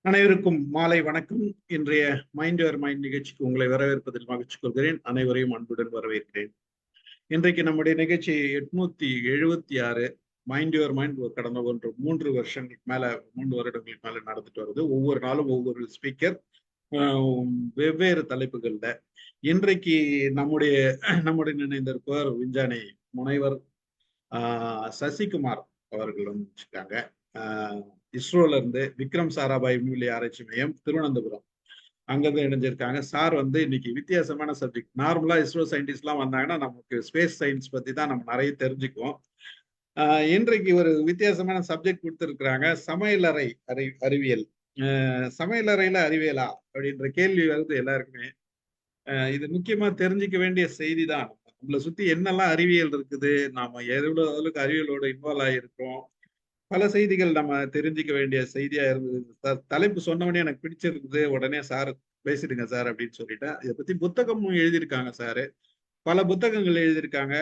அனைவருக்கும் மாலை வணக்கம். இன்றைய மைண்ட் யுவர் மைண்ட் நிகழ்ச்சிக்கு உங்களை வரவேற்பதில் மகிழ்ச்சி கொள்கிறேன். அனைவரையும் அன்புடன் வரவேற்கிறேன். இன்றைக்கு நம்முடைய நிகழ்ச்சி 876 மைண்ட் யுவர் மைண்ட் கடந்த 3 வருடங்களுக்கு மேல நடந்துட்டு வருது. ஒவ்வொரு நாளும் ஒவ்வொரு ஸ்பீக்கர் வெவ்வேறு தலைப்புகள்ல. இன்றைக்கு நம்முடைய இணைந்திருப்பவர் விஞ்ஞானி முனைவர் சசிகுமார் அவர்கள் வந்துருக்காங்க. இஸ்ரோல இருந்து விக்ரம் சாராபாய் விண்வெளி ஆராய்ச்சி மையம் திருவனந்தபுரம் அங்கிருந்து இணைஞ்சிருக்காங்க. சார் இன்னைக்கு வித்தியாசமான சப்ஜெக்ட். நார்மலா இஸ்ரோ சயின்டிஸ்ட் எல்லாம் வந்தாங்கன்னா நமக்கு ஸ்பேஸ் சயின்ஸ் பத்தி தான் நம்ம நிறைய தெரிஞ்சுக்குவோம். இன்றைக்கு ஒரு வித்தியாசமான சப்ஜெக்ட் கொடுத்துருக்குறாங்க. சமையலறை அறிவியல். சமையலறையில அறிவியலா அப்படின்ற கேள்வி வருது எல்லாருக்குமே. இது முக்கியமா தெரிஞ்சுக்க வேண்டிய செய்தி தான். நம்மளை சுத்தி என்னெல்லாம் அறிவியல் இருக்குது, நாம எவ்வளவு அளவுக்கு அறிவியலோட இன்வால்வ் ஆகிருக்கோம், பல செய்திகள் நம்ம தெரிஞ்சுக்க வேண்டிய செய்தியா இருந்தது. தலைப்பு சொன்னவனே எனக்கு பிடிச்சிருக்குது, உடனே சார் பேசிடுங்க சார் அப்படின்னு சொல்லிட்டேன். இதை பத்தி புத்தகமும் எழுதியிருக்காங்க சாரு. பல புத்தகங்கள் எழுதியிருக்காங்க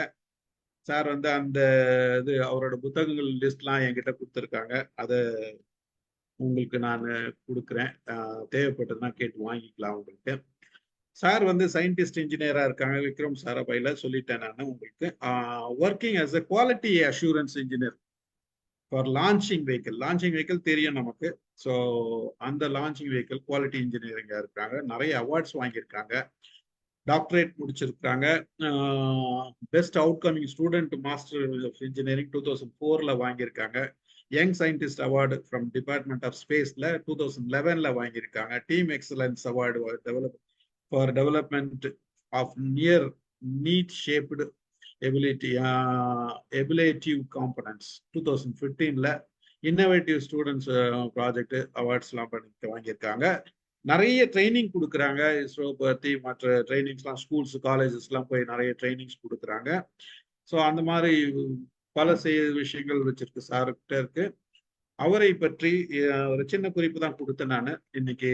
சார். அந்த அவரோட புத்தகங்கள் லிஸ்ட்லாம் என்கிட்ட கொடுத்துருக்காங்க. அதை உங்களுக்கு நான் கொடுக்குறேன். தேவைப்பட்டதுன்னா கேட்டு வாங்கிக்கலாம் உங்களுக்கு. சார் சயின்டிஸ்ட் இன்ஜினியரா இருக்காங்க விக்ரம் சாராபாயில. சொல்லிட்டேன் நான் உங்களுக்கு. Working as a quality assurance engineer for launching vehicle தெரியும் நமக்கு. ஸோ அந்த லான்ச்சிங் வெஹிக்கிள் குவாலிட்டி இன்ஜினியரிங்கா இருக்காங்க. நிறைய அவார்ட்ஸ் வாங்கியிருக்காங்க. டாக்டரேட் முடிச்சிருக்காங்க. Best outcoming student master of engineering 2004 வாங்கியிருக்காங்க. Young scientist award from department of ஸ்பேஸ்ல 2011 வாங்கியிருக்காங்க. Team excellence award for development of near net shaped ablative components 2015 innovative students project அவார்ட்ஸ்லாம் வாங்கியிருக்காங்க. நிறைய ட்ரைனிங் கொடுக்குறாங்க. இஸ்ரோ பற்றி மற்ற ட்ரைனிங்ஸ்லாம் ஸ்கூல்ஸ் காலேஜஸ்லாம் போய் நிறைய ட்ரைனிங்ஸ் கொடுக்குறாங்க. ஸோ அந்த மாதிரி பல விஷயங்கள் வச்சிருக்கு சார்கிட்ட இருக்கு. அவரை பற்றி ஒரு சின்ன குறிப்பு தான் கொடுத்தேன் நான் இன்னைக்கு.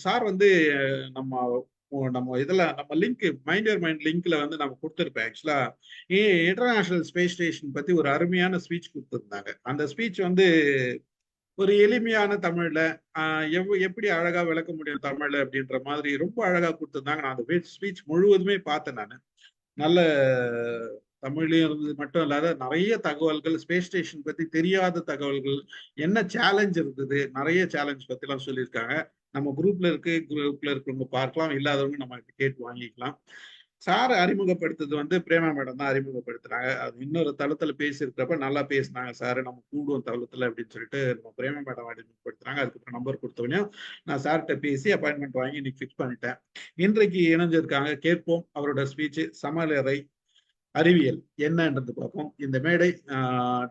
சார் நம்ம லிங்க் மைண்ட் யுவர் மைண்ட் லிங்க்ல நம்ம கொடுத்துருப்பேன். ஆக்சுவலா இன்டர்நேஷனல் ஸ்பேஸ் ஸ்டேஷன் பத்தி ஒரு அருமையான ஸ்பீச் கொடுத்துருந்தாங்க. அந்த ஸ்பீச் ஒரு எளிமையான தமிழ்ல எப்படி அழகா விளக்க முடியும் தமிழ்ல அப்படின்ற மாதிரி ரொம்ப அழகா கொடுத்துருந்தாங்க. நான் அந்த ஸ்பீச் முழுவதுமே பார்த்தேன். நான் நல்ல தமிழ்லயும் இருந்தது மட்டும் இல்லாத நிறைய தகவல்கள், ஸ்பேஸ் ஸ்டேஷன் பத்தி தெரியாத தகவல்கள், என்ன சேலஞ்ச் இருந்தது, நிறைய சேலஞ்ச் பத்தி எல்லாம் சொல்லியிருக்காங்க. நம்ம குரூப்ல இருக்கிறவங்க பார்க்கலாம், இல்லாதவங்க நம்ம கேட்டு வாங்கிக்கலாம். சார் அறிமுகப்படுத்துறது பிரேமா மேடம் தான் அறிமுகப்படுத்துறாங்க. அது இன்னொரு தளத்துல பேசியிருக்கிறப்ப நல்லா பேசினாங்க சார், நம்ம கூடுவோம் தளத்துல அப்படின்னு சொல்லிட்டு நம்ம பிரேமா மேடம் அறிமுகப்படுத்துறாங்க. அதுக்கப்புறம் நம்பர் கொடுத்தவனையும் நான் சார்கிட்ட பேசி அப்பாயின்மெண்ட் வாங்கி இன்னைக்கு ஃபிக்ஸ் பண்ணிட்டேன். இன்றைக்கு இணைஞ்சிருக்காங்க. கேட்போம் அவரோட ஸ்பீச். சமையலறை அறிவியல் என்னன்றது பார்ப்போம். இந்த மேடை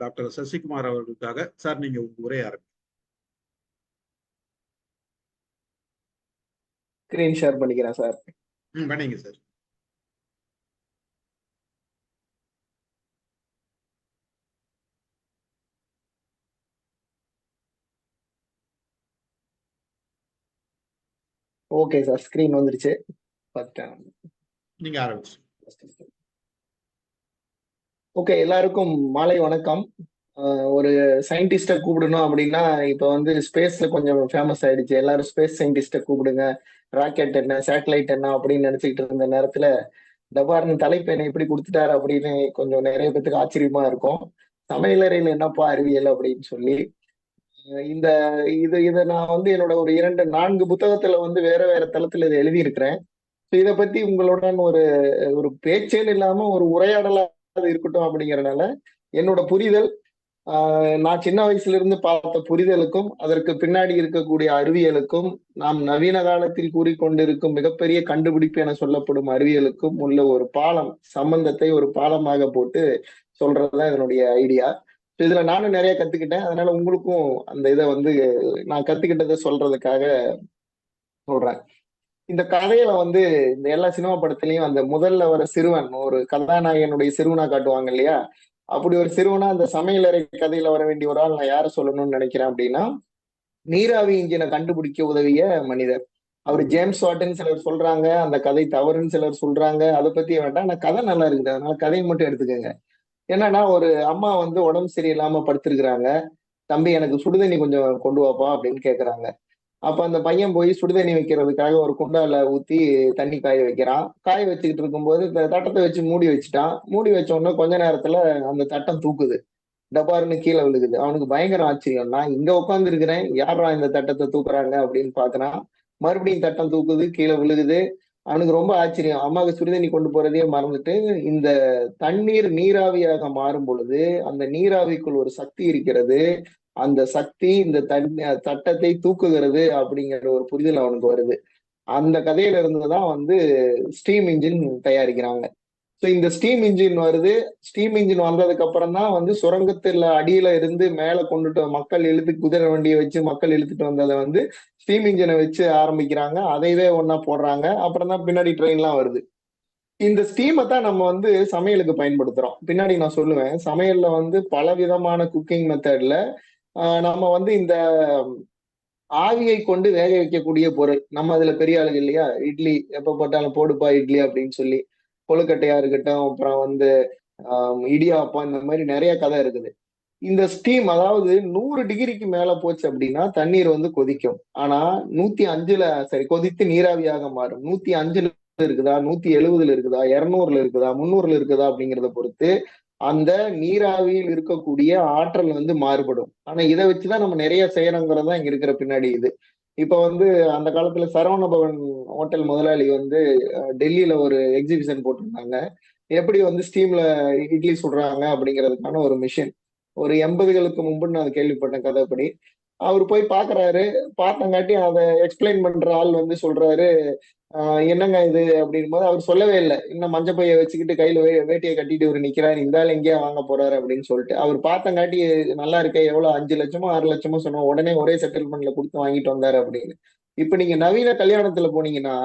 டாக்டர் சசிகுமார் அவர்களுக்காக. சார், நீங்க உங்க உரையை ஆரம்பிங்க. ஸ்கிரீன் ஷேர் பண்ணிக்கிறேன் சார். பண்ணிங்க சார். ஓகே சார், ஸ்கிரீன் வந்துருச்சு. நீங்க ஆரம்பிச்சு. ஓகே, எல்லாருக்கும் மாலை வணக்கம். ஒரு சயின்டிஸ்ட கூப்பிடணும் அப்படின்னா இப்ப ஸ்பேஸ்ல கொஞ்சம் ஃபேமஸ் ஆயிடுச்சு. எல்லாரும் ஸ்பேஸ் சயின்டிஸ்ட கூப்பிடுங்க, ராக்கெட் என்ன சேட்டலைட் என்ன அப்படின்னு நினைச்சுக்கிட்டு இருந்த நேரத்துல டபார்னு தலைப்பு என்ன இப்படி கொடுத்துட்டாரு அப்படின்னு கொஞ்சம் நிறைய பேத்துக்கு ஆச்சரியமா இருக்கும். சமையலறையில் என்னப்பா அறிவியல் அப்படின்னு சொல்லி இந்த இதை நான் என்னோட ஒரு 2-4 புத்தகத்துல வேற வேற தளத்துல இதை எழுதியிருக்கிறேன். இதை பத்தி உங்களுடன் ஒரு ஒரு பேச்சேன்னு இல்லாம ஒரு உரையாடலா இருக்கட்டும் அப்படிங்கறதுனால என்னோட புரிதல், நான் சின்ன வயசுல இருந்து பார்த்த புரிதலுக்கும் அதற்கு பின்னாடி இருக்கக்கூடிய அறிவியலுக்கும், நாம் நவீன காலத்தில் கூறிக்கொண்டிருக்கும் மிகப்பெரிய கண்டுபிடிப்பு என சொல்லப்படும் அறிவியலுக்கும் உள்ள ஒரு பாலம், சம்பந்தத்தை ஒரு பாலமாக போட்டு சொல்றதுதான் இதனுடைய ஐடியா. இதுல நானும் நிறைய கத்துக்கிட்டேன். அதனால உங்களுக்கும் அந்த இதை நான் கத்துக்கிட்டதை சொல்றதுக்காக சொல்றேன். இந்த கதையில இந்த எல்லா சினிமா படத்துலயும் அந்த முதல்ல வர சிறுவன், ஒரு கதாநாயகனுடைய சிறுவனா காட்டுவாங்க இல்லையா? அப்படி ஒரு சிறுவனா அந்த சமையலறை கதையில வர வேண்டிய ஒரு ஆள் நான் யார சொல்லணும்னு நினைக்கிறேன் அப்படின்னா, நீராவி இன்ஜினை கண்டுபிடிக்க உதவிய மனிதர். அவர் ஜேம்ஸ் வாட்டன் சிலர் சொல்றாங்க, அந்த கதை தவறுன்னு சிலர் சொல்றாங்க. அதை பத்தி வேண்டாம், ஆனா கதை நல்லா இருக்குது, அதனால கதையை மட்டும் எடுத்துக்கோங்க. என்னன்னா, ஒரு அம்மா உடம்பு சரியில்லாம படுத்திருக்கிறாங்க. தம்பி எனக்கு சுடுதண்ணி கொஞ்சம் கொண்டு வாப்பா அப்படின்னு கேக்குறாங்க. அப்ப அந்த பையன் போய் சுடுதண்ணி வைக்கிறதுக்காக ஒரு குண்டால ஊத்தி தண்ணி காய வைக்கிறான். காய வச்சுக்கிட்டு இருக்கும்போது இந்த தட்டத்தை வச்சு மூடி வச்சுட்டான். மூடி வச்ச உடனே கொஞ்ச நேரத்துல அந்த தட்டம் தூக்குது. டபார்னு கீழே விழுகுது. அவனுக்கு பயங்கர ஆச்சரியம். நான் இங்க உட்கார்ந்து இருக்கிறேன், யாரா இந்த தட்டத்தை தூக்குறாங்க அப்படின்னு பாக்குறான். மறுபடியும் தட்டம் தூக்குது, கீழே விழுகுது. அவனுக்கு ரொம்ப ஆச்சரியம். அம்மாவுக்கு சுடுதண்ணி கொண்டு போறதையே மறந்துட்டு, இந்த தண்ணீர் நீராவியாக மாறும் பொழுது அந்த நீராவிக்குள் ஒரு சக்தி இருக்கிறது. அந்த சக்தி இந்த தட்டத்தை தூக்குகிறது அப்படிங்கிற ஒரு புரிதல் அவனுக்கு வருது. அந்த கதையில இருந்துதான் வந்து ஸ்டீம் இன்ஜின் தயாரிக்கிறாங்க. ஸோ இந்த ஸ்டீம் இன்ஜின் வருது. ஸ்டீம் இன்ஜின் வந்ததுக்கு அப்புறம் தான் வந்து சுரங்கத்துல அடியில இருந்து மேல கொண்டுட்டு மக்கள் இழுத்து குதிரை வண்டியை வச்சு மக்கள் இழுத்துட்டு வந்ததை வந்து ஸ்டீம் இன்ஜினை வச்சு ஆரம்பிக்கிறாங்க. அதையவே ஒண்ணா போடுறாங்க. அப்புறம் தான் பின்னாடி ட்ரெயின்லாம் வருது. இந்த ஸ்டீமை தான் நம்ம வந்து சமையலுக்கு பயன்படுத்துறோம். பின்னாடி நான் சொல்லுவேன். சமையல்ல வந்து பல விதமான குக்கிங் மெத்தட்ல நம்ம வந்து இந்த ஆவியை கொண்டு வேக வைக்கக்கூடிய பொருள். நம்ம அதுல பெரிய ஆளுங்க இல்லையா? இட்லி எப்ப போட்டாலும் போடுப்பா இட்லி அப்படின்னு சொல்லி. கொழுக்கட்டையா இருக்கட்டும், அப்புறம் வந்து இடியாப்பம் இந்த மாதிரி நிறைய கதை இருக்குது. இந்த ஸ்டீம் அதாவது 100 டிகிரிக்கு மேல போச்சு அப்படின்னா தண்ணீர் வந்து கொதிக்கும். ஆனா 105ல சரி கொதித்து நீராவியாக மாறும். 105ல இருக்குதா, 170ல இருக்குதா, 200ல இருக்குதா, 300ல இருக்குதா அப்படிங்கிறத பொறுத்து அந்த நீராவியில் இருக்கக்கூடிய ஆற்றல் வந்து மாறுபடும். ஆனா இதை வச்சுதான் நம்ம நிறைய செய்யறோங்கிறதா இங்க இருக்கிற பின்னாடி இது. இப்ப வந்து அந்த காலத்துல சரவண பவன் ஹோட்டல் முதலாளி வந்து டெல்லியில ஒரு எக்ஸிபிஷன் போட்டிருந்தாங்க. எப்படி வந்து ஸ்டீம்ல இட்லி சுடுறாங்க அப்படிங்கிறதுக்கான ஒரு மிஷின். ஒரு 80களுக்கு முன்பு நான் கேள்விப்பட்டேன் கதைப்படி. அவர் போய் பாக்குறாரு. பார்த்தங்காட்டி அதை எக்ஸ்பிளைன் பண்ற ஆள் வந்து சொல்றாரு, என்னங்க இது அப்படின் போது அவர் சொல்லவே இல்லை. இன்னும் மஞ்ச பைய வச்சுக்கிட்டு கையில வேட்டியை கட்டிட்டு இவர் நிக்கிறாரு. இந்த ஆள் எங்கேயா வாங்க போறாரு அப்படின்னு சொல்லிட்டு அவர் பார்த்தங்காட்டி நல்லா இருக்க எவ்வளவு 5 லட்சமோ 6 லட்சமோ சொன்னோம். உடனே ஒரே செட்டில்மெண்ட்ல கொடுத்து வாங்கிட்டு வந்தாரு அப்படின்னு. இப்ப நீங்க நவீன கல்யாணத்துல போனீங்கன்னா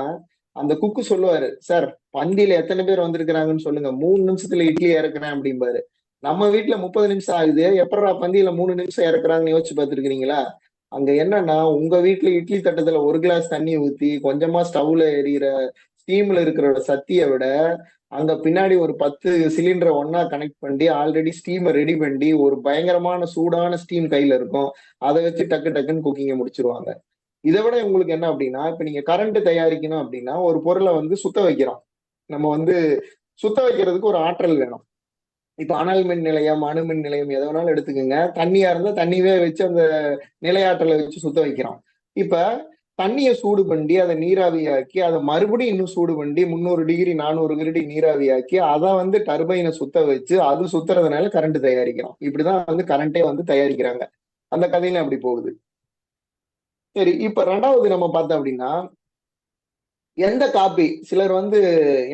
அந்த குக்கு சொல்லுவாரு, சார் பந்தியில எத்தனை பேர் வந்திருக்கிறாங்கன்னு சொல்லுங்க, 3 நிமிஷத்துல இட்லி இறக்குறேன் அப்படிம்பாரு. நம்ம வீட்டுல 30 நிமிஷம் ஆகுது, எப்படா பந்தியில 3 நிமிஷம் இறக்குறாங்கன்னு யோசிச்சு பார்த்திருக்கிறீங்களா? அங்க என்னன்னா உங்க வீட்டுல இட்லி தட்டத்துல ஒரு கிளாஸ் தண்ணி ஊத்தி கொஞ்சமா ஸ்டவ்ல எரியிற ஸ்டீம்ல இருக்கிற சத்தியை விட அங்க பின்னாடி ஒரு 10 சிலிண்டரை ஒன்னா கனெக்ட் பண்ணி ஆல்ரெடி ஸ்டீமை ரெடி பண்ணி ஒரு பயங்கரமான சூடான ஸ்டீம் கையில இருக்கும். அதை வச்சு டக்கு டக்குன்னு குக்கிங்க முடிச்சிருவாங்க. இதை விட உங்களுக்கு என்ன அப்படின்னா, இப்ப நீங்க கரண்ட் தயாரிக்கணும் அப்படின்னா ஒரு பொருளை வந்து சுத்த வைக்கிறோம். நம்ம வந்து சுத்த வைக்கிறதுக்கு ஒரு ஆற்றல் வேணும். இப்ப அனல் மின் நிலையம், அணு மின் நிலையம் எதை வேணாலும் எடுத்துக்கோங்க. தண்ணியா இருந்தா தண்ணியவே வச்சு அந்த நிலையாற்றலை வச்சு சுத்த வைக்கிறோம். இப்ப தண்ணியை சூடு பண்ணி அதை நீராவியாக்கி அதை மறுபடியும் இன்னும் சூடு பண்ணி 300 டிகிரி 400 டிகிரி நீராவியாக்கி அதை வந்து டர்பைனை சுத்த வச்சு அது சுத்துறதுனால கரண்ட் தயாரிக்கிறோம். இப்படிதான் வந்து கரண்டே வந்து தயாரிக்கிறாங்க. அந்த கதையில அப்படி போகுது. சரி, இப்ப 2வது நம்ம பார்த்தோம் அப்படின்னா எந்த காபி சிலர் வந்து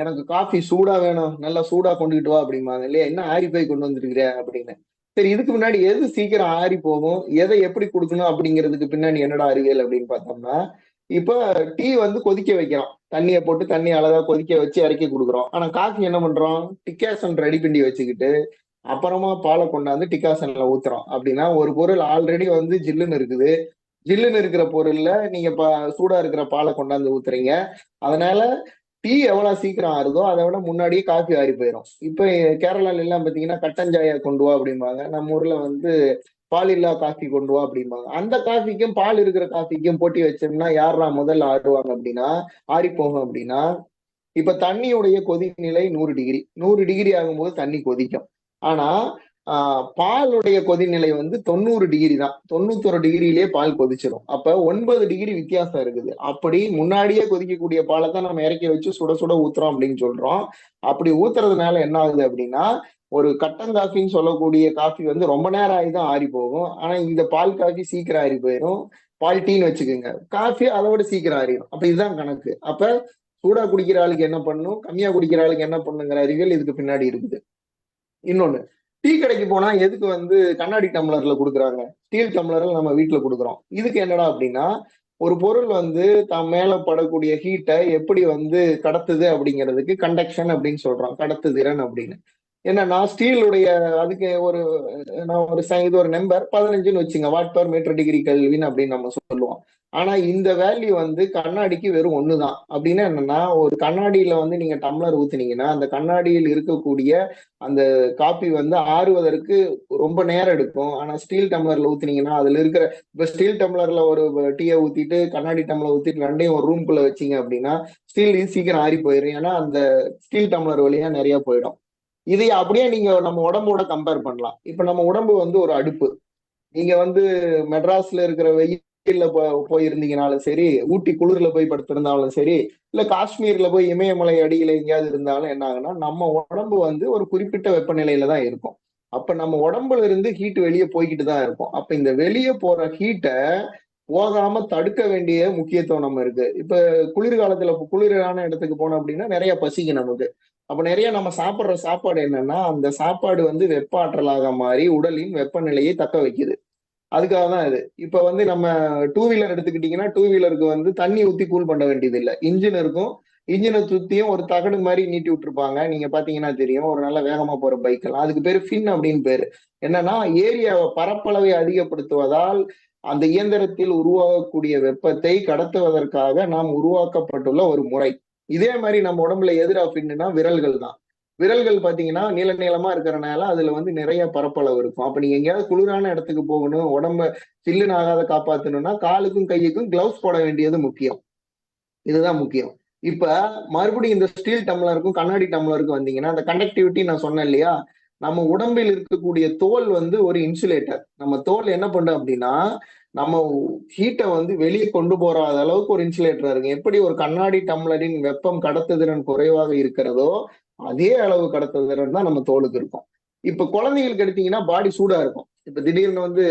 எனக்கு காஃபி சூடா வேணும், நல்லா சூடா கொண்டுகிட்டு வா அப்படிம்பாங்க இல்லையா? என்ன ஆறி போய் கொண்டு வந்திருக்கிற அப்படின்னு. சரி, இதுக்கு முன்னாடி எது சீக்கிரம் ஆறி போகும், எதை எப்படி கொடுக்கணும் அப்படிங்கிறதுக்கு பின்னாடி என்னடா அறிவியல் அப்படின்னு பார்த்தோம்னா, இப்ப டீ வந்து கொதிக்க வைக்கிறோம். தண்ணியை போட்டு தண்ணி அழகா கொதிக்க வச்சு இறக்கி கொடுக்குறோம். ஆனா காஃபி என்ன பண்றோம்? டிகாசன் ரெடி பண்ணி வச்சுக்கிட்டு அப்புறமா பாலை கொண்டாந்து டிகாசன்ல ஊத்துறோம். அப்படின்னா ஒரு பொருள் ஆல்ரெடி வந்து ஜில்லுன்னு இருக்குது. ஜில்லுன்னு இருக்கிற பொருள்ல நீங்க சூடா இருக்கிற பாலை கொண்டாந்து ஊத்துறீங்க. அதனால டீ எவ்வளவு சீக்கிரம் ஆறுதோ அதை விட முன்னாடியே காஃபி ஆறி போயிடும். இப்ப கேரளால எல்லாம் பாத்தீங்கன்னா கட்டஞ்சாயா கொண்டு வா அப்படிம்பாங்க. நம்ம ஊர்ல வந்து பால் இல்லா காஃபி கொண்டு வா அப்படிம்பாங்க. அந்த காஃபிக்கும் பால் இருக்கிற காஃபிக்கும் போட்டி வச்சோம்னா யாரா முதல்ல ஆடுவாங்க அப்படின்னா, ஆறி போகும் அப்படின்னா, இப்ப தண்ணியுடைய கொதிநிலை 100 டிகிரி. 100 டிகிரி ஆகும்போது தண்ணி கொதிக்கும். ஆனா பாலுடைய கொதிநிலை வந்து 90 டிகிரி தான். 91 டிகிரிலேயே பால் கொதிச்சிடும். அப்ப 9 டிகிரி வித்தியாசம் இருக்குது. அப்படி முன்னாடியே கொதிக்கக்கூடிய பாலை தான் நம்ம இறக்கி வச்சு சுட சுட ஊத்துறோம் அப்படின்னு சொல்றோம். அப்படி ஊத்துறதுனால என்ன ஆகுது அப்படின்னா, ஒரு கட்டன் காஃபின்னு சொல்லக்கூடிய காஃபி வந்து ரொம்ப நேரம் ஆகி தான் ஆறி போகும். ஆனா இந்த பால் காஃபி சீக்கிரம் ஆறி போயிடும். பால் டீன்னு வச்சுக்கோங்க, காஃபி அதை விட சீக்கிரம் ஆறிடும். அப்ப இதுதான் கணக்கு. அப்ப சூடா குடிக்கிற ஆளுக்கு என்ன பண்ணும், கம்மியா குடிக்கிற ஆளுக்கு என்ன பண்ணுங்கிற அறிவியல் இதுக்கு பின்னாடி இருக்குது. இன்னொன்னு, டீ கடைக்கு போனா எதுக்கு வந்து கண்ணாடி டம்ளர்ல கொடுக்குறாங்க, ஸ்டீல் டம்ளர்ல நம்ம வீட்டுல கொடுக்குறோம். இதுக்கு என்னடா அப்படின்னா, ஒரு பொருள் வந்து தான் மேல படக்கூடிய ஹீட்டை எப்படி வந்து கடத்துது அப்படிங்கிறதுக்கு கண்டக்ஷன் அப்படின்னு சொல்றோம், கடத்துதிறன் அப்படின்னு. என்னன்னா ஸ்டீலுடைய அதுக்கு ஒரு நான் ஒரு இது ஒரு நம்பர் 15ன்னு வச்சுங்க, watt per metre degree kelvin அப்படின்னு நம்ம சொல்லுவோம். ஆனா இந்த வேல்யூ வந்து கண்ணாடிக்கு வெறும் ஒண்ணுதான். அப்படின்னா என்னன்னா, ஒரு கண்ணாடியில வந்து நீங்க டம்ளர் ஊத்துனீங்கன்னா அந்த கண்ணாடியில் இருக்கக்கூடிய அந்த காப்பி வந்து ஆறுவதற்கு ரொம்ப நேரம் எடுக்கும். ஆனா ஸ்டீல் டம்ளர்ல ஊத்துனீங்கன்னா அதுல இருக்கிற, இப்ப ஸ்டீல் டம்ளர்ல ஒரு டீயை ஊத்திட்டு கண்ணாடி டம்ளர் ஊத்திட்டு ரெண்டையும் ஒரு ரூம்குள்ள வச்சீங்க அப்படின்னா ஸ்டீல் சீக்கிரம் ஆறி போயிடும். ஏன்னா அந்த ஸ்டீல் டம்ளர் வழியா நிறைய போயிடும். இதை அப்படியே நீங்க நம்ம உடம்போட கம்பேர் பண்ணலாம். இப்ப நம்ம உடம்பு வந்து ஒரு அடுப்பு. நீங்க வந்து மெட்ராஸ்ல இருக்கிற வெயில்ல போயிருந்தீங்கனாலும் சரி, ஊட்டி குளிர்ல போய் படுத்திருந்தாலும் சரி, இல்ல காஷ்மீர்ல போய் இமயமலை அடியில எங்கேயாவது இருந்தாலும் என்ன ஆகுன்னா நம்ம உடம்பு வந்து ஒரு குறிப்பிட்ட வெப்பநிலையில தான் இருக்கும். அப்ப நம்ம உடம்புல இருந்து ஹீட் வெளியே போய்கிட்டு தான் இருக்கும். அப்ப இந்த வெளியே போற ஹீட்டை போகாம தடுக்க வேண்டிய முக்கியத்துவம் நம்ம இருக்கு. இப்ப குளிர்காலத்துல குளிரான இடத்துக்கு போனோம் அப்படின்னா நிறைய பசிக்கும் நமக்கு. அப்ப நிறைய நம்ம சாப்பிடுற சாப்பாடு என்னன்னா அந்த சாப்பாடு வந்து வெப்ப ஆற்றலாக மாறி உடலின் வெப்பநிலையை தக்க வைக்குது. அதுக்காக தான் இது. இப்ப வந்து நம்ம டூ வீலர் எடுத்துக்கிட்டீங்கன்னா டூ வீலருக்கு வந்து தண்ணி ஊத்தி கூல் பண்ண வேண்டியது இல்ல. இன்ஜின் இருக்கும். இன்ஜினை சுத்தியும் ஒரு தகடு மாதிரி நீட்டி விட்டுருப்பாங்க. நீங்க பாத்தீங்கன்னா தெரியும். ஒரு நல்ல வேகமா போற பைக் எல்லாம் அதுக்கு பேரு ஃபின் அப்படின்னு பேரு. என்னன்னா ஏரியாவை பரப்பளவை அதிகப்படுத்துவதால் அந்த இயந்திரத்தில் உருவாகக்கூடிய வெப்பத்தை கடத்துவதற்காக நாம் உருவாக்கப்பட்டுள்ள ஒரு முறை. இதே மாதிரி நம்ம உடம்புல எதிரா பின்னுனா விரல்கள் தான். விரல்கள் பாத்தீங்கன்னா நீள நீளமா இருக்கிறனால அதுல வந்து நிறைய பரப்பளவு இருக்கும். அப்ப நீங்க எங்கேயாவது குளிரான இடத்துக்கு போகணும், உடம்ப சில்லுன்னு ஆகாத காப்பாத்தணும்னா காலுக்கும் கையுக்கும் கிளவுஸ் போட வேண்டியது முக்கியம். இதுதான் முக்கியம். இப்ப மறுபடியும் இந்த ஸ்டீல் டம்ளருக்கும் கண்ணாடி டம்ளருக்கும் வந்தீங்கன்னா அந்த கண்டக்டிவிட்டி நான் சொன்னேன் இல்லையா, நம்ம உடம்பில் இருக்கக்கூடிய தோல் வந்து ஒரு இன்சுலேட்டர். நம்ம தோல் என்ன பண்ணும் அப்படின்னா நம்ம ஹீட்டை வந்து வெளியே கொண்டு போறாத அளவுக்கு ஒரு இன்சுலேட்டர் இருக்கு. எப்படி ஒரு கண்ணாடி டம்ளரின் வெப்பம் கடத்துதிறன் குறைவாக இருக்கிறதோ அதே அளவு கடத்துதிறன் தான் நம்ம தோலுக்கு இருக்கும். இப்ப குழந்தைகளுக்கு எடுத்தீங்கன்னா பாடி சூடா இருக்கும். இப்ப திடீர்னு வந்து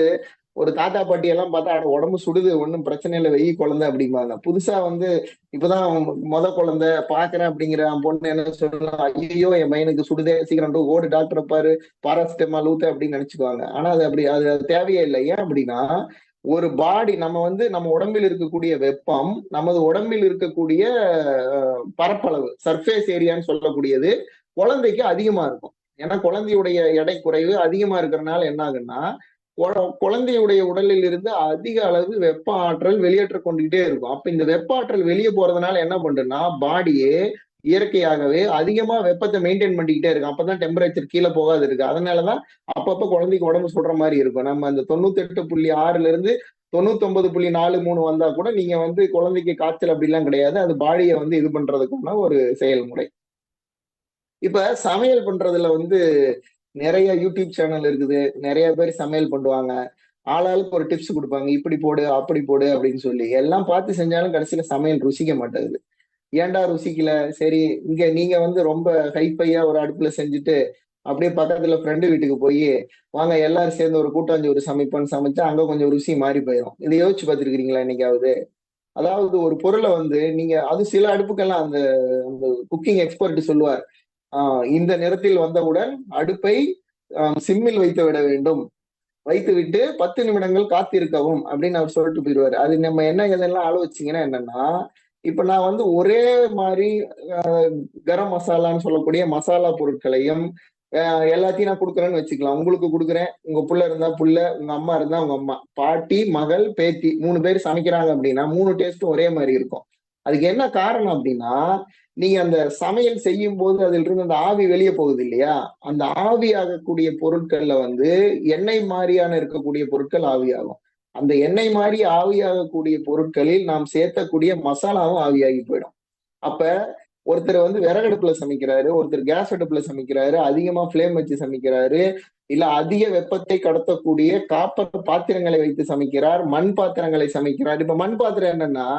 ஒரு தாத்தா பாட்டி எல்லாம் பார்த்தா "அட, உடம்பு சுடுது, ஒண்ணும் பிரச்சனை இல்லை, வெயி குழந்தை" அப்படிம்பாங்க. புதுசா வந்து இப்பதான் குழந்தை பாக்குறேன் அப்படிங்கிற பொண்ணு என்ன சொல்லலாம், ஐயோ என் பையனுக்கு சுடுதே, சீக்கிரம் ஓடு டாக்டரை பாரு, பாராசிட்டமால் ஊத்து அப்படின்னு நினைச்சுக்குவாங்க. ஆனா அது அப்படி, அது தேவையே இல்லை. ஏன் அப்படின்னா ஒரு பாடி நம்ம வந்து நம்ம உடம்பில் இருக்கக்கூடிய வெப்பம் நமது உடம்பில் இருக்கக்கூடிய பரப்பளவு சர்ஃபேஸ் ஏரியான்னு சொல்லக்கூடியது குழந்தைக்கு அதிகமா இருக்கும். ஏன்னா குழந்தையுடைய எடை குறைவு அதிகமா இருக்கிறதுனால என்ன ஆகுன்னா குழந்தையுடைய உடலில் இருந்து அதிக அளவு வெப்ப ஆற்றல் வெளியேற்ற கொண்டுகிட்டே இருக்கும். அப்ப இந்த வெப்ப ஆற்றல் வெளியே போறதுனால என்ன பண்றதுன்னா பாடியே இயற்கையாகவே அதிகமா வெப்பத்தை மெயின்டைன் பண்ணிக்கிட்டே இருக்கும். அப்பதான் டெம்பரேச்சர் கீழே போகாது இருக்கு. அதனாலதான் அப்பப்ப குழந்தைக்கு உடம்பு சுடுற மாதிரி இருக்கும். நம்ம அந்த 98.6 இருந்து 99.43 வந்தா கூட நீங்க வந்து குழந்தைக்கு காய்ச்சல் அப்படிலாம் கிடையாது. அது பாடியை வந்து இது பண்றதுக்கான ஒரு செயல்முறை. இப்ப சமையல் பண்றதுல வந்து நிறைய யூடியூப் சேனல் இருக்குது. நிறைய பேர் சமையல் பண்ணுவாங்க. ஆளாளுக்கு ஒரு டிப்ஸ் கொடுப்பாங்க. இப்படி போடு, அப்படி போடு அப்படின்னு சொல்லி. எல்லாம் பார்த்து செஞ்சாலும் கடைசியில சமையல் ருசிக்க மாட்டேங்குது. ஏன்டா ருசிக்கல? சரி, இங்க நீங்க வந்து ரொம்ப ஹைஃபையா ஒரு அடுப்புல செஞ்சுட்டு அப்படியே பக்கத்துல ஃப்ரெண்டு வீட்டுக்கு போய் வாங்க எல்லாரும் சேர்ந்து ஒரு கூட்டாஞ்சோறு சமைப்போம்னு சமைச்சா அங்க கொஞ்சம் ருசி மாறி போயிடும். இதை யோசிச்சு பார்த்திருக்கிறீங்களா என்னைக்காவது? அதாவது ஒரு பொருளை வந்து நீங்க அது சில அடுப்புக்கெல்லாம் அந்த அந்த குக்கிங் எக்ஸ்பர்ட் சொல்லுவார், இந்த நிறத்தில் வந்தவுடன் அடுப்பை சிம்மில் வைத்து விட வேண்டும், வைத்து விட்டு 10 நிமிடங்கள் காத்திருக்கவும் அப்படின்னு அவர் சொல்லிட்டு போயிடுவாரு. அது நம்ம என்ன இதெல்லாம் ஆலோசிச்சீங்கன்னா என்னன்னா, இப்ப நான் வந்து ஒரே மாதிரி கரம் மசாலான்னு சொல்லக்கூடிய மசாலா பொருட்களையும் எல்லாத்தையும் நான் கொடுக்குறேன்னு வச்சுக்கலாம். உங்களுக்கு கொடுக்குறேன், உங்க புள்ள இருந்தா புள்ள, உங்க அம்மா இருந்தா உங்க அம்மா, பாட்டி மகள் பேத்தி 3 பேர் சமைக்கிறாங்க அப்படின்னா 3 டேஸ்ட்டும் ஒரே மாதிரி இருக்கும். அதுக்கு என்ன காரணம் அப்படின்னா நீங்க அந்த சமையல் செய்யும் போது அதில் இருந்து அந்த ஆவி வெளியே போகுது இல்லையா, அந்த ஆவி ஆகக்கூடிய பொருட்கள்ல வந்து எண்ணெய் மாதிரியான இருக்கக்கூடிய பொருட்கள் ஆவியாகும். அந்த எண்ணெய் மாதிரி ஆவியாகக்கூடிய பொருட்களில் நாம் சேர்த்தக்கூடிய மசாலாவும் ஆவியாகி போயிடும். அப்ப ஒருத்தர் வந்து விறகடுப்புல சமைக்கிறாரு, ஒருத்தர் கேஸ் அடுப்புல சமைக்கிறாரு, அதிகமா ஃபிளேம் வச்சு சமைக்கிறாரு, இல்ல அதிக வெப்பத்தை கடத்தக்கூடிய காப்பர் பாத்திரங்களை வைத்து சமைக்கிறார், மண் பாத்திரங்களை சமைக்கிறார். இப்ப மண் பாத்திரம் என்னன்னா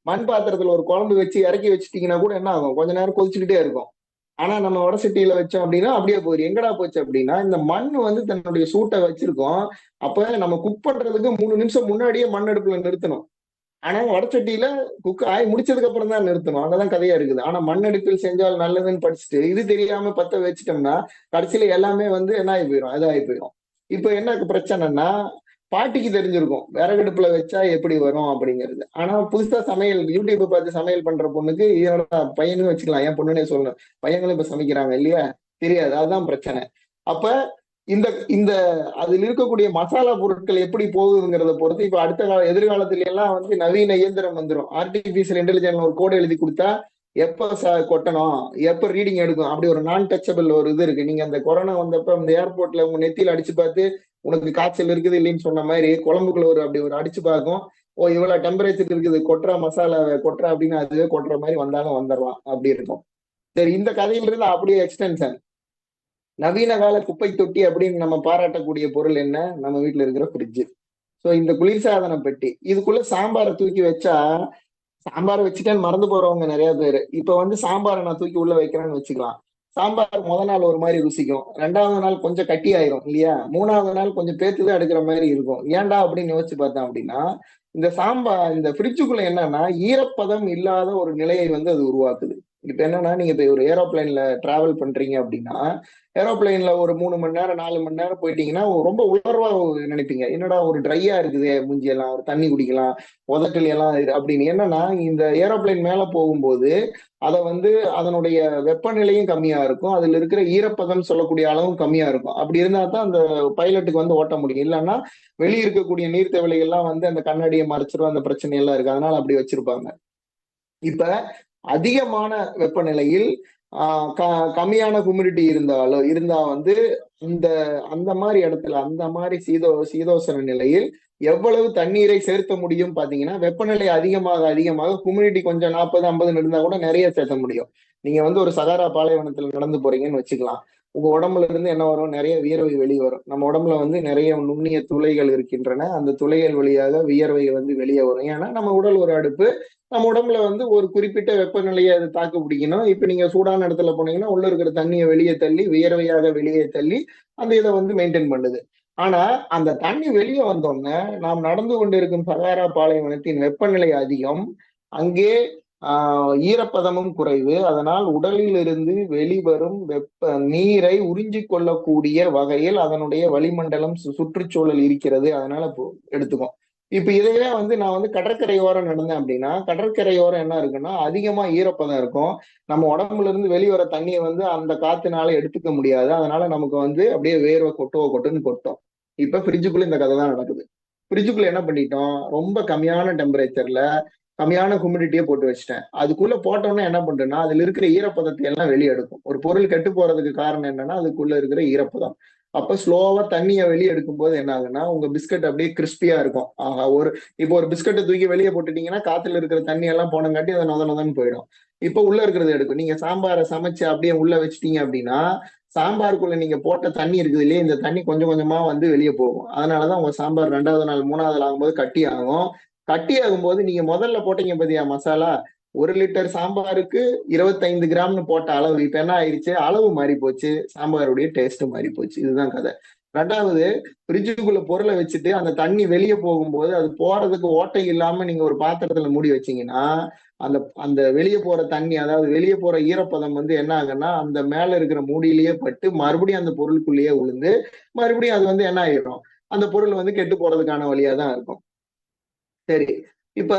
மண் பாத்திரத்துல ஒரு குழம்பு வச்சு இறக்கி வச்சுட்டீங்கன்னா கூட என்ன ஆகும், கொஞ்ச நேரம் கொதிச்சுக்கிட்டே இருக்கும். ஆனா நம்ம வட சட்டியில வச்சோம் அப்படின்னா அப்படியே போயிடும். எங்கடா போச்சு அப்படின்னா இந்த மண் வந்து தன்னுடைய சூட்டை வச்சிருக்கோம். அப்ப நம்ம குக் பண்றதுக்கு 3 நிமிஷம் முன்னாடியே மண் அடுப்புல நிறுத்தணும். ஆனா வடச்சட்டியில குக் ஆகி முடிச்சதுக்கு அப்புறம் தான் நிறுத்தணும். அங்கதான் கதையா இருக்குது. ஆனா மண்ணடுப்பில் செஞ்சால் நல்லதுன்னு படிச்சுட்டு இது தெரியாம பத்த வச்சுட்டோம்னா கடைசியில எல்லாமே வந்து என்ன ஆகி போயிடும், இதாகி போயிடும். இப்ப என்ன பிரச்சனைன்னா பாட்டிக்கு தெரிஞ்சிருக்கும் விறகடுப்புல வச்சா எப்படி வரும் அப்படிங்கிறது. ஆனா புதுசா சமையல் யூடியூப் பார்த்து சமையல் பண்ற பொண்ணுக்கு இதோட பையனும் வச்சுக்கலாம், என் பொண்ணுனே சொல்லணும், பையங்களும் இப்ப சமைக்கிறாங்க இல்லையா, தெரியாது. அதுதான் பிரச்சனை. அப்ப இந்த இந்த அதில் இருக்கக்கூடிய மசாலா பொருட்கள் எப்படி போகுதுங்கிறத பொறுத்து இப்ப அடுத்த எதிர்காலத்துல எல்லாம் வந்து நவீன இயந்திரம் வந்துடும். ஆர்டிபிஷியல் இன்டெலிஜென்ஸ் ஒரு கோடு எழுதி கொடுத்தா எப்ப கொட்டணும், எப்ப ரீடிங் எடுக்கும், அப்படி ஒரு நான் டச்சபிள் ஒரு இது இருக்கு. நீங்க அந்த கொரோனா வந்தப்ப இந்த ஏர்போர்ட்ல உங்க நெத்தியில அடிச்சு பார்த்து உனக்கு காய்ச்சல் இருக்குது இல்லைன்னு சொன்ன மாதிரி குழம்புக்குள்ள ஒரு அப்படி ஒரு அடிச்சு பார்க்கும். ஓ இவ்வளவு டெம்பரேச்சர் இருக்குது, கொட்டுறா மசாலாவை கொட்டுறா அப்படின்னு அதுவே கொட்டுற மாதிரி வந்தாலும் வந்துடலாம் அப்படி இருக்கும். சரி, இந்த கதையிலிருந்து அப்படியே எக்ஸ்டென்ஷன் நவீன கால குப்பை தொட்டி அப்படின்னு நம்ம பாராட்டக்கூடிய பொருள் என்ன? நம்ம வீட்டுல இருக்கிற ஃப்ரிட்ஜ். சோ இந்த குளிர்சாதன பெட்டி இதுக்குள்ள சாம்பாரை தூக்கி வச்சா, சாம்பாரை வச்சுட்டேன்னு மறந்து போறவங்க நிறைய பேரு. இப்ப வந்து சாம்பாரை நான் தூக்கி உள்ள வைக்கிறேன்னு வச்சுக்கலாம். சாம்பார் முத நாள் ஒரு மாதிரி ருசிக்கும், ரெண்டாவது நாள் கொஞ்சம் கட்டி ஆயிரும் இல்லையா, மூணாவது நாள் கொஞ்சம் பேத்துதான் எடுக்கிற மாதிரி இருக்கும். ஏன்டா அப்படின்னு யோசிச்சு பார்த்தேன் அப்படின்னா, இந்த ஃப்ரிட்ஜுக்குள்ள என்னன்னா ஈரப்பதம் இல்லாத ஒரு நிலையை வந்து அது உருவாக்குது. இப்ப என்னன்னா, நீங்க இப்ப ஒரு ஏரோப்ளைன்ல டிராவல் பண்றீங்க அப்படின்னா, ஏரோப்ளைன்ல ஒரு 3 மணி நேரம் 4 மணி நேரம் போயிட்டீங்கன்னா ரொம்ப உலர்வா நினைப்பீங்க. என்னடா ஒரு ட்ரையா இருக்குது மூஞ்சி எல்லாம், ஒரு தண்ணி குடிக்கலாம், உதட்டல் எல்லாம் அப்படின்னு. என்னன்னா இந்த ஏரோப்ளைன் மேல போகும்போது அதை வந்து அதனுடைய வெப்பநிலையும் கம்மியா இருக்கும், அதுல இருக்கிற ஈரப்பதம் சொல்லக்கூடிய அளவும் கம்மியா இருக்கும். அப்படி இருந்தா தான் அந்த பைலட்டுக்கு வந்து ஓட்ட முடியும். இல்லைன்னா வெளியே இருக்கக்கூடிய நீர்த்தவளைகள்லாம் வந்து அந்த கண்ணாடியை மறைச்சிரும், அந்த பிரச்சனை எல்லாம் இருக்கு. அதனால அப்படி வச்சிருப்பாங்க. இப்ப அதிகமான வெப்பநிலையில் கம்மியான ஹுமிடிட்டி இருந்தா வந்து இந்த அந்த மாதிரி இடத்துல அந்த மாதிரி சீதோசன நிலையில் எவ்வளவு தண்ணீரை சேர்த்த முடியும் பாத்தீங்கன்னா, வெப்பநிலை அதிகமாக அதிகமாக ஹுமிடிட்டி கொஞ்சம் 40-50 இருந்தா கூட நிறைய சேர்த்த முடியும். நீங்க வந்து ஒரு சகாரா பாலைவனத்துல நடந்து போறீங்கன்னு வச்சுக்கலாம். உங்க உடம்புல இருந்து என்ன வரும்? நிறைய வியர்வை வெளியே வரும். நம்ம உடம்புல வந்து நிறைய நுண்ணிய துளைகள் இருக்கின்றன. அந்த துளைகள் வழியாக வியர்வை வந்து வெளியே வரும். ஏன்னா நம்ம உடல் ஒரு அடுப்பு, நம்ம உடம்புல வந்து ஒரு குறிப்பிட்ட வெப்பநிலையை அது தாக்கு பிடிக்கணும். இப்ப நீங்க சூடான இடத்துல போனீங்கன்னா உள்ள இருக்கிற தண்ணியை வெளியே தள்ளி வியர்வையாக வெளியே தள்ளி அந்த இதை வந்து மெயின்டைன் பண்ணுது. ஆனா அந்த தண்ணி வெளியே வந்தோடனே நாம் நடந்து கொண்டிருக்கும் சகாரா பாலைவனத்தின் வெப்பநிலை அதிகம், அங்கே ஈரப்பதமும் குறைவு. அதனால் உடலில் இருந்து வெளிவரும் வெப்ப நீரை உறிஞ்சிக் கொள்ளக்கூடிய வகையில் அதனுடைய வளிமண்டலம் சுற்றுச்சூழல் இருக்கிறது. அதனால எடுத்துக்கும். இப்ப இதையே வந்து நான் வந்து கடற்கரையோரம் நடந்தேன் அப்படின்னா, கடற்கரையோரம் என்ன இருக்குன்னா அதிகமா ஈரப்பதம் இருக்கும். நம்ம உடம்புல இருந்து வெளிவர தண்ணியை வந்து அந்த காத்துனால எடுத்துக்க முடியாது. அதனால நமக்கு வந்து அப்படியே வேர்வை கொட்டுன்னு கொட்டும். இப்ப ஃப்ரிட்ஜுக்குள்ள இந்த கதை தான் நடக்குது. ஃப்ரிட்ஜுக்குள்ள என்ன பண்ணிட்டோம், ரொம்ப கம்மியான டெம்பரேச்சர்ல கம்மியான ஹுமிடிட்டியை போட்டு வச்சுட்டேன். அதுக்குள்ள போட்டோம்னா என்ன பண்றேன்னா அதுல இருக்கிற ஈரப்பதத்தை எல்லாம் வெளியே எடுக்கும். ஒரு பொருள் கெட்டு போறதுக்கு காரணம் என்னன்னா அதுக்குள்ள இருக்கிற ஈரப்பதம். அப்ப ஸ்லோவா தண்ணியை வெளியே எடுக்கும் போது என்ன ஆகுன்னா உங்க பிஸ்கட் அப்படியே கிறிஸ்பியா இருக்கும். ஆஹா, இப்போ ஒரு பிஸ்கட்டை தூக்கி வெளியே போட்டுட்டீங்கன்னா காத்துல இருக்கிற தண்ணி எல்லாம் போனங்காட்டி அதை நொதன்னு போயிடும். இப்ப உள்ள இருக்கிறது எடுக்கும். நீங்க சாம்பாரை சமைச்சு அப்படியே உள்ள வச்சிட்டீங்க அப்படின்னா சாம்பாருக்குள்ள நீங்க போட்ட தண்ணி இருக்குது இல்லையா, இந்த தண்ணி கொஞ்சம் கொஞ்சமா வந்து வெளியே போகும். அதனாலதான் உங்க சாம்பார் 2வது நாள் 3வது நாள் ஆகும்போது கட்டி ஆகும். கட்டி ஆகும்போது நீங்க முதல்ல போட்டீங்க பாத்தியா மசாலா, 1 லிட்டர் சாம்பாருக்கு 25 கிராம்னு போட்ட அளவு இப்ப என்ன ஆயிடுச்சு, அளவு மாறி போச்சு, சாம்பாருடைய டேஸ்ட் மாறி போச்சு. இதுதான் கதை. 2வது, ஃப்ரிட்ஜுக்குள்ள பொருளை வச்சுட்டு அந்த தண்ணி வெளியே போகும்போது அது போறதுக்கு ஓட்டை இல்லாம நீங்க ஒரு பாத்திரத்துல மூடி வச்சீங்கன்னா அந்த அந்த வெளியே போற தண்ணி, அதாவது வெளியே போற ஈரப்பதம் வந்து என்ன ஆகுன்னா அந்த மேல இருக்கிற மூடியிலேயே பட்டு மறுபடியும் அந்த பொருளுக்குள்ளேயே விழுந்து மறுபடியும் அது வந்து என்ன ஆயிடும், அந்த பொருள் வந்து கெட்டு போறதுக்கான வழியா தான் இருக்கும். சரி, இப்ப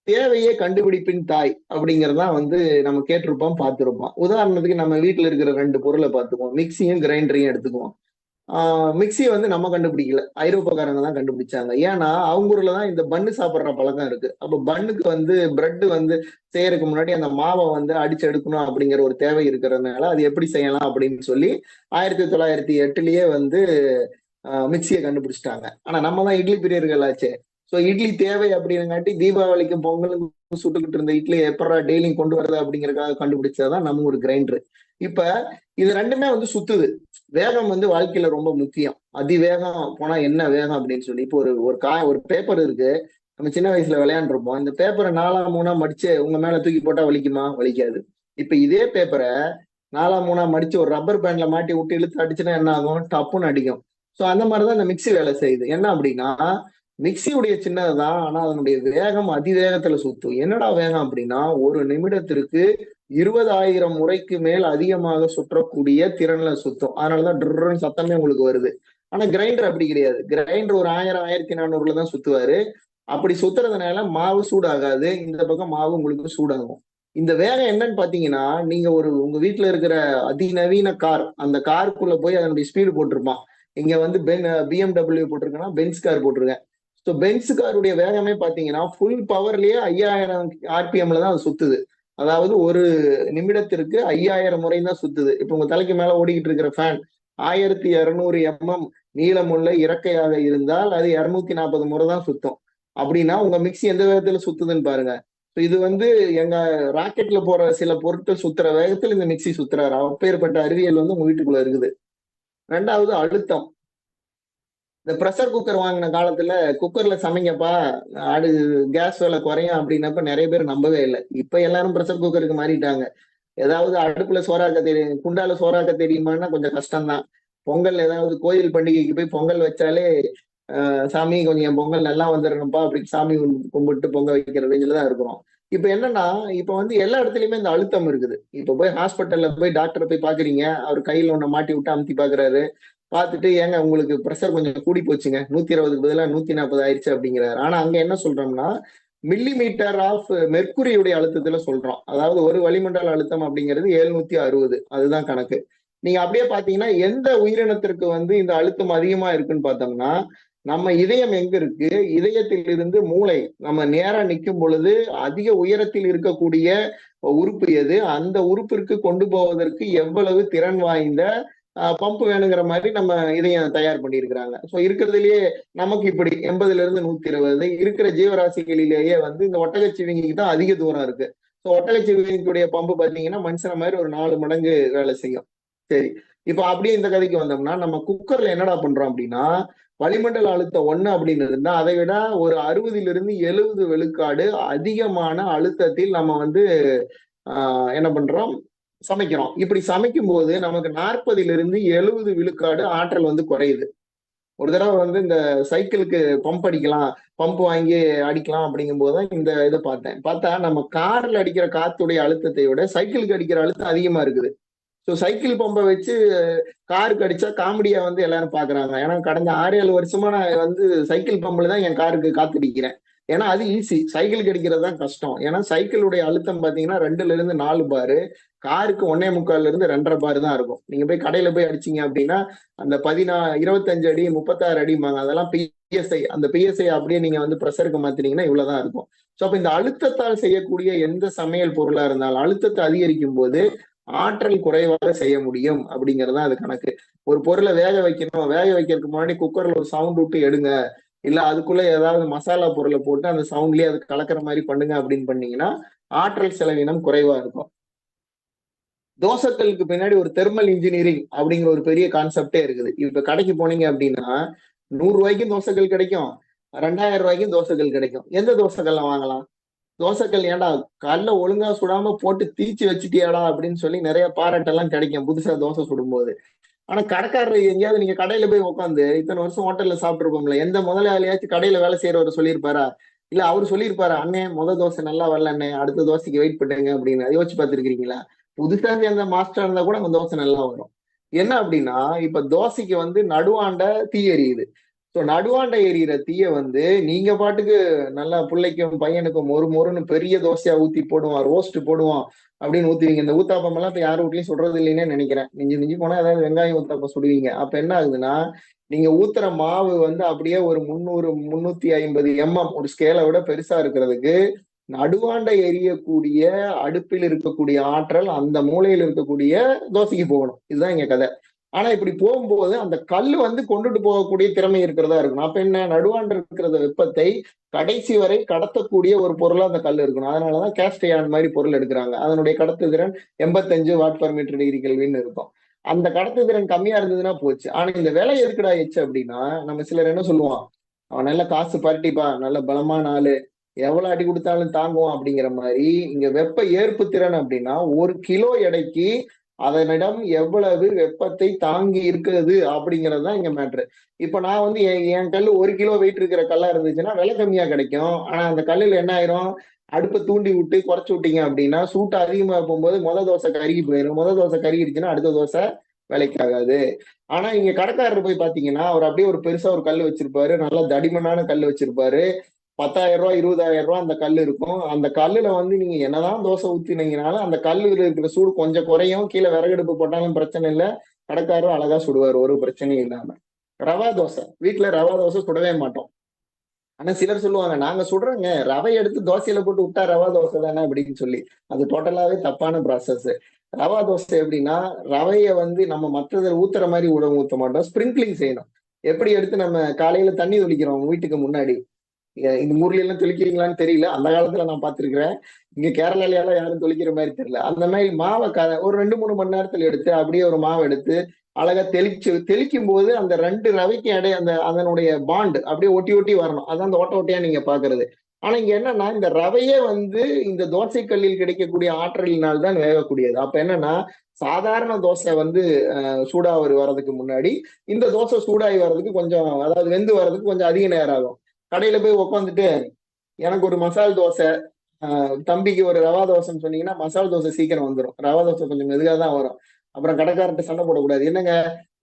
தேவையே கண்டுபிடிப்பின் தாய் அப்படிங்கறதான் வந்து நம்ம கேட்டிருப்போம் பார்த்திருப்போம். உதாரணத்துக்கு நம்ம வீட்டுல இருக்கிற 2 பொருளை பார்த்துக்குவோம், மிக்சியும் கிரைண்டரையும் எடுத்துக்குவோம். மிக்சி வந்து நம்ம கண்டுபிடிக்கல, ஐரோப்பாக்காரங்க தான் கண்டுபிடிச்சாங்க. ஏன்னா அவங்க ஊர்ல தான் இந்த பன்னு சாப்பிட்ற பழக்கம் இருக்கு. அப்ப பன்னுக்கு வந்து பிரெட் வந்து செய்யறதுக்கு முன்னாடி அந்த மாவை வந்து அடிச்சு எடுக்கணும் அப்படிங்கிற ஒரு தேவை இருக்கிறதுனால அது எப்படி செய்யலாம் அப்படின்னு சொல்லி 1908லயே வந்து மிக்சியை கண்டுபிடிச்சிட்டாங்க. ஆனா நம்ம தான் இட்லி பிரியர்கள் ஆச்சு. ஸோ இட்லி தேவை அப்படிங்காட்டி தீபாவளிக்கும் பொங்கலுக்கும் சுட்டுக்கிட்டு இருந்த இட்லி எப்படா டெய்லியும் கொண்டு வரது அப்படிங்கறதுக்காக கண்டுபிடிச்சதான் நம்ம ஒரு கிரைண்டர். இப்ப இது ரெண்டுமே வந்து சுத்துது. வேகம் வந்து வாழ்க்கையில ரொம்ப முக்கியம். அதிவேகம் போனா என்ன வேகம் அப்படின்னு சொல்லி இப்போ ஒரு பேப்பர் இருக்கு, நம்ம சின்ன வயசுல விளையாண்டுருப்போம். இந்த பேப்பரை 4-3 மடிச்சு உங்க மேல தூக்கி போட்டா வலிக்குமா? வலிக்காது. இப்ப இதே பேப்பரை 4-3 மடிச்சு ஒரு ரப்பர் பேண்ட்ல மாட்டி விட்டு இழுத்து அடிச்சுன்னா என்ன ஆகும்? டப்புன்னு அடிக்கும். ஸோ அந்த மாதிரிதான் இந்த மிக்சி வேலை செய்யுது. என்ன அப்படின்னா மிக்சியுடைய சின்னதுதான், ஆனா அதனுடைய வேகம் அதிவேகத்துல சுத்தும். என்னடா வேகம் அப்படின்னா 1 நிமிடத்திற்கு 20,000 முறைக்கு மேல் அதிகமாக சுற்றக்கூடிய திறன்ல சுத்தும். அதனாலதான் ட்ருன்னு சத்தமே உங்களுக்கு வருது. ஆனா கிரைண்டர் அப்படி கிடையாது. கிரைண்டர் ஒரு 1000-1400 தான் சுத்துவாரு. அப்படி சுத்துறதுனால மாவு சூடாகாது, இந்த பக்கம் மாவு உங்களுக்கு சூடாகும். இந்த வேகம் என்னன்னு பாத்தீங்கன்னா, நீங்க உங்க வீட்டுல இருக்கிற அதிநவீன கார், அந்த காருக்குள்ள போய் அதனுடைய ஸ்பீடு போட்டிருப்பான். இங்க வந்து BMW போட்டிருக்கேன்னா பென்ஸ் கார் போட்டிருக்கேன். ஸோ பென்ஸ் காருடைய வேகமே பாத்தீங்கன்னா ஃபுல் பவர்லயே 5000 ஆர்பிஎம்ல தான் அது சுத்துது. அதாவது ஒரு நிமிடத்திற்கு 5000 முறை தான் சுத்துது. இப்ப உங்க தலைக்கு மேல ஓடிக்கிட்டு இருக்கிற ஃபேன் 1200 mm நீளமுள்ள இறக்கையாக இருந்தால் அது 240 முறை தான் சுத்தும். அப்படின்னா உங்க மிக்ஸி எந்த வேகத்துல சுத்துதுன்னு பாருங்க. இது வந்து எங்க ராக்கெட்ல போற சில பொருட்கள் சுத்துற வேகத்துல இந்த மிக்ஸி சுத்துறாரு. அப்பேற்பட்ட அறிவியல் வந்து உங்க வீட்டுக்குள்ள இருக்குது. ரெண்டாவது அழுத்தம். இந்த ப்ரெஷர் குக்கர் வாங்கின காலத்துல குக்கர்ல சமைங்கப்பா, அது கேஸ் விலை குறையும் அப்படின்னப்ப நிறைய பேர் நம்பவே இல்லை. இப்ப எல்லாரும் ப்ரெஷர் குக்கருக்கு மாறிட்டாங்க. ஏதாவது அடுப்புல சோறாக்க தெரியும், குண்டால சோறாக்க தெரியுமான்னா கொஞ்சம் கஷ்டம்தான். பொங்கல் ஏதாவது கோயில் பண்டிகைக்கு போய் பொங்கல் வச்சாலே சாமி கொஞ்சம் என் பொங்கல் நல்லா வந்துடணும்ப்பா அப்படின்னு சாமி கும்பிட்டு பொங்கல் வைக்கிற ரேஞ்சில தான் இருக்கிறோம். இப்ப என்னன்னா, இப்ப வந்து எல்லா இடத்துலயுமே இந்த அழுத்தம் இருக்குது. இப்ப போய் ஹாஸ்பிட்டல்ல போய் டாக்டரை போய் பாக்குறீங்க, அவர் கையில ஒண்ண மாட்டி விட்டு அமுத்தி பாக்குறாரு. பார்த்துட்டு ஏங்க உங்களுக்கு ப்ரெஷர் கொஞ்சம் கூடி போச்சுங்க, 120க்கு பதிலா 140 ஆயிடுச்சு அப்படிங்கிறாரு. ஆனா அங்க என்ன சொல்றோம்னா, மில்லி மீட்டர் ஆஃப் மெர்க்குரியுடைய அழுத்தத்துல சொல்றோம். அதாவது ஒரு வளிமண்டல அழுத்தம் அப்படிங்கிறது 760, அதுதான் கணக்கு. நீங்க அப்படியே பாத்தீங்கன்னா எந்த உயிரினத்திற்கு வந்து இந்த அழுத்தம் அதிகமா இருக்குன்னு பார்த்தோம்னா, நம்ம இதயம் எங்க இருக்கு, இதயத்தில் இருந்து மூளை நம்ம நேரா நிற்கும் பொழுது அதிக உயரத்தில் இருக்கக்கூடிய உறுப்பு எது, அந்த உறுப்பிற்கு கொண்டு போவதற்கு எவ்வளவு திறன் வாய்ந்த பம்ப் வேணுங்கிற மாதிரி நம்ம இதயம் தயார் பண்ணியிருக்கிறாங்க. ஸோ இருக்கிறதுலயே நமக்கு இப்படி 80ல இருந்து 120 இருக்கிற ஜீவராசிகளிலேயே வந்து இந்த ஒட்டகச்சிவிங்கிக்கு தான் அதிக தூரம் இருக்கு. ஸோ ஒட்டகச்சிவிங்கிக்குடைய பம்பு பார்த்தீங்கன்னா மனுஷன மாதிரி ஒரு 4 மடங்கு வேலை செய்யும். சரி, இப்ப அப்படியே இந்த கதைக்கு வந்தோம்னா, நம்ம குக்கர்ல என்னடா பண்றோம் அப்படின்னா, வளிமண்டல அழுத்தம் 1 அப்படின்னு இருந்தா அதை விட ஒரு 60லிருந்து 70 விழுக்காடு அதிகமான அழுத்தத்தில் நம்ம வந்து என்ன பண்றோம், சமைக்கிறோம். இப்படி சமைக்கும் போது நமக்கு 40லிருந்து 70 விழுக்காடு ஆற்றல் வந்து குறையுது. ஒரு தடவை வந்து இந்த சைக்கிளுக்கு பம்ப் அடிக்கலாம், பம்ப் வாங்கி அடிக்கலாம் அப்படிங்கும் போதுதான் இந்த இதை பார்த்தேன். பார்த்தா நம்ம கார்ல அடிக்கிற காத்துடைய அழுத்தத்தை விட சைக்கிளுக்கு அடிக்கிற அழுத்தம் அதிகமா இருக்குது. ஸோ சைக்கிள் பம்பை வச்சு காருக்கு அடிச்சா காமெடியா வந்து எல்லாரும் பாக்குறாங்க. ஏன்னா கடந்த 6-7 வருஷமா நான் வந்து சைக்கிள் பம்புல தான் என் காருக்கு காத்தடிக்கிறேன். ஏன்னா அது ஈஸி, சைக்கிளுக்கு அடிக்கிறது தான் கஷ்டம். ஏன்னா சைக்கிளுடைய அழுத்தம் பாத்தீங்கன்னா 2ல இருந்து 4 பாரு, காருக்கு 1.25ல இருந்து 2.5 பாரு தான் இருக்கும். நீங்க போய் கடையில போய் அடிச்சீங்க அப்படின்னா அந்த 25 அடி 36 அடிம்பாங்க, அதெல்லாம் பிஎஸ்ஐ. அந்த பிஎஸ்ஐ அப்படியே நீங்க வந்து ப்ரெஷருக்கு மாத்தினீங்கன்னா இவ்வளவுதான் இருக்கும். ஸோ அப்ப இந்த அழுத்தத்தால் செய்யக்கூடிய எந்த சமையல் பொருளா இருந்தாலும் அழுத்தத்தை அதிகரிக்கும் போது ஆற்றல் குறைவாக செய்ய முடியும் அப்படிங்கறதுதான் அது கணக்கு. ஒரு பொருளை வேக வைக்கணும், வேக வைக்கிறதுக்கு முன்னாடி குக்கர்ல ஒரு சவுண்ட் விட்டு எடுங்க, இல்ல அதுக்குள்ள ஏதாவது மசாலா பொருளை போட்டு அந்த சவுண்ட்லயே அது கலக்கிற மாதிரி பண்ணுங்க அப்படின்னு பண்ணீங்கன்னா ஆற்றல் செலவினம் குறைவா இருக்கும். தோசைக்கல்லுக்கு பின்னாடி ஒரு தெர்மல் இன்ஜினியரிங் அப்படிங்கிற ஒரு பெரிய கான்செப்டே இருக்குது. இப்ப கடைக்கு போனீங்க அப்படின்னா 100 ரூபாய்க்கும் தோசைக்கல் கிடைக்கும், 2000 ரூபாய்க்கும் தோசைக்கல் கிடைக்கும். எந்த தோசைக்கல்ல வாங்கலாம்? தோசைக்கல் ஏன்டா கல்ல ஒழுங்கா சுடாம போட்டு தீச்சு வச்சுட்டியாடா அப்படின்னு சொல்லி நிறைய பாராட்டெல்லாம் கிடைக்கும் புதுசா தோசை சுடும்போது. ஆனா கடைக்காரர் எங்கேயாவது நீங்க கடையில போய் உட்காந்து இத்தனை வருஷம் ஹோட்டல்ல சாப்பிட்டுருப்போம்ல, எந்த முதலாளியாச்சும் கடையில வேலை செய்யறவர் சொல்லியிருப்பாரா? இல்ல அவரு சொல்லியிருப்பாரா, அண்ணே தோசை நல்லா வரல அண்ணே, அடுத்த தோசைக்கு வெயிட் பண்ணுங்க அப்படின்னு? அதை யோசிச்சு பார்த்திருக்கீங்களா? புதுசா சேர்ந்த மாஸ்டர் இருந்தா கூட அந்த தோசை நல்லா வரும். என்ன அப்படின்னா, இப்ப தோசைக்கு வந்து நடுவாண்ட தீ எரியுது. ஸோ நடுவாண்ட எரியிற தீய வந்து நீங்க பாட்டுக்கு நல்லா பிள்ளைக்கும் பையனுக்கும் மொறு மொறுன்னு பெரிய தோசையா ஊத்தி போடுவான், ரோஸ்ட் போடுவான் அப்படின்னு ஊத்துவீங்க. இந்த ஊத்தாப்பம் எல்லாம் இப்ப யாரும் வீட்லயும் சுடுறது இல்லைன்னே நினைக்கிறேன். மிஞ்சி மிஞ்சி போனா ஏதாவது வெங்காயம் ஊத்தாப்பம் சுடுவீங்க. அப்ப என்ன ஆகுதுன்னா, நீங்க ஊத்துற மாவு வந்து அப்படியே ஒரு 300 350 ஒரு ஸ்கேலை விட பெருசா இருக்கிறதுக்கு நடுவாண்ட எரியக்கூடிய அடுப்பில் இருக்கக்கூடிய ஆற்றல் அந்த மூலையில் இருக்கக்கூடிய தோசைக்கு போகணும். இதுதான் இங்க கதை. ஆனா இப்படி போகும்போது அந்த கல்லு வந்து கொண்டுட்டு போகக்கூடிய திறமை இருக்கிறதா இருக்கணும். அப்ப என்ன, நடுவாண்ட இருக்கிற வெப்பத்தை கடைசி வரை கடத்தக்கூடிய ஒரு பொருளா அந்த கல் இருக்கணும். அதனாலதான் கேஸ்ட் அயர்ன் மாதிரி பொருள் எடுக்கிறாங்க. அதனுடைய கடத்துதிறன் 85 வாட்/மீட்டர்/டிகிரி கெல்வின் இருக்கும். அந்த கடத்துதிறன் கம்மியா இருந்ததுன்னா போச்சு. ஆனா இந்த விலை எதுக்குடா ஆயிடுச்சு அப்படின்னா, நம்ம சிலர் என்ன சொல்லுவான், அவன் நல்ல காசு பரட்டிப்பா, நல்ல பலமான ஆளு, எவ்வளவு அடி கொடுத்தாலும் தாங்குவான் அப்படிங்கிற மாதிரி. இங்க வெப்ப ஏற்பு திறன் அப்படின்னா 1 கிலோ எடைக்கு அதனிடம் எவ்வளவு வெப்பத்தை தாங்கி இருக்கிறது அப்படிங்கிறது தான் இங்க மேட்ரு. இப்ப நான் வந்து என் கல் 1 கிலோ வெயிட் இருக்கிற கல்லா இருந்துச்சுன்னா விலை கம்மியா கிடைக்கும். ஆனா அந்த கல்லுல என்ன ஆயிரும், அடுப்பை தூண்டி விட்டு குறைச்சு விட்டீங்க அப்படின்னா சூட்டு அதிகமா போகும்போது தோசை கருகி போயிடும். தோசை கருகிடுச்சுன்னா அடுத்த தோசை வேலைக்கு ஆகாது. ஆனா இங்க கடைக்காரர் போய் பாத்தீங்கன்னா அவர் அப்படியே ஒரு பெருசா ஒரு கல் வச்சிருப்பாரு, நல்ல தடிமனான கல் வச்சிருப்பாரு. 10,000 ரூபாய் 20,000 ரூபாய் அந்த கல் இருக்கும். அந்த கல்லுல வந்து நீங்க என்னதான் தோசை ஊத்தினீங்கனாலும் அந்த கல்லுல இருக்கிற சூடு கொஞ்சம் குறையும். கீழே விறகடுப்பு போட்டாலும் பிரச்சனை இல்லை, கடைக்காரரும் அழகா சுடுவார், ஒரு பிரச்சனையும் இல்லாம. ரவா தோசை, வீட்டுல ரவா தோசை சுடவே மாட்டோம். ஆனா சிலர் சொல்லுவாங்க, நாங்க சுடுறோங்க, ரவை எடுத்து தோசையில போட்டு விட்டா ரவா தோசை தானே அப்படின்னு சொல்லி. அது டோட்டலாவே தப்பான ப்ராசஸ். ரவா தோசை எப்படின்னா, ரவைய வந்து நம்ம மற்றதை ஊத்துற மாதிரி ஊத்த மாட்டோம், ஸ்பிரிங்க்லிங் செய்யணும். எப்படி எடுத்து நம்ம காலையில தண்ணி தெளிக்கிறோம் வீட்டுக்கு முன்னாடி, இந்த ஊர்ல எல்லாம் தெளிக்கிறீங்களான்னு தெரியல, அந்த காலத்துல நான் பார்த்திருக்கிறேன். இங்க கேரளால எல்லாம் யாரும் தெளிக்கிற மாதிரி தெரியல. அந்த மாதிரி மாவை ஒரு 2-3 மணி நேரத்துல எடுத்து அப்படியே ஒரு மாவை எடுத்து அழகா தெளிக்கும் போது அந்த 2 ரவைக்கு இடை அந்த அதனுடைய பாண்ட் அப்படியே ஒட்டி ஒட்டி வரணும். அதான் அந்த ஓட்ட ஓட்டையா நீங்க பாக்குறது. ஆனா இங்க என்னன்னா, இந்த ரவையே வந்து இந்த தோசை கல்லில் கிடைக்கக்கூடிய ஆற்றலினால் தான் வேகக்கூடியது. அப்ப என்னன்னா, சாதாரண தோசை வந்து சூடாவரி வர்றதுக்கு முன்னாடி இந்த தோசை சூடாகி வர்றதுக்கு கொஞ்சம், அதாவது வெந்து வர்றதுக்கு கொஞ்சம் அதிக நேரம் ஆகும். கடையில போய் உட்காந்துட்டு எனக்கு ஒரு மசால் தோசை, தம்பிக்கு ஒரு ரவா தோசைன்னு சொன்னீங்கன்னா மசால் தோசை சீக்கிரம் வந்துடும், ரவா தோசை கொஞ்சம் மெதுகா தான் வரும். அப்புறம் கடைக்காரர்கிட்ட சண்டை போடக்கூடாது, என்னங்க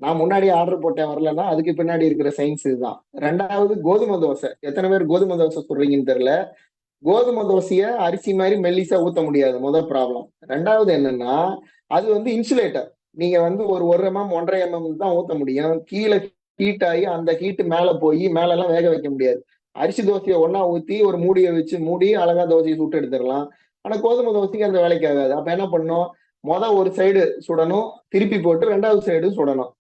நான் முன்னாடி ஆர்டர் போட்டேன் வரலன்னா அதுக்கு பின்னாடி இருக்கிற சயின்ஸ் இதுதான். ரெண்டாவது, கோதுமை தோசை. எத்தனை பேர் கோதுமை தோசை சொல்றீங்கன்னு தெரியல. கோதுமை தோசைய அரிசி மாதிரி மெல்லிசா ஊத்த முடியாது, முதல் ப்ராப்ளம். ரெண்டாவது என்னன்னா, அது வந்து இன்சுலேட்டர். நீங்க வந்து ஒரு 1 mm 1.5 mm தான் ஊத்த முடியும். கீழே ஹீட் ஆகி அந்த ஹீட் மேல போய் மேல எல்லாம் வேக வைக்க முடியாது. அரிசி தோசையை ஒன்னா ஊத்தி ஒரு மூடியை வச்சு மூடி அழகா தோசையை சுட்டு எடுத்துடலாம். ஆனா கோதுமை தோசைக்கு அந்த வேலைக்கு ஆகாது. அப்ப என்ன பண்ணும், ஒரு சைடு சுடணும், திருப்பி போட்டு 2வது சைடு சுடணும்.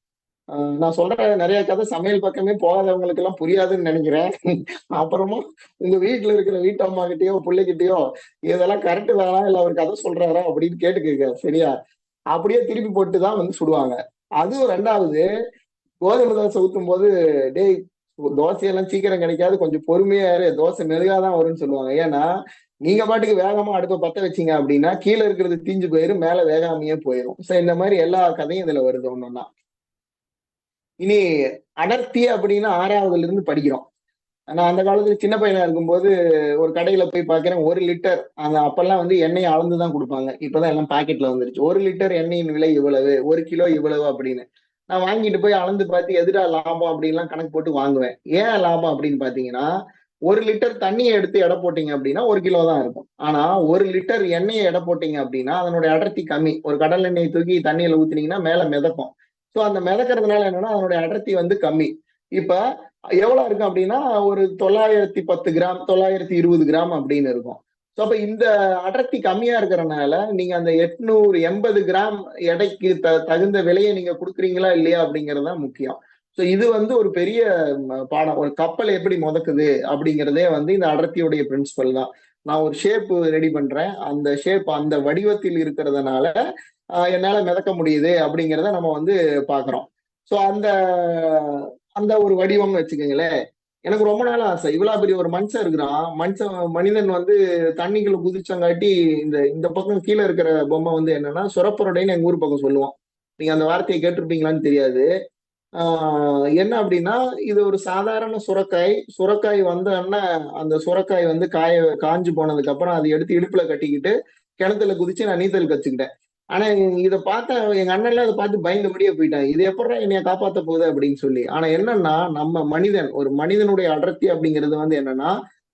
நான் சொல்ற நிறைய கதை சமையல் பக்கமே போகாதவங்களுக்கு எல்லாம் புரியாதுன்னு நினைக்கிறேன். அப்புறமா உங்க வீட்டுல இருக்கிற வீட்டம்மா கிட்டயோ பிள்ளைகிட்டயோ இதெல்லாம் கரெக்ட் தானா இல்ல அவர் கதை சொல்றாரா அப்படின்னு கேட்டுக்க, சரியா? அப்படியே திருப்பி போட்டு தான் வந்து சுடுவாங்க. அதுவும் ரெண்டாவது, கோதுமை தோசை ஊத்தும் போது, டேய் தோசையெல்லாம் சீக்கிரம் கிடைக்காது, கொஞ்சம் பொறுமையா இரு, தோசை மெதுகாதான் வரும்னு சொல்லுவாங்க. ஏன்னா நீங்க பாட்டுக்கு வேகமா அடுப்பை பத்த வச்சீங்க அப்படின்னா கீழே இருக்கிறது தீஞ்சு போயிரும், மேல வேகாமையே போயிரும். சோ இந்த மாதிரி எல்லா கதையும் இதுல வருது ஒன்னொன்னா. இனி அடர்த்தி அப்படின்னு 6வதுல இருந்து படிக்கிறோம். நான் அந்த காலத்துல சின்ன பையனா இருக்கும்போது ஒரு கடையில போய் பாக்குறேன், 1 லிட்டர், அந்த அப்பெல்லாம் வந்து எண்ணெயை அளந்துதான் கொடுப்பாங்க, இப்பதான் எல்லாம் பாக்கெட்ல வந்துருச்சு. 1 லிட்டர் எண்ணெயின் விலை இவ்வளவு, 1 கிலோ இவ்வளவு அப்படின்னு. நான் வாங்கிட்டு போய் அளந்து பார்த்து எதுடா லாபம் அப்படின்லாம் கணக்கு போட்டு வாங்குவேன். ஏன் லாபம் அப்படின்னு பாத்தீங்கன்னா, 1 லிட்டர் தண்ணியை எடுத்து எடை போட்டீங்க அப்படின்னா 1 கிலோ தான் இருக்கும். ஆனா 1 லிட்டர் எண்ணெயை எடை போட்டீங்க அப்படின்னா அதனுடைய அடர்த்தி கம்மி. ஒரு கடல் எண்ணெயை தூக்கி தண்ணியில ஊத்தினீங்கன்னா மேல மிதக்கும். ஸோ அந்த மிதக்கிறதுனால என்னன்னா அதனுடைய அடர்த்தி வந்து கம்மி. இப்ப எவ்வளவு இருக்கும் அப்படின்னா ஒரு 910 கிராம் 920 கிராம் அப்படின்னு இருக்கும். ஸோ அப்ப இந்த அடர்த்தி கம்மியா இருக்கிறனால நீங்க அந்த 880 கிராம் எடைக்கு தகுந்த விலையை நீங்க கொடுக்குறீங்களா இல்லையா அப்படிங்கிறது தான் முக்கியம். ஸோ இது வந்து ஒரு பெரிய பாடம். ஒரு கப்பல் எப்படி முதக்குது அப்படிங்கிறதே வந்து இந்த அடர்த்தியுடைய பிரின்சிபல் தான். நான் ஒரு ஷேப் ரெடி பண்றேன், அந்த ஷேப் அந்த வடிவத்தில் இருக்கிறதுனால என்னால மிதக்க முடியுது அப்படிங்கிறத நம்ம வந்து பாக்குறோம். ஸோ அந்த அந்த ஒரு வடிவம்னு வச்சுக்கோங்களேன். எனக்கு ரொம்ப நாள் ஆசை, இவ்வளவு பெரிய ஒரு மனுஷன் இருக்கிறான், மனிதன் வந்து தண்ணிக்குள்ள குதிச்சங்காட்டி இந்த இந்த பக்கம் கீழே இருக்கிற பொம்மை வந்து என்னன்னா சுரப்புரடைன்னு எங்க ஊர் பக்கம் சொல்லுவோம். நீங்க அந்த வார்த்தையை கேட்டிருப்பீங்களான்னு தெரியாது. என்ன அப்படின்னா, இது ஒரு சாதாரண சுரக்காய். சுரக்காய் வந்தோடனே அந்த சுரக்காய் வந்து காஞ்சு போனதுக்கு அப்புறம் அதை எடுத்து இடுப்புல கட்டிக்கிட்டு கிணத்துல குதிச்சு நான் நீச்சல் கத்துக்கிட்டேன். ஆனா இதை பார்த்த எங்க அண்ணன்ல அதை பார்த்து பயந்தபடியே போயிட்டாங்க, இது எப்படா என்னைய காப்பாத்த போகுது அப்படின்னு சொல்லி. ஆனா என்னன்னா, நம்ம ஒரு மனிதனுடைய அடர்த்தி அப்படிங்கிறது வந்து என்னன்னா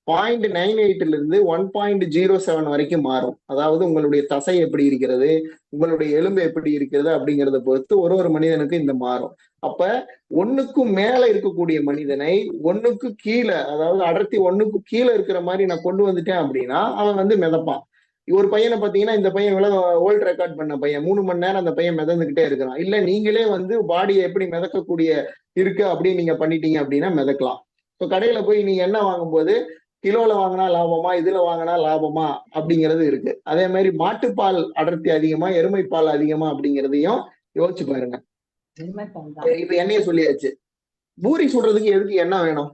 0.98 இருந்து 1.07 வரைக்கும் மாறும். அதாவது உங்களுடைய தசை எப்படி இருக்கிறது, உங்களுடைய எலும்பு எப்படி இருக்கிறது அப்படிங்கிறத பொறுத்து ஒரு மனிதனுக்கு இந்த மாறும். அப்ப 1க்கும் மேல இருக்கக்கூடிய மனிதனை 1க்கு கீழே, அதாவது அடர்த்தி 1க்கு கீழே இருக்கிற மாதிரி நான் கொண்டு வந்துட்டேன் அப்படின்னா அவன் வந்து மிதப்பான். ஒரு பையனை பாத்தீங்கன்னா, இந்த பையன் வேர்ல்ட் ரெக்கார்ட் பண்ண பையன், 3 மணி நேரம் அந்த பையன் மிதந்துகிட்டே இருக்கிறான். இல்ல நீங்களே வந்து பாடியை எப்படி மிதக்கக்கூடிய இருக்கு அப்படின்னு நீங்க பண்ணிட்டீங்க அப்படின்னா மிதக்கலாம். இப்போ கடையில போய் நீங்க என்ன வாங்கும்போது கிலோல வாங்கினா லாபமா, இதுல வாங்கினா லாபமா அப்படிங்கிறது இருக்கு. அதே மாதிரி மாட்டுப்பால் அடர்த்தி அதிகமா, எருமைப்பால் அதிகமா அப்படிங்கிறதையும் யோசிச்சு பாருங்க. இப்ப எண்ணெய சொல்லியாச்சு, பூரி சுடுறதுக்கு எதுக்கு எண்ணெய் வேணும்?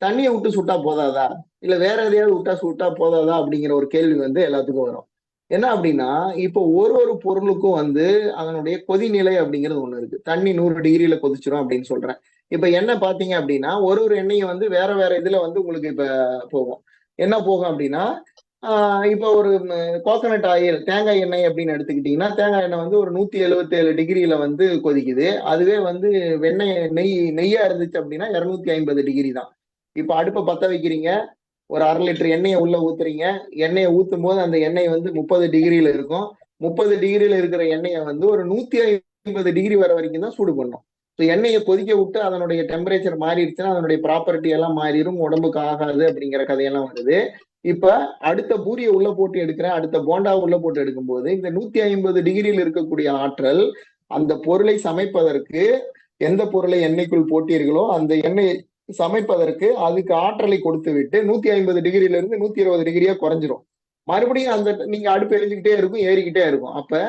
தண்ணியை விட்டு சுட்டா போதாதா, இல்ல வேற எதையாவது விட்டா சுட்டா போதாதா அப்படிங்கிற ஒரு கேள்வி வந்து எல்லாத்துக்கும் வரும். என்ன அப்படின்னா, இப்போ ஒரு பொருளுக்கும் வந்து அதனுடைய கொதிநிலை அப்படிங்கிறது ஒண்ணு இருக்கு. தண்ணி 100 டிகிரியில கொதிச்சிரும் அப்படின்னு சொல்றேன். இப்ப எண்ணெய் பாத்தீங்க அப்படின்னா ஒரு எண்ணெயை வந்து வேற இதுல வந்து உங்களுக்கு இப்ப போகும். என்ன போகும் அப்படின்னா, இப்போ ஒரு கோகனட் ஆயில், தேங்காய் எண்ணெய் அப்படின்னு எடுத்துக்கிட்டீங்கன்னா தேங்காய் எண்ணெய் வந்து ஒரு 177 டிகிரியில வந்து கொதிக்குது. அதுவே வந்து நெய்யா இருந்துச்சு அப்படின்னா 250 டிகிரி தான். இப்ப அடுப்பை பத்த வைக்கிறீங்க, ஒரு 1/2 லிட்டர் எண்ணெயை உள்ள ஊத்துறீங்க. எண்ணெயை ஊத்தும் போது அந்த எண்ணெய் வந்து 30 டிகிரியில இருக்கும். 30 டிகிரியில இருக்கிற எண்ணெயை வந்து ஒரு 150 டிகிரி வர வரைக்கும் தான் சூடு பண்ணும். எண்ணெயை கொதிக்க விட்டு அதனுடைய டெம்பரேச்சர் மாறிடுச்சுன்னா அதனுடைய ப்ராப்பர்ட்டி எல்லாம் மாறிடும், உடம்புக்கு ஆகாது அப்படிங்கிற கதையெல்லாம் வருது. இப்ப அடுத்த பூரியை உள்ள போட்டு எடுக்கிறேன், அடுத்த போண்டா உள்ள போட்டு எடுக்கும்போது இந்த 150 டிகிரியில் இருக்கக்கூடிய ஆற்றல் அந்த பொருளை சமைப்பதற்கு, எந்த பொருளை எண்ணெய்க்குள் போட்டீர்களோ அந்த எண்ணெயை சமைப்பதற்கு அதுக்கு ஆற்றலை கொடுத்து விட்டு 150 டிகிரில இருந்து 120 டிகிரியா குறைஞ்சிரும். மறுபடியும் அந்த நீங்க அடுப்பு எரிஞ்சுக்கிட்டே இருக்கும், ஏறிக்கிட்டே இருக்கும். அப்ப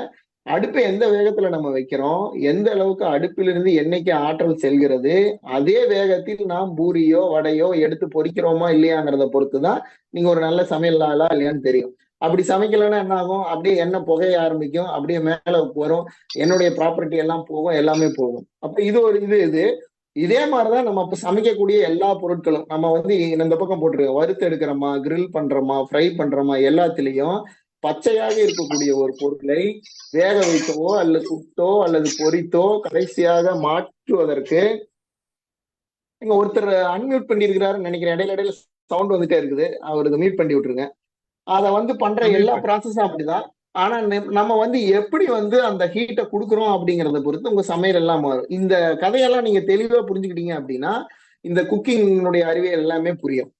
அடுப்பை எந்த வேகத்துல நம்ம வைக்கிறோம், எந்த அளவுக்கு அடுப்பிலிருந்து எண்ணெய்க்கு ஆற்றல் செல்கிறது, அதே வேகத்தில் நாம் பூரியோ வடையோ எடுத்து பொரிக்கிறோமா இல்லையாங்கிறத பொறுத்துதான் நீங்க ஒரு நல்ல சமையல் ஆளா இல்லையான்னு தெரியும். அப்படி சமைக்கலன்னா என்ன ஆகும், அப்படியே எண்ணெய் புகைய ஆரம்பிக்கும், அப்படியே மேல வரும், என்னுடைய ப்ராப்பர்ட்டி எல்லாம் போகும், எல்லாமே போகும். அப்ப இது ஒரு இது இதே மாதிரிதான் நம்ம இப்ப சமைக்கக்கூடிய எல்லா பொருட்களும் நம்ம வந்து இந்த பக்கம் போட்டிருக்கோம். வறுத்து எடுக்கிறோமா, கிரில் பண்றோமா, ஃப்ரை பண்றோமா, எல்லாத்துலயும் பச்சையாக இருக்கக்கூடிய ஒரு பொருளை வேக வைத்தோ அல்லது சுட்டோ அல்லது பொரித்தோ கடைசியாக மாற்றுவதற்கு, நீங்க ஒருத்தர் அன்மியூட் பண்ணிருக்கிறாருன்னு நினைக்கிறேன், இடையில இடையில சவுண்ட் வந்துட்டே இருக்குது, அவருக்கு மியூட் பண்ணி விட்டுருங்க. அதை வந்து பண்ற எல்லா ப்ராசஸும் அப்படிதான். ஆனா நம்ம வந்து எப்படி வந்து அந்த ஹீட்டை கொடுக்குறோம் அப்படிங்கறத பொறுத்து உங்க சமையல் எல்லாம் மாறும். இந்த கதையெல்லாம் நீங்க தெளிவா புரிஞ்சுக்கிட்டீங்க அப்படின்னா இந்த குக்கிங்கினுடைய அறிவியல் எல்லாமே புரியும்.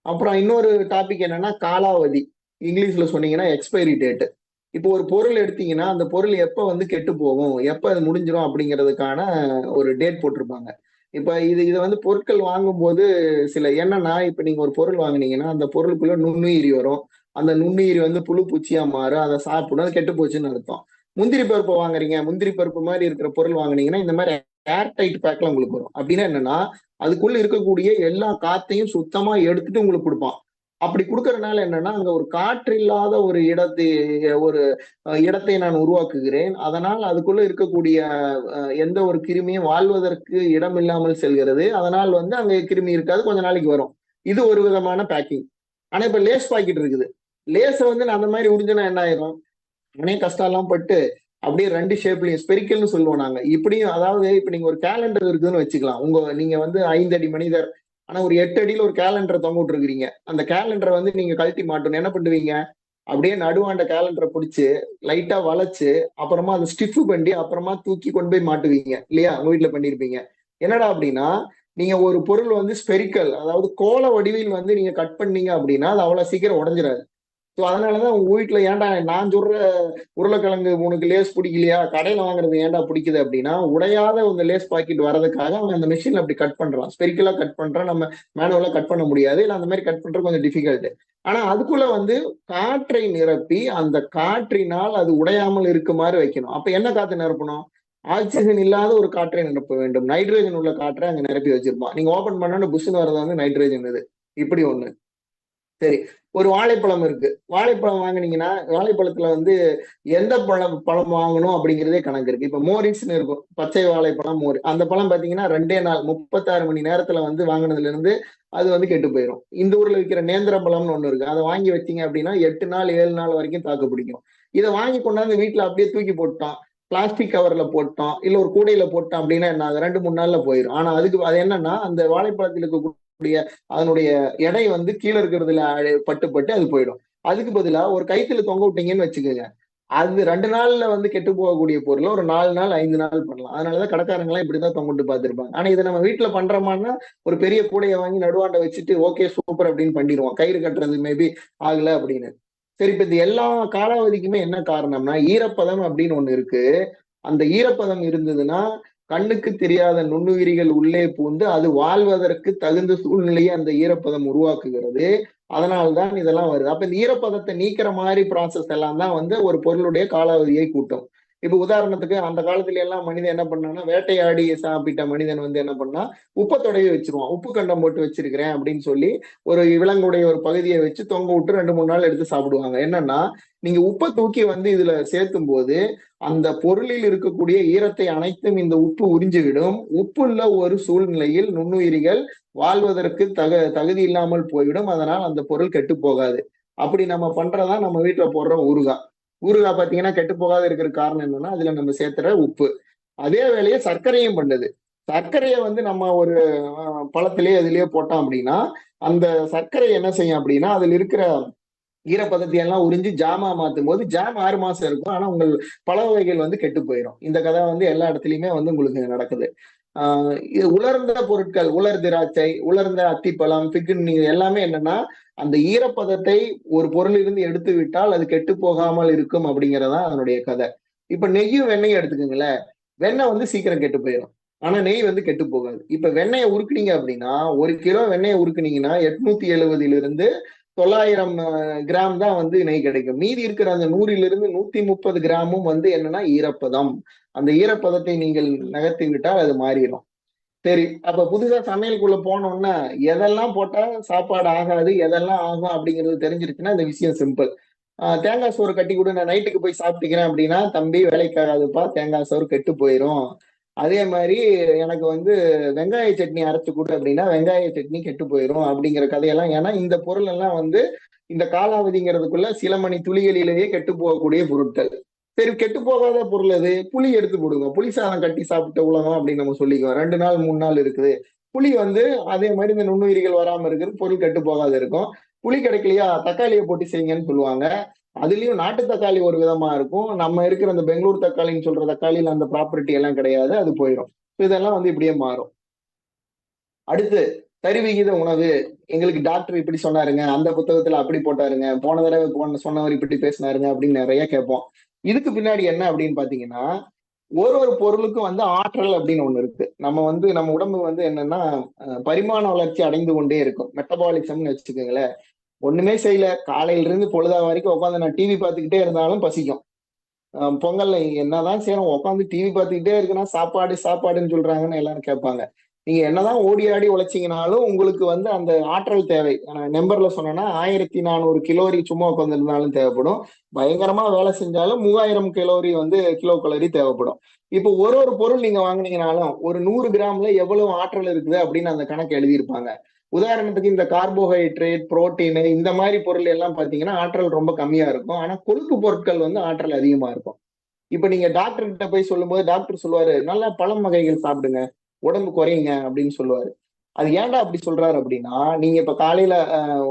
அப்புறம் இன்னொரு டாபிக் என்னன்னா காலாவதி. இங்கிலீஷ்ல சொன்னீங்கன்னா எக்ஸ்பைரி டேட். இப்போ ஒரு பொருள் எடுத்தீங்கன்னா அந்த பொருள் எப்ப வந்து கெட்டு போகும், எப்ப அது முடிஞ்சிடும் அப்படிங்கிறதுக்கான ஒரு டேட் போட்டிருப்பாங்க. இப்ப இதை வந்து பொருட்கள் வாங்கும்போது சில என்னன்னா, இப்ப நீங்க ஒரு பொருள் வாங்குனீங்கன்னா அந்த பொருளுக்குள்ள நுண்ணுயிரி வரும். அந்த நுண்ணுயிரி வந்து புழு பூச்சியா மாறும், அதை சாப்பிடும், அது கெட்டு போச்சுன்னு அர்த்தம். முந்திரி பருப்பு வாங்குறீங்க, முந்திரி பருப்பு மாதிரி இருக்கிற பொருள் வாங்குனீங்கன்னா இந்த மாதிரி ஏர் டைட் பேக்ல உங்களுக்கு வரும். அப்படின்னா என்னன்னா, அதுக்குள்ள இருக்கக்கூடிய எல்லா காத்தையும் சுத்தமா எடுத்துட்டு உங்களுக்கு கொடுப்பான். அப்படி கொடுக்கறதுனால என்னன்னா, அங்க ஒரு காற்று இல்லாத ஒரு இடத்தை நான் உருவாக்குகிறேன். அதனால் அதுக்குள்ள இருக்கக்கூடிய எந்த ஒரு கிருமியும் வாழ்வதற்கு இடம் இல்லாமல் செல்கிறது. அதனால் வந்து அங்க கிருமி இருக்காது, கொஞ்ச நாளைக்கு வரும். இது ஒரு விதமான பேக்கிங். ஆனா இப்ப லேஸ் பாக்கெட் இருக்குது. லேஸ வந்து நான் அந்த மாதிரி உறிஞ்சினா என்ன ஆயிரும், நானே கஷ்டம் எல்லாம் பட்டு அப்படியே 2 ஷேப்லயும் ஸ்பெரிக்கல்னு சொல்லுவோம் நாங்க. இப்படியும், அதாவது இப்ப நீங்க ஒரு கேலண்டர் இருக்குதுன்னு வச்சுக்கலாம். நீங்க வந்து 5 அடி மனிதர், ஆனா ஒரு 8 அடியில ஒரு கேலண்டரை தொங்க விட்டுருக்கீங்க. அந்த கேலண்டரை வந்து நீங்க கழட்டி மாட்டணும். என்ன பண்ணுவீங்க, அப்படியே நடுவாண்ட கேலண்டரை பிடிச்சு லைட்டா வளைச்சு அப்புறமா அதை ஸ்டிஃப் பண்ணி அப்புறமா தூக்கி கொண்டு போய் மாட்டுவீங்க இல்லையா, உங்க வீட்டுல பண்ணிருப்பீங்க. என்னடா அப்படின்னா, நீங்க ஒரு பொருள் வந்து ஸ்பெரிக்கல், அதாவது கோள வடிவில் வந்து நீங்க கட் பண்ணீங்க அப்படின்னா அது அவ்வளவு சீக்கிரம் உடைஞ்சிடாது. ஸோ அதனாலதான் உங்க வீட்டுல ஏன்டா நான் சொல்ற உருளைக்கிழங்கு உனக்கு லேஸ் பிடிக்கலையா, கடையில வாங்குறது ஏன்டா பிடிக்குது அப்படின்னா, உடையாத இந்த லேஸ் பாக்கெட் வர்றதுக்காக அவன் அந்த மிஷின்ல அப்படி கட் பண்றான். ஸ்பெரிக்கலா கட் பண்றான், நம்ம மேனுவலா கட் பண்ண முடியாது, இல்லை அந்த மாதிரி கட் பண்றது கொஞ்சம் டிஃபிகல்ட். ஆனா அதுக்குள்ள வந்து காற்றை நிரப்பி அந்த காற்றினால் அது உடையாமல் இருக்குமாறு வைக்கணும். அப்ப என்ன காற்று நிரப்பணும், ஆக்சிஜன் இல்லாத ஒரு காற்றை நிரப்ப வேண்டும். நைட்ரஜன் உள்ள காற்றை அங்க நிரப்பி வச்சிருப்பான். நீங்க ஓபன் பண்ணோன்னு புஷ்னு வர்றது வந்து நைட்ரஜன். இது இப்படி ஒண்ணு. சரி, ஒரு வாழைப்பழம் இருக்கு. வாழைப்பழம் வாங்குனீங்கன்னா வாழைப்பழத்துல வந்து எந்த பழம் வாங்கணும் அப்படிங்கிறதே கணக்கு இருக்கு. இப்ப மோரிஸ்ன்னு இருக்கும், பச்சை வாழைப்பழம் மோர். அந்த பழம் பாத்தீங்கன்னா 2 நாள் 36 மணி நேரத்துல வந்து வாங்கினதுல இருந்து அது வந்து கெட்டு போயிடும். இந்த ஊர்ல விற்கிற நேந்திர பழம்னு ஒண்ணு இருக்கு, அதை வாங்கி வச்சீங்க அப்படின்னா 8 நாள் 7 நாள் வரைக்கும் தாக்கு பிடிக்கும். இதை வாங்கி கொண்டாந்து வீட்டுல அப்படியே தூக்கி போட்டோம், பிளாஸ்டிக் கவர்ல போட்டோம், இல்ல ஒரு கூடையில போட்டோம் அப்படின்னா என்ன, அது 2-3 நாள்ல போயிடும். ஆனா அதுக்கு அது என்னன்னா, அந்த வாழைப்பழத்தில் இருக்கக்கூடிய அதனுடைய எடை வந்து கீழே இருக்கிறதுல பட்டு பட்டு அது போயிடும். அதுக்கு பதிலா ஒரு கைத்துல தொங்க விட்டீங்கன்னு வச்சுக்கோங்க, அது 2 நாள்ல வந்து கெட்டு போகக்கூடிய பொருள் ஒரு 4 நாள் 5 நாள் பண்ணலாம். அதனாலதான் கடைக்காரங்க எல்லாம் இப்படிதான் தொங்கிட்டு பார்த்திருப்பாங்க. ஆனா இதை நம்ம வீட்டுல பண்றோமான்னா ஒரு பெரிய கூடையை வாங்கி நடுவாண்ட வச்சுட்டு ஓகே சூப்பர் அப்படின்னு பண்ணிடுவோம், கயிறு கட்டுறது மேபி ஆகல அப்படின்னு. சரி, இப்ப இந்த எல்லா காலாவதிக்குமே என்ன காரணம்னா ஈரப்பதம் அப்படின்னு ஒண்ணு இருக்கு. அந்த ஈரப்பதம் இருந்ததுன்னா கண்ணுக்கு தெரியாத நுண்ணுயிரிகள் உள்ளே பூந்து அது வாழ்வதற்கு தகுந்த சூழ்நிலையை அந்த ஈரப்பதம் உருவாக்குகிறது. அதனால்தான் இதெல்லாம் வருது. அப்ப இந்த ஈரப்பதத்தை நீக்கிற மாதிரி ப்ராசஸ் எல்லாம் தான் வந்து ஒரு பொருளுடைய காலாவதியை கூட்டும். இப்ப உதாரணத்துக்கு அந்த காலத்துல எல்லாம் மனிதன் என்ன பண்ணான்னா, வேட்டையாடி சாப்பிட்ட மனிதன் வந்து என்ன பண்ணா, உப்பை தடவி வச்சிருவான். உப்பு கண்டம் போட்டு வச்சிருக்கிறேன் அப்படின்னு சொல்லி ஒரு விலங்குடைய ஒரு பகுதியை வச்சு தொங்க விட்டு 2-3 நாள் எடுத்து சாப்பிடுவாங்க. என்னன்னா, நீங்க உப்பை தூக்கி வந்து இதுல சேர்த்தும் போது அந்த பொருளில் இருக்கக்கூடிய ஈரத்தை அனைத்தும் இந்த உப்பு உறிஞ்சிவிடும். உப்புள்ள ஒரு சூழ்நிலையில் நுண்ணுயிரிகள் வாழ்வதற்கு தகுதி இல்லாமல் போய்விடும். அதனால் அந்த பொருள் கெட்டு போகாது. அப்படி நம்ம பண்றதா நம்ம வீட்டுல போடுற ஊறுகாய். ஊறுகாய் பாத்தீங்கன்னா கெட்டு போகாத இருக்கிற காரணம் என்னன்னா, அதுல நம்ம சேர்த்துற உப்பு. அதே வேலையை சர்க்கரையும் பண்ணுது. சர்க்கரையை வந்து நம்ம ஒரு பழத்திலேயே இதுலயே போட்டோம் அப்படின்னா அந்த சர்க்கரை என்ன செய்யும் அப்படின்னா, அதுல இருக்கிற ஈரப்பதத்தை எல்லாம் உறிஞ்சி ஜாமா மாத்தும் போது ஜாம் 6 மாசம் இருக்கும், ஆனா உங்கள் பல வகைகள் வந்து கெட்டு போயிடும். இந்த கதை வந்து எல்லா இடத்துலயுமே வந்து உங்களுக்கு நடக்குது. இது உலர்ந்த பொருட்கள், உலர் திராட்சை, உலர்ந்த அத்திப்பழம், பிக்குன்னு எல்லாமே என்னன்னா அந்த ஈரப்பதத்தை ஒரு பொருளிலிருந்து எடுத்து விட்டால் அது கெட்டு போகாமல் இருக்கும் அப்படிங்கறதா அதனுடைய கதை. இப்ப நெய்யும் வெண்ணெயும் எடுத்துக்கோங்களேன். வெண்ணெய் வந்து சீக்கிரம் கெட்டு போயிடும். ஆனா நெய் வந்து கெட்டு போகாது. இப்ப வெண்ணெயை உருக்குனீங்க அப்படின்னா 1 கிலோ வெண்ணெயை உருக்குனீங்கன்னா 870 900 கிராம் தான் வந்து நெய் கிடைக்கும். மீதி இருக்கிற அந்த 100 130 கிராமும் வந்து என்னன்னா ஈரப்பதம். அந்த ஈரப்பதத்தை நீங்கள் நகர்த்தி விட்டால் அது மாறிடும். சரி, அப்ப புதுசா சமையலுக்குள்ள போனோம்னா எதெல்லாம் போட்டா சாப்பாடு ஆகாது, எதெல்லாம் ஆகும் அப்படிங்கிறது தெரிஞ்சிருச்சுன்னா இந்த விஷயம் சிம்பிள். தேங்காய் சோறு கட்டி கொடு, நான் நைட்டுக்கு போய் சாப்பிட்டுக்கிறேன் அப்படின்னா, தம்பி வேலைக்காகாதுப்பா, தேங்காய் சோறு கெட்டு போயிடும். அதே மாதிரி எனக்கு வந்து வெங்காய சட்னி அரைச்சு கொடு அப்படின்னா வெங்காய சட்னி கெட்டு போயிடும் அப்படிங்கிற கதையெல்லாம். ஏன்னா இந்த பொருள் எல்லாம் வந்து இந்த காலாவதிங்கிறதுக்குள்ள சில மணி துளிகளிலேயே கெட்டு போகக்கூடிய பொருட்கள். சரி, கெட்டு போகாத பொருள் அது புளி எடுத்து போடுங்க. புளி சாதம் கட்டி சாப்பிட்ட உலகம் அப்படின்னு நம்ம சொல்லிக்குவோம். 2 நாள் 3 நாள் இருக்குது. புளி வந்து அதே மாதிரி இந்த நுண்ணுயிரிகள் வராம இருக்கிறது, பொருள் கெட்டு போகாத இருக்கும். புளி கிடைக்கலையா, தக்காளியை போட்டு செய்யுங்கன்னு சொல்லுவாங்க. அதுலயும் நாட்டு தக்காளி ஒரு விதமா இருக்கும். நம்ம இருக்கிற அந்த பெங்களூர் தக்காளின்னு சொல்ற தக்காளியில அந்த ப்ராப்பர்ட்டி எல்லாம் கிடையாது, அது போயிடும். இதெல்லாம் வந்து இப்படியே மாறும். அடுத்து சரிவிகித உணவு. எங்களுக்கு டாக்டர் இப்படி சொன்னாருங்க, அந்த புத்தகத்துல அப்படி போட்டாருங்க, போன தடவை சொன்னவர் இப்படி பேசினாருங்க அப்படின்னு நிறைய கேட்போம். இதுக்கு பின்னாடி என்ன அப்படின்னு பாத்தீங்கன்னா, ஒரு ஒரு பொருளுக்கும் வந்து ஆற்றல் அப்படின்னு ஒண்ணு இருக்கு. நம்ம வந்து நம்ம உடம்பு வந்து என்னன்னா பரிமாண வளர்ச்சி அடைந்து கொண்டே இருக்கும். மெட்டபாலிசம்னு வச்சுக்கோங்களேன். ஒண்ணுமே செய்யல, காலையில இருந்து பொழுதா வரைக்கும் உட்காந்து நான் டிவி பார்த்துக்கிட்டே இருந்தாலும் பசிக்கும். பொங்கல்ல என்னதான் செய்யணும், உட்காந்து டிவி பார்த்துக்கிட்டே இருக்குன்னா சாப்பாடு சாப்பாடுன்னு சொல்றாங்கன்னு எல்லாரும் கேட்பாங்க. நீங்க என்னதான் ஓடி ஆடி உழைச்சீங்கனாலும் உங்களுக்கு வந்து அந்த ஆற்றல் தேவை. நம்பர்ல சொன்னோம்னா 1400 கிலோரி சும்மா உட்காந்துருந்தாலும் தேவைப்படும். பயங்கரமா வேலை செஞ்சாலும் 3000 கிலோரி வந்து கிலோ கலோரி தேவைப்படும். இப்போ ஒரு ஒரு பொருள் நீங்க வாங்குனீங்கனாலும் ஒரு 100 கிராம்ல எவ்வளவு ஆற்றல் இருக்குது அப்படின்னு அந்த கணக்கு எழுதியிருப்பாங்க. உதாரணத்துக்கு இந்த கார்போஹைட்ரேட், புரோட்டீன் இந்த மாதிரி பொருள் எல்லாம் பாத்தீங்கன்னா ஆற்றல் ரொம்ப கம்மியா இருக்கும். ஆனா கொழுப்பு பொருட்கள் வந்து ஆற்றல் அதிகமா இருக்கும். இப்ப நீங்க டாக்டர் கிட்ட போய் சொல்லும்போது டாக்டர் சொல்லுவாரு, நல்லா பழம் வகைகள் சாப்பிடுங்க, உடம்பு குறையுங்க அப்படின்னு சொல்லுவாரு. அது ஏன்டா அப்படி சொல்றாரு அப்படின்னா, நீங்க இப்ப காலையில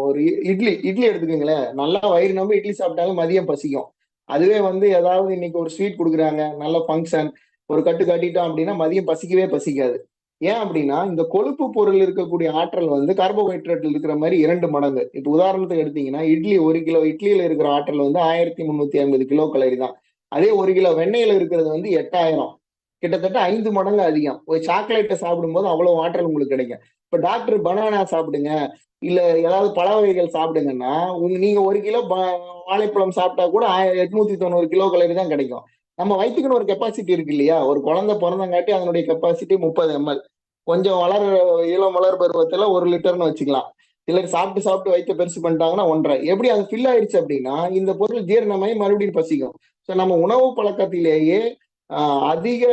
ஒரு இட்லி இட்லி எடுத்துக்கோங்களேன். நல்லா வயிறு நம்ப இட்லி சாப்பிட்டாலும் மதியம் பசிக்கும். அதுவே வந்து ஏதாவது இன்னைக்கு ஒரு ஸ்வீட் கொடுக்குறாங்க, நல்ல ஃபங்க்ஷன், ஒரு கட்டு கட்டிட்டோம் அப்படின்னா மதியம் பசிக்கவே பசிக்காது. ஏன் அப்படின்னா இந்த கொழுப்பு பொருள் இருக்கக்கூடிய ஆற்றல் வந்து கார்போஹைட்ரேட்ல இருக்கிற மாதிரி 2 மடங்கு. இப்ப உதாரணத்துக்கு எடுத்தீங்கன்னா இட்லி 1 கிலோ இட்லியில இருக்கிற ஆற்றல் வந்து 1350 கிலோ கலோரி தான். அதே 1 கிலோ வெண்ணெயில இருக்கிறது வந்து 8000, கிட்டத்தட்ட 5 மடங்கு அதிகம். ஒரு சாக்லேட்டை சாப்பிடும்போது அவ்வளவு ஆற்றல் உங்களுக்கு கிடைக்கும். இப்ப டாக்டர் பனானா சாப்பிடுங்க, இல்ல ஏதாவது பழ வகைகள் சாப்பிடுங்கன்னா நீங்க 1 கிலோ வாழைப்பழம் சாப்பிட்டா கூட 890 கிலோ கலோரி தான் கிடைக்கும். நம்ம வயிற்றுக்குன்னு ஒரு கெப்பாசிட்டி இருக்கு இல்லையா? ஒரு குழந்தை பிறந்தங்காட்டி அதனுடைய கெப்பாசிட்டி 30 ml. கொஞ்சம் இளம் வளர் பருவத்துல 1 லிட்டர்னு வச்சுக்கலாம். சிலர் சாப்பிட்டு சாப்பிட்டு வயிற்ற பெருசு பண்ணிட்டாங்கன்னா 1.5. எப்படி அது ஃபில் ஆயிடுச்சு அப்படின்னா இந்த பொருள் ஜீரணமாயி மறுபடியும் பசிக்கும். ஸோ நம்ம உணவு பழக்கத்திலேயே அதிக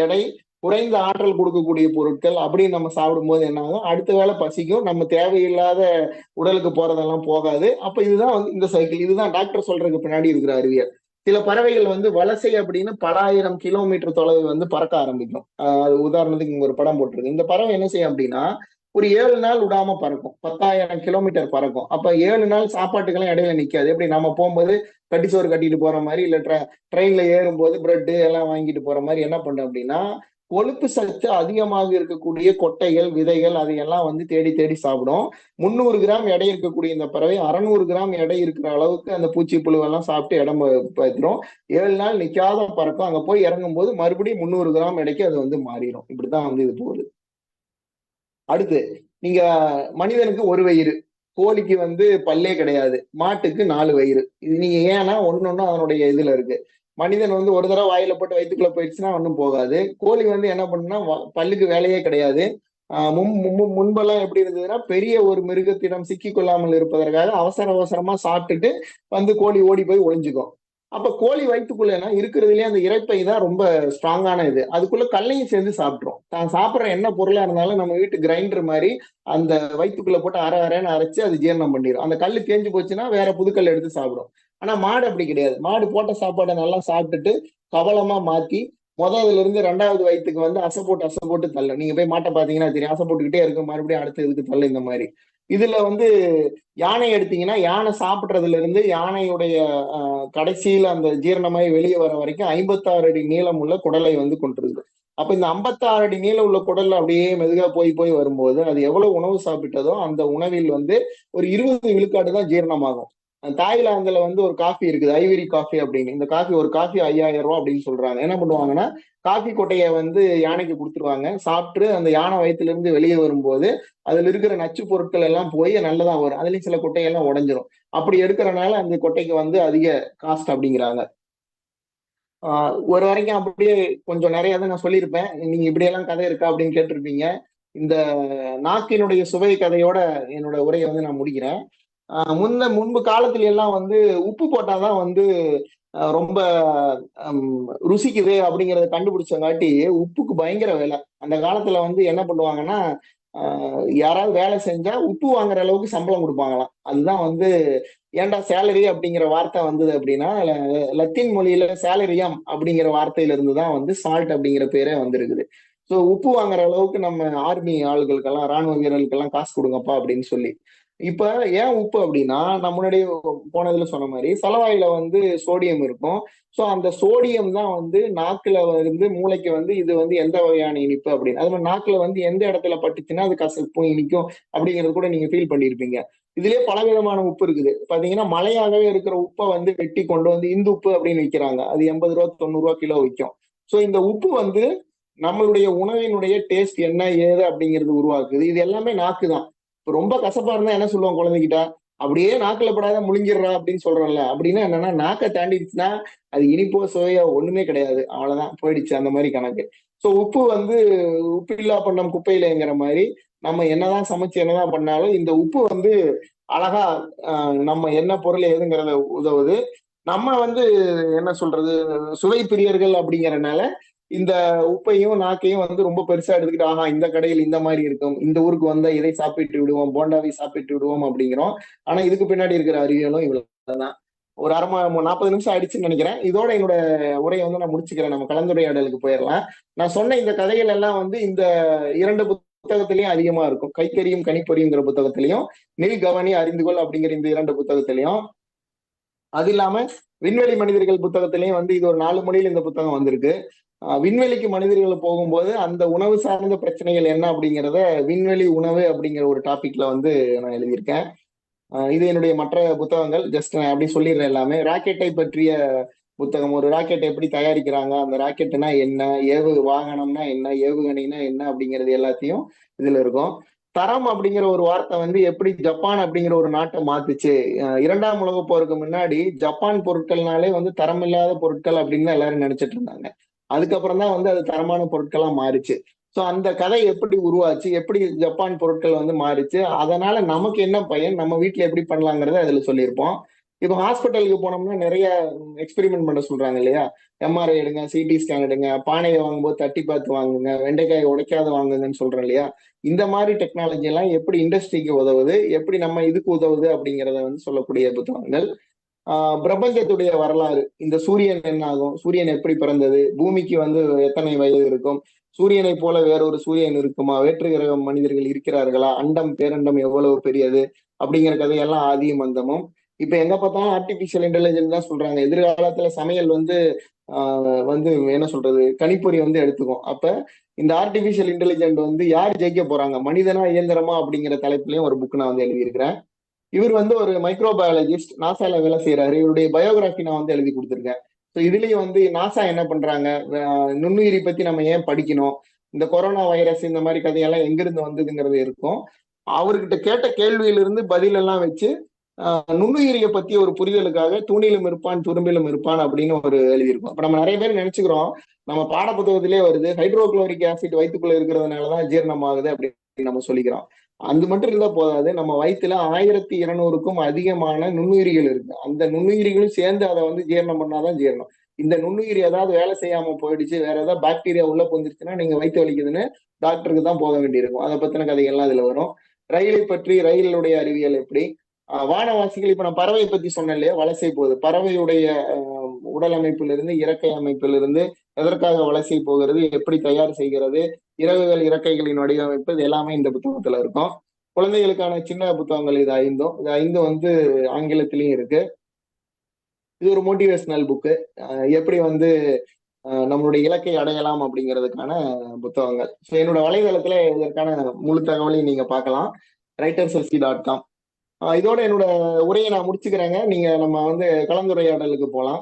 எடை, குறைந்த ஆற்றல் கொடுக்கக்கூடிய பொருட்கள் அப்படின்னு நம்ம சாப்பிடும்போது என்ன ஆகும், அடுத்த வேளை பசிக்கும், நம்ம தேவையில்லாத உடலுக்கு போறதெல்லாம் போகாது. அப்ப இதுதான் வந்து இந்த சைக்கிள். இதுதான் டாக்டர் சொல்றதுக்கு பின்னாடி இருக்கிற அறிவியல். சில பறவைகள் வந்து வலசை அப்படின்னு பல 1000 கிலோமீட்டர் தொலைவு வந்து பறக்க ஆரம்பிக்கும். அது உதாரணத்துக்கு இங்க ஒரு படம் போட்டிருக்கு. இந்த பறவை என்ன செய்யும் அப்படின்னா ஒரு 7 நாள் விடாம பறக்கும். 10,000 கிலோமீட்டர் பறக்கும். அப்ப 7 நாள் சாப்பாட்டுக்கெல்லாம் இடையில நிக்காது. எப்படி நம்ம போகும்போது கட்டிச்சோறு கட்டிட்டு போற மாதிரி, இல்ல ட்ரெயின்ல ஏறும்போது பிரெட் எல்லாம் வாங்கிட்டு போற மாதிரி என்ன பண்றோம் அப்படின்னா கொழுப்பு சத்து அதிகமாக இருக்கக்கூடிய கொட்டைகள், விதைகள் அதையெல்லாம் வந்து தேடி தேடி சாப்பிடும். 300 கிராம் எடை இருக்கக்கூடிய இந்த பறவை 600 கிராம் எடை இருக்கிற அளவுக்கு அந்த பூச்சி புழுவெல்லாம் சாப்பிட்டு இடம் பார்த்துரும். 7 நாள் நிக்காத பறக்கும். அங்க போய் இறங்கும் போது மறுபடியும் 300 கிராம் எடைக்கு அது வந்து மாறிடும். இப்படிதான் வந்து இது போகுது. அடுத்து நீங்க மனிதனுக்கு ஒரு வயிறு, கோழிக்கு வந்து பல்லே கிடையாது, மாட்டுக்கு 4 வயிறு. இது நீங்க ஏன்னா ஒன்னொன்னும் அதனுடைய இதுல இருக்கு. மனிதன் வந்து ஒரு தடவை வாயில போட்டு வயிற்றுக்குள்ள போயிடுச்சுன்னா ஒன்றும் போகாது. கோழி வந்து என்ன பண்ணுன்னா பல்லுக்கு வேலையே கிடையாது. முன்பெல்லாம் எப்படி இருந்ததுன்னா பெரிய ஒரு மிருகத்திடம் சிக்கி கொள்ளாமல் இருப்பதற்காக அவசர அவசரமா சாப்பிட்டுட்டு வந்து கோழி ஓடி போய் ஒளிஞ்சுக்கும். அப்ப கோழி வயிற்றுக்குள்ளனா இருக்கிறதுலயே அந்த இரைப்பை தான் ரொம்ப ஸ்ட்ராங்கான இது. அதுக்குள்ள கல்லையும் சேர்ந்து சாப்பிட்ரும். தான் சாப்பிட்ற என்ன பொருளா இருந்தாலும் நம்ம வீட்டு கிரைண்டர் மாதிரி அந்த வயிற்றுக்குள்ள போட்டு அரைன்னு அரைச்சு அது ஜீரணம் பண்ணிடும். அந்த கல் தேஞ்சு போச்சுன்னா வேற புதுக்கல் எடுத்து சாப்பிடும். ஆனா மாடு அப்படி கிடையாது. மாடு போட்ட சாப்பாடை நல்லா சாப்பிட்டுட்டு கவலமா மாத்தி முதல்ல இருந்து 2வது வயிற்றுக்கு வந்து அசை போட்டு தள்ளும். நீங்க போய் மாட்டை பாத்தீங்கன்னா தெரியும், அசை போட்டுக்கிட்டே இருக்கும், மறுபடியும் அடுத்த இதுக்கு தள்ளு. இந்த மாதிரி இதுல வந்து யானை எடுத்தீங்கன்னா யானை சாப்பிட்றதுல இருந்து யானையுடைய கடைசியில அந்த ஜீரணமாய் வெளியே வர வரைக்கும் 56 அடி நீளம் உள்ள குடலை வந்து கொண்டிருக்கு. அப்ப இந்த 56 அடி நீளம் உள்ள குடல்ல அப்படியே மெதுகா போய் போய் வரும்போது அது எவ்வளவு உணவு சாப்பிட்டதோ அந்த உணவில் வந்து ஒரு 20 விழுக்காடு தான் ஜீரணமாகும். தாய்லாந்துல வந்து ஒரு காஃபி இருக்குது, ஐவரி காஃபி அப்படின்னு. இந்த காஃபி, ஒரு காஃபி 5000 ரூபாய் அப்படின்னு சொல்றாங்க. என்ன பண்ணுவாங்கன்னா, காஃபி கொட்டையை வந்து யானைக்கு கொடுத்துருவாங்க. சாப்பிட்டு அந்த யானை வயித்துல இருந்து வெளியே வரும்போது அதுல இருக்கிற நச்சு பொருட்கள் எல்லாம் போய் நல்லதா வரும். அதுலயும் சில கொட்டையெல்லாம் உடைஞ்சிரும். அப்படி எடுக்கிறனால அந்த கொட்டைக்கு வந்து அதிக காஸ்ட் அப்படிங்கிறாங்க. ஒரு வரைக்கும் அப்படியே கொஞ்சம் நிறைய தான் நான் சொல்லியிருப்பேன். நீங்க இப்படியெல்லாம் கதை இருக்கா அப்படின்னு கேட்டிருப்பீங்க. இந்த நாக்கினுடைய சுவை கதையோட என்னோட உரையை வந்து நான் முடிக்கிறேன். முன்பு காலத்துல எல்லாம் வந்து உப்பு போட்டாதான் வந்து ரொம்ப ருசிக்குது அப்படிங்கறத கண்டுபிடிச்சங்காட்டி உப்புக்கு பயங்கர விலை. அந்த காலத்துல வந்து என்ன பண்ணுவாங்கன்னா, யாராவது வேலை செஞ்சா உப்பு வாங்குற அளவுக்கு சம்பளம் கொடுப்பாங்களாம். அதுதான் வந்து ஏன்டா சேலரி அப்படிங்கிற வார்த்தை வந்தது அப்படின்னா, லத்தீன் மொழியில சேலரியம் அப்படிங்கிற வார்த்தையில இருந்து தான் வந்து சால்ட் அப்படிங்கிற பேரே வந்திருக்குது. ஸோ உப்பு வாங்குற அளவுக்கு நம்ம ஆர்மி ஆளுகளுக்கெல்லாம், ராணுவ வீரர்களுக்கெல்லாம் காசு கொடுங்கப்பா அப்படின்னு சொல்லி. இப்ப ஏன் உப்பு அப்படின்னா, நான் முன்னாடியே போனதுல சொன்ன மாதிரி சலவாயில வந்து சோடியம் இருக்கும். சோ அந்த சோடியம் தான் வந்து நாக்குல வந்து மூளைக்கு வந்து இது வந்து எந்த வகையான இனிப்பு அப்படின்னு. அது மாதிரி நாக்குல வந்து எந்த இடத்துல பட்டுச்சுன்னா அது கசப்பும் இனிக்கும் அப்படிங்கறது கூட நீங்க ஃபீல் பண்ணியிருப்பீங்க. இதுலயே பலவிதமான உப்பு இருக்குது. பாத்தீங்கன்னா மலையாகவே இருக்கிற உப்பை வந்து வெட்டி கொண்டு வந்து இந்து உப்பு அப்படின்னு விற்கிறாங்க. அது 80 ரூபா 90 ரூபா கிலோ விற்கும். சோ இந்த உப்பு வந்து நம்மளுடைய உணவினுடைய டேஸ்ட் என்ன ஏது அப்படிங்கிறது உருவாக்குது. இது எல்லாமே நாக்கு தான். இப்ப ரொம்ப கசப்பா இருந்தா என்ன சொல்லுவோம் குழந்தைகிட்ட, அப்படியே நாக்குல படாத முழுங்கிடுறா அப்படின்னு சொல்றோம்ல. அப்படின்னா என்னன்னா, நாக்கை தாண்டிடுச்சுன்னா அது இனிப்போ சுவையோ ஒண்ணுமே கிடையாது. அவ்வளவுதான், போயிடுச்சு, அந்த மாதிரி கணக்கு. சோ உப்பு வந்து உப்பில்லா பண்டம் குப்பையிலங்கிற மாதிரி நம்ம என்னதான் சமைச்சு என்னதான் பண்ணாலும் இந்த உப்பு வந்து அழகா நம்ம என்ன பொருள் ஏதுங்கிறத உதவுது. நம்ம வந்து என்ன சொல்றது, சுவை பிரியர்கள் அப்படிங்கறனால இந்த உப்பையும் நாக்கையும் வந்து ரொம்ப பெருசா எடுத்துக்கிட்டு, ஆஹா இந்த கடையில் இந்த மாதிரி இருக்கும், இந்த ஊருக்கு வந்தா இதை சாப்பிட்டு விடுவோம், போண்டாவை சாப்பிட்டு விடுவோம் அப்படிங்கிறோம். ஆனா இதுக்கு பின்னாடி இருக்கிற அறிவியலும் இவ்வளவுதான். ஒரு 40 நிமிஷம் ஆயிடுச்சுன்னு நினைக்கிறேன். இதோட என்னோட உரையை வந்து நான் முடிச்சுக்கிறேன். நம்ம கலந்துரையாடலுக்கு போயிடலாம். நான் சொன்ன இந்த கதைகள் எல்லாம் வந்து இந்த 2 புத்தகத்திலையும் அதிகமா இருக்கும். கைக்கரியும் கணிப்பொறிங்கிற புத்தகத்திலையும், நில் கவனி அறிந்துகொள் அப்படிங்கிற இந்த 2 புத்தகத்திலையும். அது இல்லாம விண்வெளி மனிதர்கள் புத்தகத்திலையும் வந்து இது ஒரு 4 மொழியில் இந்த புத்தகம் வந்திருக்கு. விண்வெளிக்கு மனிதர்கள் போகும்போது அந்த உணவு சார்ந்த பிரச்சனைகள் என்ன அப்படிங்கிறத விண்வெளி உணவு அப்படிங்கிற ஒரு டாபிக்ல வந்து நான் எழுதியிருக்கேன். இது என்னுடைய மற்ற புத்தகங்கள். ஜஸ்ட் நான் அப்படி சொல்லிடுறேன். எல்லாமே ராக்கெட்டை பற்றிய புத்தகம், ஒரு ராக்கெட் எப்படி தயாரிக்கிறாங்க, அந்த ராக்கெட்னா என்ன, வாகனம்னா என்ன, ஏவுகணைனா என்ன அப்படிங்கிறது எல்லாத்தையும் இதுல இருக்கும். தரம் அப்படிங்கிற ஒரு வார்த்தை வந்து எப்படி ஜப்பான் அப்படிங்கிற ஒரு நாட்டை மாத்துச்சு. 2ஆம் உலகப் போருக்கு முன்னாடி ஜப்பான் பொருட்கள்னாலே வந்து தரமில்லாத பொருட்கள் அப்படின்னு தான் எல்லாரும் நினைச்சிட்டு இருந்தாங்க. அதுக்கப்புறம் தான் வந்து அது தரமான பொருட்களா மாறுச்சு. சோ அந்த கதை எப்படி உருவாச்சு, எப்படி ஜப்பான் பொருட்கள் வந்து மாறுச்சு, அதனால நமக்கு என்ன பயன், நம்ம வீட்டுல எப்படி பண்ணலாங்கிறத அதுல சொல்லியிருப்போம். இப்போ ஹாஸ்பிட்டலுக்கு போனோம்னா நிறைய எக்ஸ்பெரிமெண்ட் பண்ண சொல்றாங்க இல்லையா. எம்ஆர்ஐ எடுங்க, சிடி ஸ்கேன் எடுங்க, பானையை வாங்கும்போது தட்டி பார்த்து வாங்குங்க, வெண்டைக்காயை உடைக்காத வாங்குங்கன்னு சொல்றோம் இல்லையா. இந்த மாதிரி டெக்னாலஜி எல்லாம் எப்படி இண்டஸ்ட்ரிக்கு உதவுது, எப்படி நம்ம இதுக்கு உதவுது அப்படிங்கிறத வந்து சொல்லக்கூடிய புத்தகங்கள். பிரபஞ்சத்துடைய வரலாறு, இந்த சூரியன் என்ன ஆகும், சூரியன் எப்படி பிறந்தது, பூமிக்கு வந்து எத்தனை வயது இருக்கும், சூரியனை போல வேறொரு சூரியன் இருக்குமா, வேற்று கிரக மனிதர்கள் இருக்கிறார்களா, அண்டம் பேரண்டம் எவ்வளவு பெரியது அப்படிங்கிற கதையெல்லாம் ஆதியும் அந்தமும். இப்ப எங்க பார்த்தாலும் ஆர்டிபிஷியல் இன்டெலிஜென்ஸ் தான் சொல்றாங்க. எதிர்காலத்துல சமையல் வந்து வந்து என்ன சொல்றது, கணிப்பொறி வந்து எடுத்துக்கும். அப்ப இந்த ஆர்டிபிஷியல் இன்டெலிஜென்ட் வந்து யார் ஜெயிக்க போறாங்க, மனிதனா இயந்திரமா அப்படிங்கிற தலைப்புலயும் ஒரு புக் நான் வந்து எழுதியிருக்கிறேன். இவர் வந்து ஒரு மைக்ரோபயாலஜிஸ்ட், நாசால வேலை செய்யறாரு. இவருடைய பயோகிராஃபி நான் வந்து எழுதி கொடுத்துருக்கேன். ஸோ இதுலயும் வந்து நாசா என்ன பண்றாங்க, நுண்ணுயிரி பத்தி நம்ம ஏன் படிக்கணும், இந்த கொரோனா வைரஸ் இந்த மாதிரி கதையெல்லாம் எங்கிருந்து வந்ததுங்கிறது இருக்கும். அவர்கிட்ட கேட்ட கேள்வியிலிருந்து பதில் எல்லாம் வச்சு நுண்ணுயிரிய பத்தி ஒரு புரிதலுக்காக தூணிலும் இருப்பான் துரும்பிலும் இருப்பான் அப்படின்னு ஒரு எழுதியிருக்கும். அப்ப நம்ம நிறைய பேர் நினைச்சுக்கிறோம், நம்ம பாட புத்தகத்திலே வருது ஹைட்ரோகுளோரிக் ஆசிட் வயிற்றுக்குள்ள இருக்கிறதுனாலதான் ஜீரணம் ஆகுது அப்படின்னு நம்ம சொல்லிக்கிறோம். அது மட்டும் இருந்தா போதாது, நம்ம வயிற்றுல 1200க்கும் அதிகமான நுண்ணுயிரிகள் இருக்கு. அந்த நுண்ணுயிரிகளும் சேர்ந்து அதை வந்து ஜீரணம் பண்ணாதான் ஜீரணம். இந்த நுண்ணுயிரி ஏதாவது வேலை செய்யாம போயிடுச்சு, வேற ஏதாவது பாக்டீரியா உள்ள போந்துருச்சுன்னா நீங்க வயிற்று வலிக்குதுன்னு டாக்டருக்கு தான் போக வேண்டியிருக்கும். அதை பத்தின கதைகள்லாம் இதுல வரும். ரயிலை பற்றி, ரயிலுடைய அறிவியல் எப்படி, வானவாசிகள், இப்ப நான் பறவை பத்தி சொன்னேன் இல்லையா, வலசை போகுது. பறவையுடைய உடல் அமைப்பிலிருந்து, இறக்கை அமைப்பிலிருந்து எதற்காக வலசை போகிறது, எப்படி தயார் செய்கிறது, இறகுகள் இறக்கைகளின் வடிவமைப்பு, இது எல்லாமே இந்த புத்தகத்துல இருக்கும். குழந்தைகளுக்கான சின்ன புத்தகங்கள் இது 5. இது 5 வந்து ஆங்கிலத்திலயும் இருக்கு. இது ஒரு மோட்டிவேஷனல் புக்கு. எப்படி வந்து நம்மளுடைய இலக்கை அடையலாம் அப்படிங்கிறதுக்கான புத்தகங்கள். ஸோ என்னோட வலைதளத்துல இதற்கான முழு தகவலையும் நீங்க பார்க்கலாம், writersLC.com. இதோட என்னோட உரையை நான் முடிச்சுக்கிறேங்க. நீங்க நம்ம வந்து கலந்துரையாடலுக்கு போகலாம்.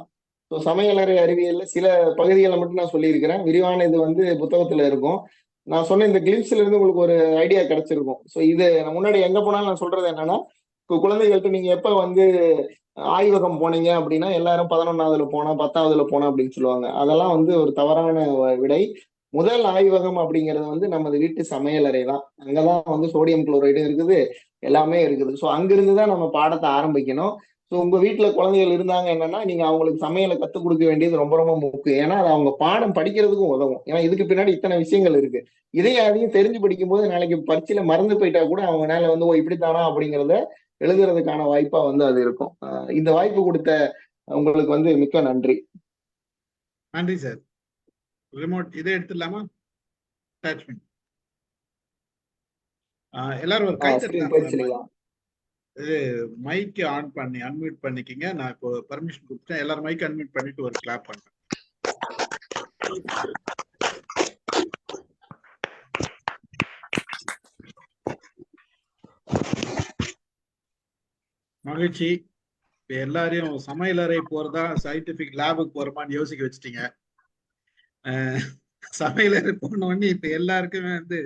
ஸோ சமையலறை அறிவியல்ல சில பகுதிகளை மட்டும் நான் சொல்லியிருக்கிறேன். விரிவான இது வந்து புத்தகத்துல இருக்கும். நான் சொன்ன இந்த கிளிப்ஸ்ல இருந்து உங்களுக்கு ஒரு ஐடியா கிடைச்சிருக்கும். ஸோ இது நான் முன்னாடி எங்க போனாலும் நான் சொல்றது என்னன்னா, குழந்தைகள்கிட்ட நீங்க எப்ப வந்து ஆய்வகம் போனீங்க அப்படின்னா எல்லாரும் 11ஆவதுல போனா 10ஆவதுல போனா அப்படின்னு சொல்லுவாங்க. அதெல்லாம் வந்து ஒரு தவறான விடை. முதல் ஆய்வகம் அப்படிங்கிறது வந்து நமது வீட்டு சமையலறை தான். அங்கதான் வந்து சோடியம் குளோரைடு இருக்குது, எல்லாமே இருக்குது. ஸோ அங்கிருந்து தான் நம்ம பாடத்தை ஆரம்பிக்கணும். ஸோ உங்க வீட்டுல குழந்தைகள் இருந்தாங்க என்னன்னா, நீங்க அவங்களுக்கு சமையலை கத்துக் கொடுக்க வேண்டியது ரொம்ப ரொம்ப முக்கியம். ஏன்னா அது அவங்க பாடம் படிக்கிறதுக்கும் உதவும். ஏன்னா இதுக்கு பின்னாடி இத்தனை விஷயங்கள் இருக்கு. இதையும் அதையும் தெரிஞ்சு படிக்கும்போது நாளைக்கு பரீட்சையில மறந்து போயிட்டா கூட அவங்கனால வந்து ஓ இப்படித்தானா அப்படிங்கிறத எழுதுறதுக்கான வாய்ப்பா வந்து அது இருக்கும். இந்த வாய்ப்பு கொடுத்த உங்களுக்கு வந்து மிக்க நன்றி. நன்றி சார். ரிமோட் இதை எடுத்துடலாமா? அட்டாச்மெண்ட் எல்லாரும் ஒரு கை ஸ்கிரீன் தட்டலாம் போயிடுச்சு சார். இல்லைங்களா? இது மைக் ஆன் பண்ணி அன்மியூட் பண்ணிக்கிங்க. நான் இப்போ பர்மிஷன் கொடுத்தேன். எல்லாரும் மைக் அன்மியூட் பண்ணிட்டு ஒரு கிளாப் பண்ணுங்க. மகிழ்ச்சி. இப்ப எல்லாரையும் சமையலறை போறதா சயின்டிபிக் லேபுக்கு போறோமான்னு யோசிக்க வச்சுட்டீங்க. சமையலறை போன உடனே இப்ப எல்லாருக்குமே வந்து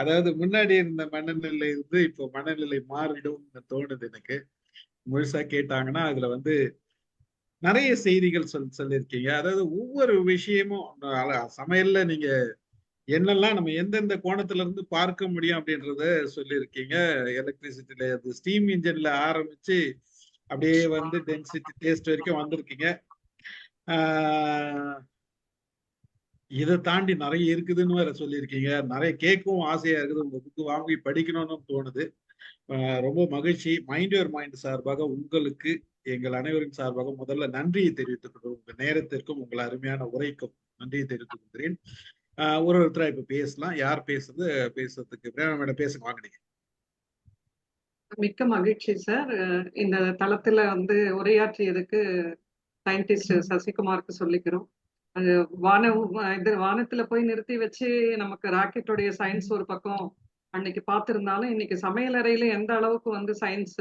அதாவது முன்னாடி இருந்த மனநிலை இருந்து இப்போ மனநிலை மாறிடும் தோணுது எனக்கு. முழுசா கேட்டாங்கன்னா அதுல வந்து நிறைய செய்திகள் சொல்லியிருக்கீங்க. அதாவது ஒவ்வொரு விஷயமும் சமையல்ல நீங்க என்னெல்லாம் நம்ம எந்தெந்த கோணத்துல இருந்து பார்க்க முடியும் அப்படின்றத சொல்லியிருக்கீங்க. எலக்ட்ரிசிட்டில ஸ்டீம் இன்ஜின்ல ஆரம்பிச்சு அப்படியே வந்து டென்சிட்டி டேஸ்ட் வரைக்கும் வந்திருக்கீங்க. இதை தாண்டி நிறைய இருக்குதுன்னு வேற சொல்லியிருக்கீங்க. நிறைய கேட்கவும் ஆசையா இருக்குது. உங்க புக்கு வாங்கி படிக்கணும்னு தோணுது. ரொம்ப மகிழ்ச்சி. மைண்ட் யுவர் மைண்ட் சார்பாக உங்களுக்கு எங்கள் அனைவரின் சார்பாக முதல்ல நன்றியை தெரிவித்துக் கொள்கிறேன். உங்க நேரத்திற்கும் உங்கள் அருமையான உரைக்கும் நன்றியை தெரிவித்துக் கொள்கிறேன். ஒருத்தரா இப்ப பேசலாம். யார் பேசுறதுக்கு பிரேமா மேடம் பேசுங்க, வாங்கினீங்க. மிக்க மகிழ்ச்சி சார். இந்த தளத்துல வந்து உரையாற்றியதுக்கு சயின்டிஸ்ட் சசிகுமாருக்கு சொல்லிக்கிறோம். அது வானத்துல போய் நிறுத்தி வச்சு நமக்கு ராக்கெட்டோடைய சயின்ஸ் ஒரு பக்கம் அன்னைக்கு பார்த்திருந்தாலும் இன்னைக்கு சமையலறையில எந்த அளவுக்கு வந்து சயின்ஸ்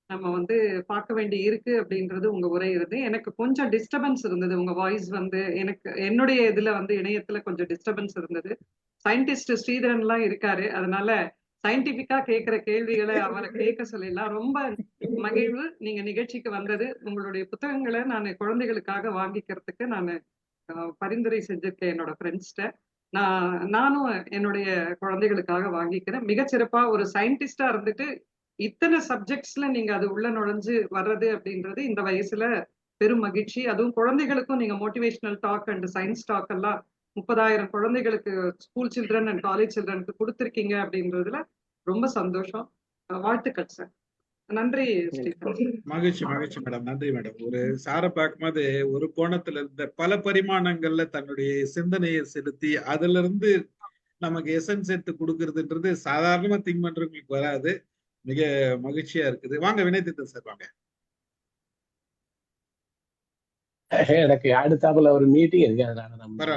நம்ம வந்து பார்க்க வேண்டி இருக்கு அப்படின்றது உங்க உரை இருந்து எனக்கு கொஞ்சம் டிஸ்டர்பன்ஸ் இருந்தது. உங்க வாய்ஸ் வந்து எனக்கு என்னுடைய இதுல வந்து இணையத்துல கொஞ்சம் டிஸ்டர்பன்ஸ் இருந்தது. சயின்டிஸ்ட் ஸ்ரீதரன் எல்லாம் இருக்காரு, அதனால சயின்டிபிக்கா கேட்கிற கேள்விகளை அவரை கேட்க சொல்லலாம். ரொம்ப மகிழ்வு நீங்க நிகழ்ச்சிக்கு வந்தது. உங்களுடைய புத்தகங்களை நான் குழந்தைகளுக்காக வாங்கிக்கிறதுக்கு நான் பரிந்துரை செஞ்சிருக்கேன் என்னோட ஃப்ரெண்ட்ஸ்ட. நானும் என்னுடைய குழந்தைகளுக்காக வாங்கிக்கிறேன். மிகச்சிறப்பா ஒரு சயின்டிஸ்டா இருந்துட்டு இத்தனை சப்ஜெக்ட்ஸ்ல நீங்க அது உள்ள நுழைஞ்சு வர்றது அப்படின்றது இந்த வயசுல பெரும் மகிழ்ச்சி. அதுவும் குழந்தைகளுக்கும் நீங்க motivational talk and science talk எல்லாம் 30,000 குழந்தைகளுக்கு ஸ்கூல் சில்ட்ரன் அண்ட் காலேஜ் சில்ட்ரனுக்கு கொடுத்துருக்கீங்க அப்படின்றதுல ரொம்ப சந்தோஷம். வாழ்த்துக்கள் சார். நன்றி ஸ்ரீதர். மகிழ்ச்சி மகிழ்ச்சி மேடம். நன்றி மேடம். ஒரு சாரை பார்க்கும்போது ஒரு கோணத்துல இருந்த பல பரிமாணங்கள்ல தன்னுடைய சிந்தனையை செலுத்தி அதுல இருந்து நமக்கு எசன்ஸ் எடுத்து கொடுக்கறதுன்றது சாதாரணமா திங்க் பண்றவங்களுக்கு வராது. மிக மகிழ்ச்சியா இருக்குது. வாங்க வினயதித்தன் சார் வாங்க. எனக்கு அடுத்தாப்புல ஒரு மீட்டிங் இருக்கு, அதனால நம்ம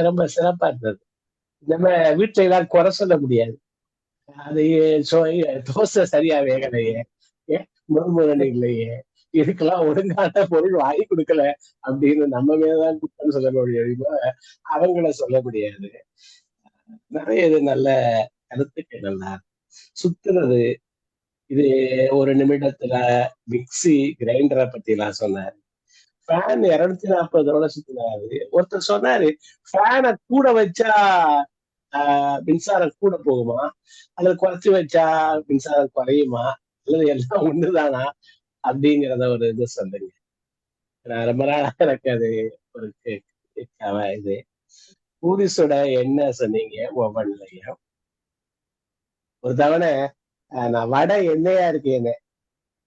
ரொம்ப சிறப்பா இருந்தது. நம்ம வீட்டுல ஏதாவது குறை சொல்ல முடியாது. அது தோசை சரியா வேகலையே, முறுமுறன் இல்லையே, இதுக்கெல்லாம் ஒழுங்கான பொருள் வாங்கி கொடுக்கல அப்படின்னு நம்ம மேலதான் குற்றம் சொல்ல முடியும், அவங்கள சொல்ல முடியாது. நிறைய இது நல்ல கருத்துக்கள், நல்லா சுத்துறது. இது ஒரு நிமிடத்துல மிக்சி கிரைண்டரை பத்தி எல்லாம் சொன்னாரு. ஃபேன் 240 சுத்தினாரு. ஒருத்தர் சொன்னாரு ஃபேனை கூட வச்சா மின்சாரம் கூட போகுமா, அல்லது குறைச்சு வச்சா மின்சாரம் குறையுமா, அல்லது எல்லாம் ஒண்ணுதானா அப்படிங்கிறத ஒரு இது சொல்லுங்க. ரொம்ப நாளா எனக்கு அது ஒரு இது பூரிசோட என்ன சொன்னீங்க ஒவ்வொன்றையும். ஒரு தவணை நான் வடை எண்ணெயா இருக்கேன்னு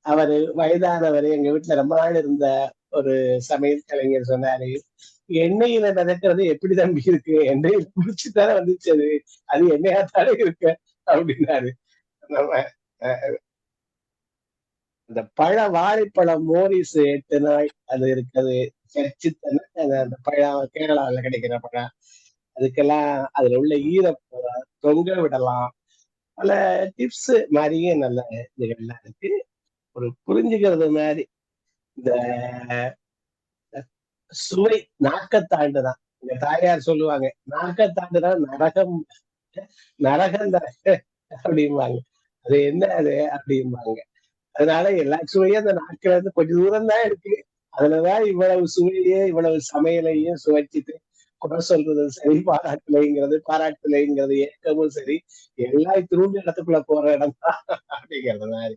அவரு வயதானவர் எங்க வீட்டுல ரொம்ப நாள் இருந்த ஒரு சமையல் கலைஞர் சொன்னாரு, எண்ணெயில நடக்கிறது எப்படி தம்பி இருக்கு, எண்ணெயில குடிச்சுதானே வந்துச்சு, அது எண்ணெயாத்தானே இருக்கு அப்படின்னாரு. நம்ம இந்த வாழைப்பழம் மோரிஸ் 8 நாள் அது இருக்குது, சர்ச்சு அந்த பழம் கேரளாவில் கிடைக்கிற பழம், அதுக்கெல்லாம் அதுல உள்ள தொங்க விடலாம். பல டிப்ஸ் மாதிரியே நல்ல இதுகள்லாம் இருக்கு. ஒரு புரிஞ்சுக்கிறது மாதிரி இந்த சுவை நாக்கத்தாண்டுதான். எங்க தாயார் சொல்லுவாங்க, நாக்கத்தாண்டுதான் நரகம், நரகம் அப்படிம்பாங்க. அது என்ன அது அப்படிம்பாங்க. அதனால எல்லா சுவையும் அந்த நாக்குல இருந்து கொஞ்சம் தூரம் தான் இருக்கு. அதுலதான் இவ்வளவு சுவையே இவ்வளவு சமையலையும் சுவைச்சிட்டு குறை சொல்றதும் சரி, பாராட்டுலைங்கிறது ஏக்கமும் சரி, எல்லாம் திரும்ப இடத்துக்குள்ள போற இடம் தான் அப்படிங்கிறது மாதிரி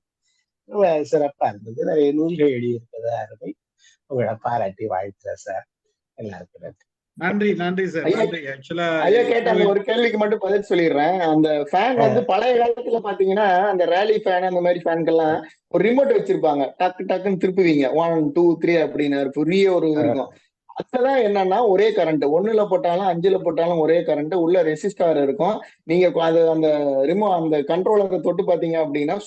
ரொம்ப சிறப்பா இருந்தது. நிறைய நூல்கள் எழுதியிருக்கிறது அருமை. உங்களை பாராட்டி வாழ்த்துறேன் சார். எல்லாருக்கும் நன்றி. நன்றி சார். நன்றி. ஆக்சுவலா ஐயா கேட்ட அந்த ஒரு கேள்விக்கு மட்டும் பதில் சொல்லிடுறேன். அந்த ஃபேன் வந்து பழைய காலத்துல பாத்தீங்கன்னா அந்த ரேலி ஃபேன் அந்த மாதிரி ஃபேன்கெல்லாம் ஒரு ரிமோட் வச்சிருப்பாங்க. டக்கு டக்குன்னு திருப்புவீங்க, 1 2 3 அப்படின்னு பெரிய ஒரு இருக்கும். அதுதான் என்னன்னா ஒரே கரண்ட், 1ல போட்டாலும் 5ல போட்டாலும் ஒரே கரண்ட், உள்ள ரெசிஸ்டார் இருக்கும். நீங்க அது அந்த அந்த கண்ட்ரோலரை தொட்டு பாத்தீங்க அப்படின்னா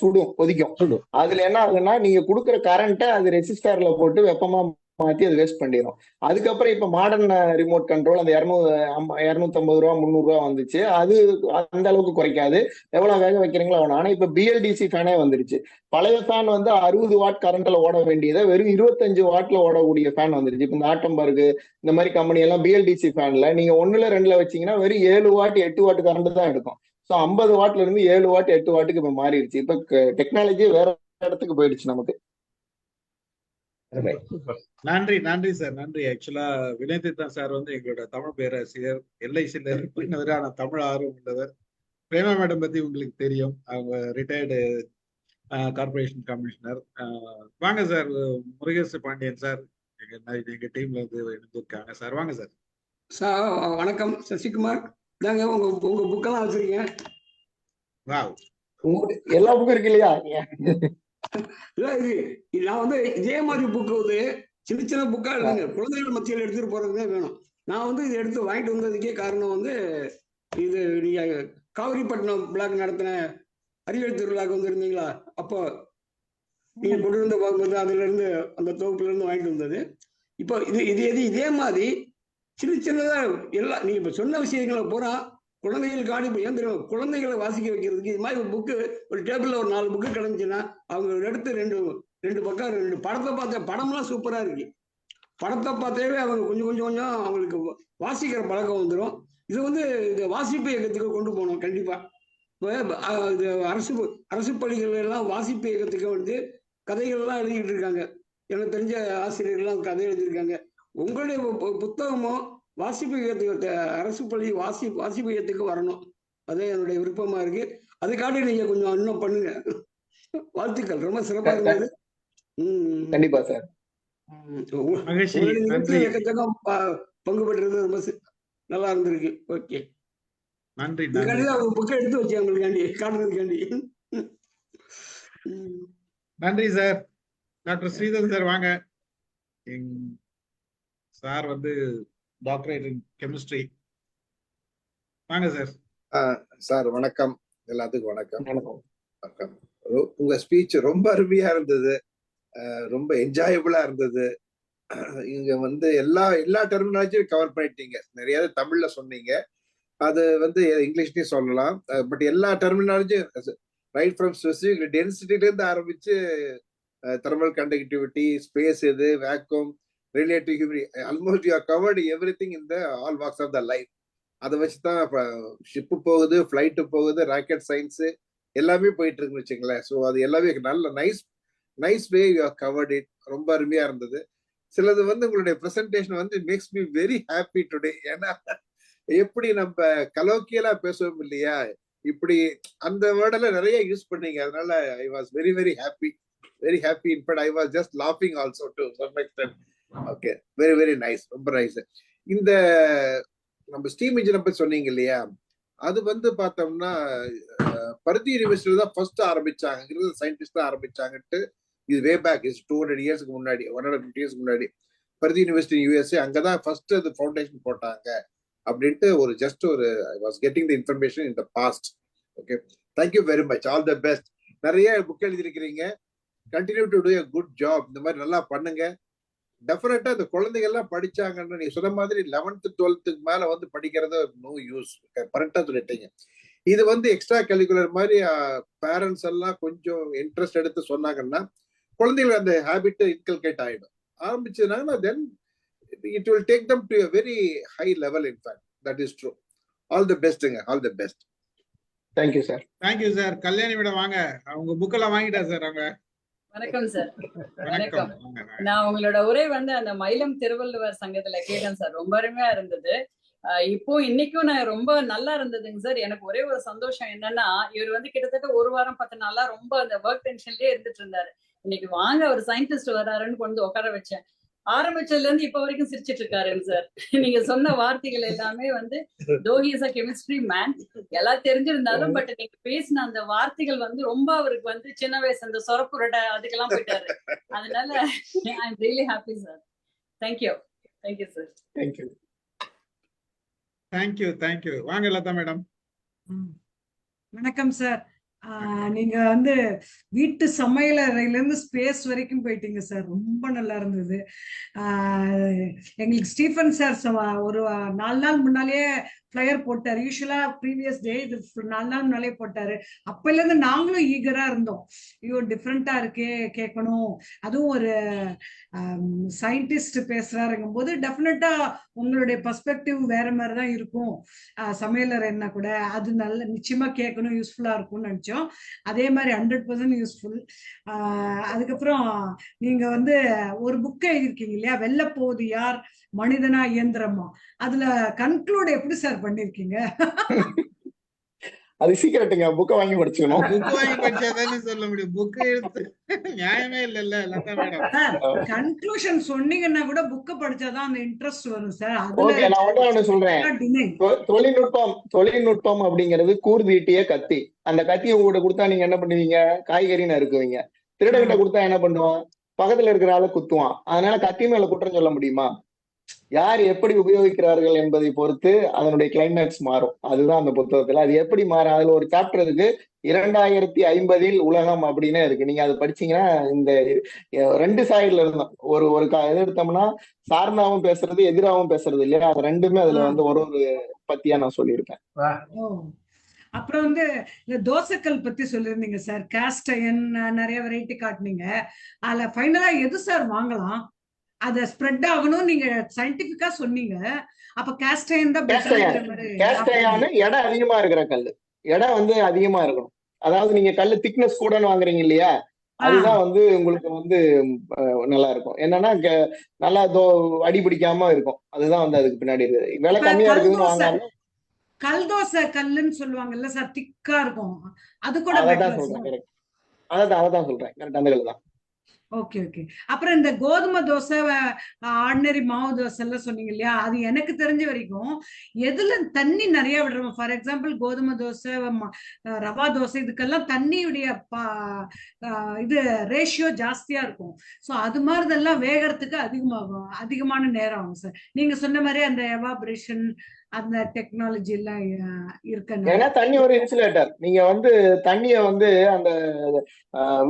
கொதிக்கும். அதுல என்ன ஆகுதுன்னா நீங்க கொடுக்குற கரண்ட்டை அது ரெசிஸ்டார்ல போட்டு வெப்பமா மாத்தி அது வேஸ்ட் பண்ணிடும். அதுக்கப்புறம் இப்ப மாடர்ன் ரிமோட் கண்ட்ரோல் அந்த 250 ரூபா 300 ரூபா வந்துச்சு. அது அந்த அளவுக்கு குறைக்காது, எவ்வளவு வேக வைக்கிறீங்களோ அவ்வளவு. ஆனா இப்ப பிஎல்டிசி ஃபேனே வந்துருச்சு. பழைய ஃபேன் வந்து 60 வாட் கரண்ட்ல ஓட வேண்டியதை வெறும் 25 வாட்ல ஓடக்கூடிய ஃபேன் வந்துருச்சு. இப்ப இந்த ஆட்டம்பர்க் இந்த மாதிரி கம்பெனி எல்லாம் பிஎல்டிசி ஃபேன்ல நீங்க 1ல 2ல வச்சீங்கன்னா வெறும் 7 வாட் 8 வாட் கரண்ட் தான் எடுக்கும். ஸோ 50 வாட்ல இருந்து 7 வாட் 8 வாட்டுக்கு இப்ப மாறிடுச்சு. இப்ப டெக்னாலஜி வேற இடத்துக்கு போயிடுச்சு நமக்கு. நன்றி. நன்றி சார். நன்றி. ஆக்சுவலா வினயதீர்த்தன் சார் வந்து எங்களோட தமிழ் பேராசிரியர், எல்ஐசியில் இருப்பினரான தமிழ் ஆர்வம் உள்ளவர். பிரேமா மேடம் பத்தி உங்களுக்கு தெரியும், அவங்க ரிட்டையர்டு கார்பரேஷன் கமிஷனர். வாங்க சார். முருகேச பாண்டியன் சார் எங்க டீம்ல இருந்து இருந்திருக்காங்க சார். வாங்க சார். சார் வணக்கம். சசிகுமார் தாங்க. உங்க புக்கெல்லாம் வச்சிருக்கீங்க? எல்லா புக்கும் இருக்கு இல்லையா? இது நான் வந்து இதே மாதிரி புக்கு வந்து சின்ன சின்ன புக்கா எழுதுங்க, குழந்தைகள் மத்தியில் எடுத்துட்டு போறதுதான் வேணும். நான் வந்து இதை எடுத்து வாங்கிட்டு வந்ததுக்கே காரணம் வந்து இது நீங்க காவிரிப்பட்டினம் பிளாக் நடத்தின அறிவியல் திருவிழாக்கு வந்துருந்தீங்களா, அப்போ நீங்க கொண்டு வந்த போகும்போது அதுல இருந்து அந்த தொகுப்புல இருந்து வாங்கிட்டு வந்தது. இப்போ இதே மாதிரி சின்ன சின்னதா எல்லாம் நீங்க இப்ப சொன்ன விஷயங்களை பூரா குழந்தைகளுக்கான ஏன் தெரியும், குழந்தைகளை வாசிக்க வைக்கிறதுக்கு இது மாதிரி ஒரு புக்கு, ஒரு டேபிள்ல ஒரு 4 புக்கு கிடந்துச்சுன்னா அவங்க எடுத்து ரெண்டு பக்கம் 2 படத்தை பார்த்த படம்லாம் சூப்பரா இருக்கு. படத்தை பார்த்தாவே அவங்க கொஞ்சம் அவங்களுக்கு வாசிக்கிற பழக்கம் வந்துடும். இது வந்து இந்த வாசிப்பு இயக்கத்துக்கு கொண்டு போகணும் கண்டிப்பா. இப்போ இது அரசு பள்ளிகள் எல்லாம் வாசிப்பு இயக்கத்துக்கு வந்து கதைகள்லாம் எழுதிக்கிட்டு இருக்காங்க. எனக்கு தெரிஞ்ச ஆசிரியர்கள்லாம் கதை எழுதியிருக்காங்க. உங்களுடைய புத்தகமும் வாசிப்பு இயக்கத்துக்கு, அரசு பள்ளி வாசிப்பு இயக்கத்துக்கு வரணும். அதே என்னுடைய விருப்பமா இருக்கு. அதுக்காண்டி நீங்க கொஞ்சம் இன்னும் பண்ணுங்க. வாழ்த்துக்கள். ரொம்ப சிறப்பா இருந்தது. கண்டிப்பா சார். இயக்கத்துக்கும் பங்கு பெற்றது ரொம்ப நல்லா இருந்திருக்கு. ஓகே, நன்றி. ஒரு புக்கை எடுத்து வச்சேன் உங்களுக்காண்டி, காட்டுறதுக்காண்டி. நன்றி சார். டாக்டர் ஸ்ரீதர் சார் வாங்க. சார் வந்து டாக்டரேட் இன் கெமிஸ்ட்ரி. வாங்க சார். சார் வணக்கம். எல்லாத்துக்கும் வணக்கம். வணக்கம். உங்க ஸ்பீச் ரொம்ப அருமையா இருந்தது, ரொம்ப என்ஜாயபிளா இருந்தது. இங்க வந்து எல்லா டெர்மினாலஜியும் கவர் பண்ணிட்டீங்க. நிறைய தமிழ்ல சொன்னீங்க, அது வந்து இங்கிலீஷ்லயும் சொல்லலாம். பட் எல்லா டெர்மினாலஜியும் ரைட் ஃப்ரம் ஸ்பெசிபிக் டென்சிட்டில இருந்து ஆரம்பிச்சு தெர்மல் கண்டக்டிவிட்டி, ஸ்பேஸ், இது vacuum, relative humidity, almost you are covered everything in the all walks of the life. அதை வச்சுதான் ஷிப்பு போகுது, ஃபிளைட்டு போகுது, ராக்கெட் சயின்ஸ் எல்லாமே போயிட்டு இருக்குன்னு வச்சுங்களேன். ஸோ அது எல்லாமே நல்ல nice way you are covert it. ரொம்ப அருமையா இருந்தது. சிலது வந்து உங்களுடைய பிரசன்டேஷன் வந்து makes me very happy today. ஏன்னா எப்படி நம்ம கலோக்கியலா பேசுவோம் இல்லையா, இப்படி அந்த வேர்டெல்லாம் நிறைய யூஸ் பண்ணீங்க. அதனால I was very very happy. In fact I was just லாஃபிங் also to some extent. Okay, very very nice. ரொம்ப நைஸ். இந்த நம்ம ஸ்டீம் இன்ஜினை பத்தி சொன்னீங்க இல்லையா, அது வந்து பார்த்தோம்னா பருத்தி யூனிவர்சிட்டியில தான் ஃபர்ஸ்ட் ஆரம்பிச்சாங்க, சயின்டிஸ்ட் தான் ஆரம்பிச்சாங்கட்டு. இது வே பேக் இஸ் 200 இயர்ஸ்க்கு முன்னாடி, 150 இயர்ஸ்க்கு முன்னாடி பருத்தி யூனிவர்சிட்டி யூஎஸ்ஏ, அங்கதான் ஃபர்ஸ்ட் அது ஃபவுண்டேஷன் போட்டாங்க அப்படின்ட்டு ஒரு ஜஸ்ட் ஒரு I was getting the information in the past. Okay, thank you very much. All the best. நிறைய புக் எழுதியிருக்கிறீங்க. Continue to do a good job. இந்த மாதிரி நல்லா பண்ணுங்க. டெஃபினட்டா இந்த குழந்தைங்க எல்லாம் படிச்சாங்கன்னு நீங்க சொன்ன மாதிரி 11th 12th மேல வந்து படிக்கிறது நோ யூஸ். கரெக்டா சொல்லிட்டீங்க. இது வந்து எக்ஸ்ட்ரா கரிக்குலர் மாதிரி பேரண்ட்ஸ் எல்லாம் கொஞ்சம் இன்ட்ரெஸ்ட் எடுத்து சொன்னாங்கன்னா குழந்தைகள் அந்த ஹேபிட் இன்கல்கேட் ஆயிடும். ஆரம்பிச்சதுனால தென் it will take them to a very high level. In fact, that is true. All the best. All the best. Thank you, sir. Thank you, sir. Kalyani விட வாங்க. அவங்க புக்கெல்லாம் வாங்கிட்டா சார் அவங்க. வணக்கம் சார். வணக்கம். நான் உங்களோட உரை வந்து அந்த மயிலம் திருவள்ளுவர் சங்கத்துல கேட்டேன் சார். ரொம்ப அருமையா இருந்தது. இப்போ இன்னைக்கும் நான் ரொம்ப நல்லா இருந்ததுங்க சார். எனக்கு ஒரே ஒரு சந்தோஷம் என்னன்னா, இவர் வந்து கிட்டத்தட்ட ஒரு வாரம் 10 நாளா ரொம்ப அந்த ஒர்க் டென்ஷன்லயே இருந்துட்டு இருந்தாரு. இன்னைக்கு வாங்க ஒரு சயின்டிஸ்ட் வராருன்னு கொண்டு உட்கார வச்சேன். ஆரம்பிச்சதுல இருந்து இப்ப வரைக்கும் சிரிச்சிட்டு இருக்காருங்க சார். நீங்க சொன்ன வார்த்தைகள் எல்லாமே வந்து though he is a chemistry man எல்லாம் தெரிஞ்சிருந்தாலும் பட் நீங்க பேசின அந்த வார்த்தைகள் வந்து ரொம்ப அவருக்கு வந்து சின்ன வயசு அந்த சொரப்புரட அதுக்கெல்லாம் போயிட்டாரு. அதனால I am really happy sir. Thank you. Thank you sir. Thank you. Thank you. Thank you. வாங்க லதா மேடம். வணக்கம் சார். நீங்க வந்து வீட்டு சமையலறையில இருந்து ஸ்பேஸ் வரைக்கும் போயிட்டீங்க சார். ரொம்ப நல்லா இருந்தது. எங்களுக்கு ஸ்டீஃபன் சார் ஒரு 4 நாள் முன்னாலேயே ஃபிளையர் போட்டாரு. யூஸ்வலா ப்ரீவியஸ் டே இது 4 நாள் முன்னாலே போட்டாரு. அப்பல இருந்து நாங்களும் ஈகரா இருந்தோம். ஐயோ டிஃப்ரெண்டா இருக்கே கேட்கணும், அதுவும் ஒரு சயின்டிஸ்ட் பேசுறாருங்கும் போது டெஃபினட்டா உங்களுடைய பர்ஸ்பெக்டிவ் வேற மாதிரிதான் இருக்கும். சமையலறை என்ன கூட அது நல்ல நிச்சயமா கேட்கணும், யூஸ்ஃபுல்லா இருக்கும்னு நினைச்சோம். அதே மாதிரி 100% யூஸ்ஃபுல். அதுக்கப்புறம் நீங்க வந்து ஒரு புக் எழுதிருக்கீங்க இல்லையா, வெல்ல போகுது யார் மனிதனா இயந்திரமா, அதுல கன்க்ளூட் எப்படி சார் பண்ணிருக்கீங்க? அது சீக்கிரட்டுங்க, புக்கை வாங்கி படிச்சுக்கணும். புக் வாங்கி படிச்சாதானே சொல்ல முடியும். புக் எடுத்து நியாயமே இல்ல லதா மேடம். சார் கன்க்ளூஷன் சொன்னீங்கன்னா கூட புக்கை படிச்சாதான் அந்த இன்ட்ரெஸ்ட் வரும் சார். ஓகே, நான் ஒண்ணு சொல்றேன். தொழில்நுட்பம் அப்படிங்கிறது கூர்தீட்டிய கத்தி. அந்த கத்தியை உங்ககிட்ட கொடுத்தா நீங்க என்ன பண்ணுவீங்க? காய்கறின்னு இருக்குவீங்க. திருடகிட்ட கொடுத்தா என்ன பண்ணுவான்? பக்கத்துல இருக்கிற ஆளை குத்துவான். அதனால கத்தி மேல குற்றம் சொல்ல முடியுமா? யார் எப்படி உபயோகிக்கிறார்கள் என்பதை பொறுத்து அதனுடைய கிளைமேக்ஸ் மாறும். அதுதான் அந்த புத்தகத்துல. அது எப்படி மாறும்? அதுல ஒரு சாப்டர் இருக்கு, 2050 உலகம் அப்படின்னு இருக்கு. நீங்க அதை படிச்சீங்கன்னா இந்த 2 சைடுல இருந்தோம். ஒரு இது எடுத்தோம்னா சார்ந்தாவும் பேசுறது எதிராகவும் பேசுறது இல்லையா, அது ரெண்டுமே அதுல வந்து ஒரு பத்தியா நான் சொல்லியிருக்கேன். அப்புறம் வந்து இந்த தோசைக்கல் பத்தி சொல்லியிருந்தீங்க சார். காஸ்ட் அயர்ன் நிறைய வெரைட்டி காட்டினீங்க. அதுல ஃபைனலா எது சார் வாங்கலாம்? அத ஸ்ப்ரெட் ஆகணும் நீங்க சயின்டிபிக்கா சொன்னீங்க. அப்ப காஸ்ட் அயர்ன் தான் பெட்டர். காஸ்ட் அயர்ன் எடை அதிகமா இருக்கிற கல், எடை வந்து அதிகமா இருக்கணும். அதாவது நீங்க கல்லு திக்னஸ் கூடன்னு வாங்குறீங்க இல்லையா, அதுதான் வந்து உங்களுக்கு வந்து நல்லா இருக்கும். என்னன்னா நல்லா அடி பிடிக்காம இருக்கும். அதுதான் வந்து அதுக்கு பின்னாடி இருக்கு. விலை கம்மியா இருக்குதுன்னு வாங்காம கல் தோசை கல்லுன்னு சொல்லுவாங்கல்ல சார், திக்கா இருக்கும், அது கூட அதான் சொல்றேன். அதான் சொல்றேன், கரெக்ட், அந்த கல் தான். Okay okay. அப்புறம் இந்த கோதுமை தோசை, ஆர்டினரி மாவு தோசை எல்லாம் சொன்னீங்க இல்லையா, அது எனக்கு தெரிஞ்ச வரைக்கும் எதுல தண்ணி நிறைய விடுறோம். ஃபார் எக்ஸாம்பிள் கோதுமை தோசை, ரவா தோசை, இதுக்கெல்லாம் தண்ணியுடைய இது ரேஷியோ ஜாஸ்தியா இருக்கும். ஸோ அது மாதிரிதெல்லாம் வேகறதுக்கு அதிகமான நேரம் ஆகும் சார். நீங்க சொன்ன மாதிரி அந்த எவாபரேஷன் அந்த டெக்னாலஜி எல்லாம் இருக்கு. ஏன்னா தண்ணி ஒரு இன்சுலேட்டர். நீங்க வந்து தண்ணிய வந்து அந்த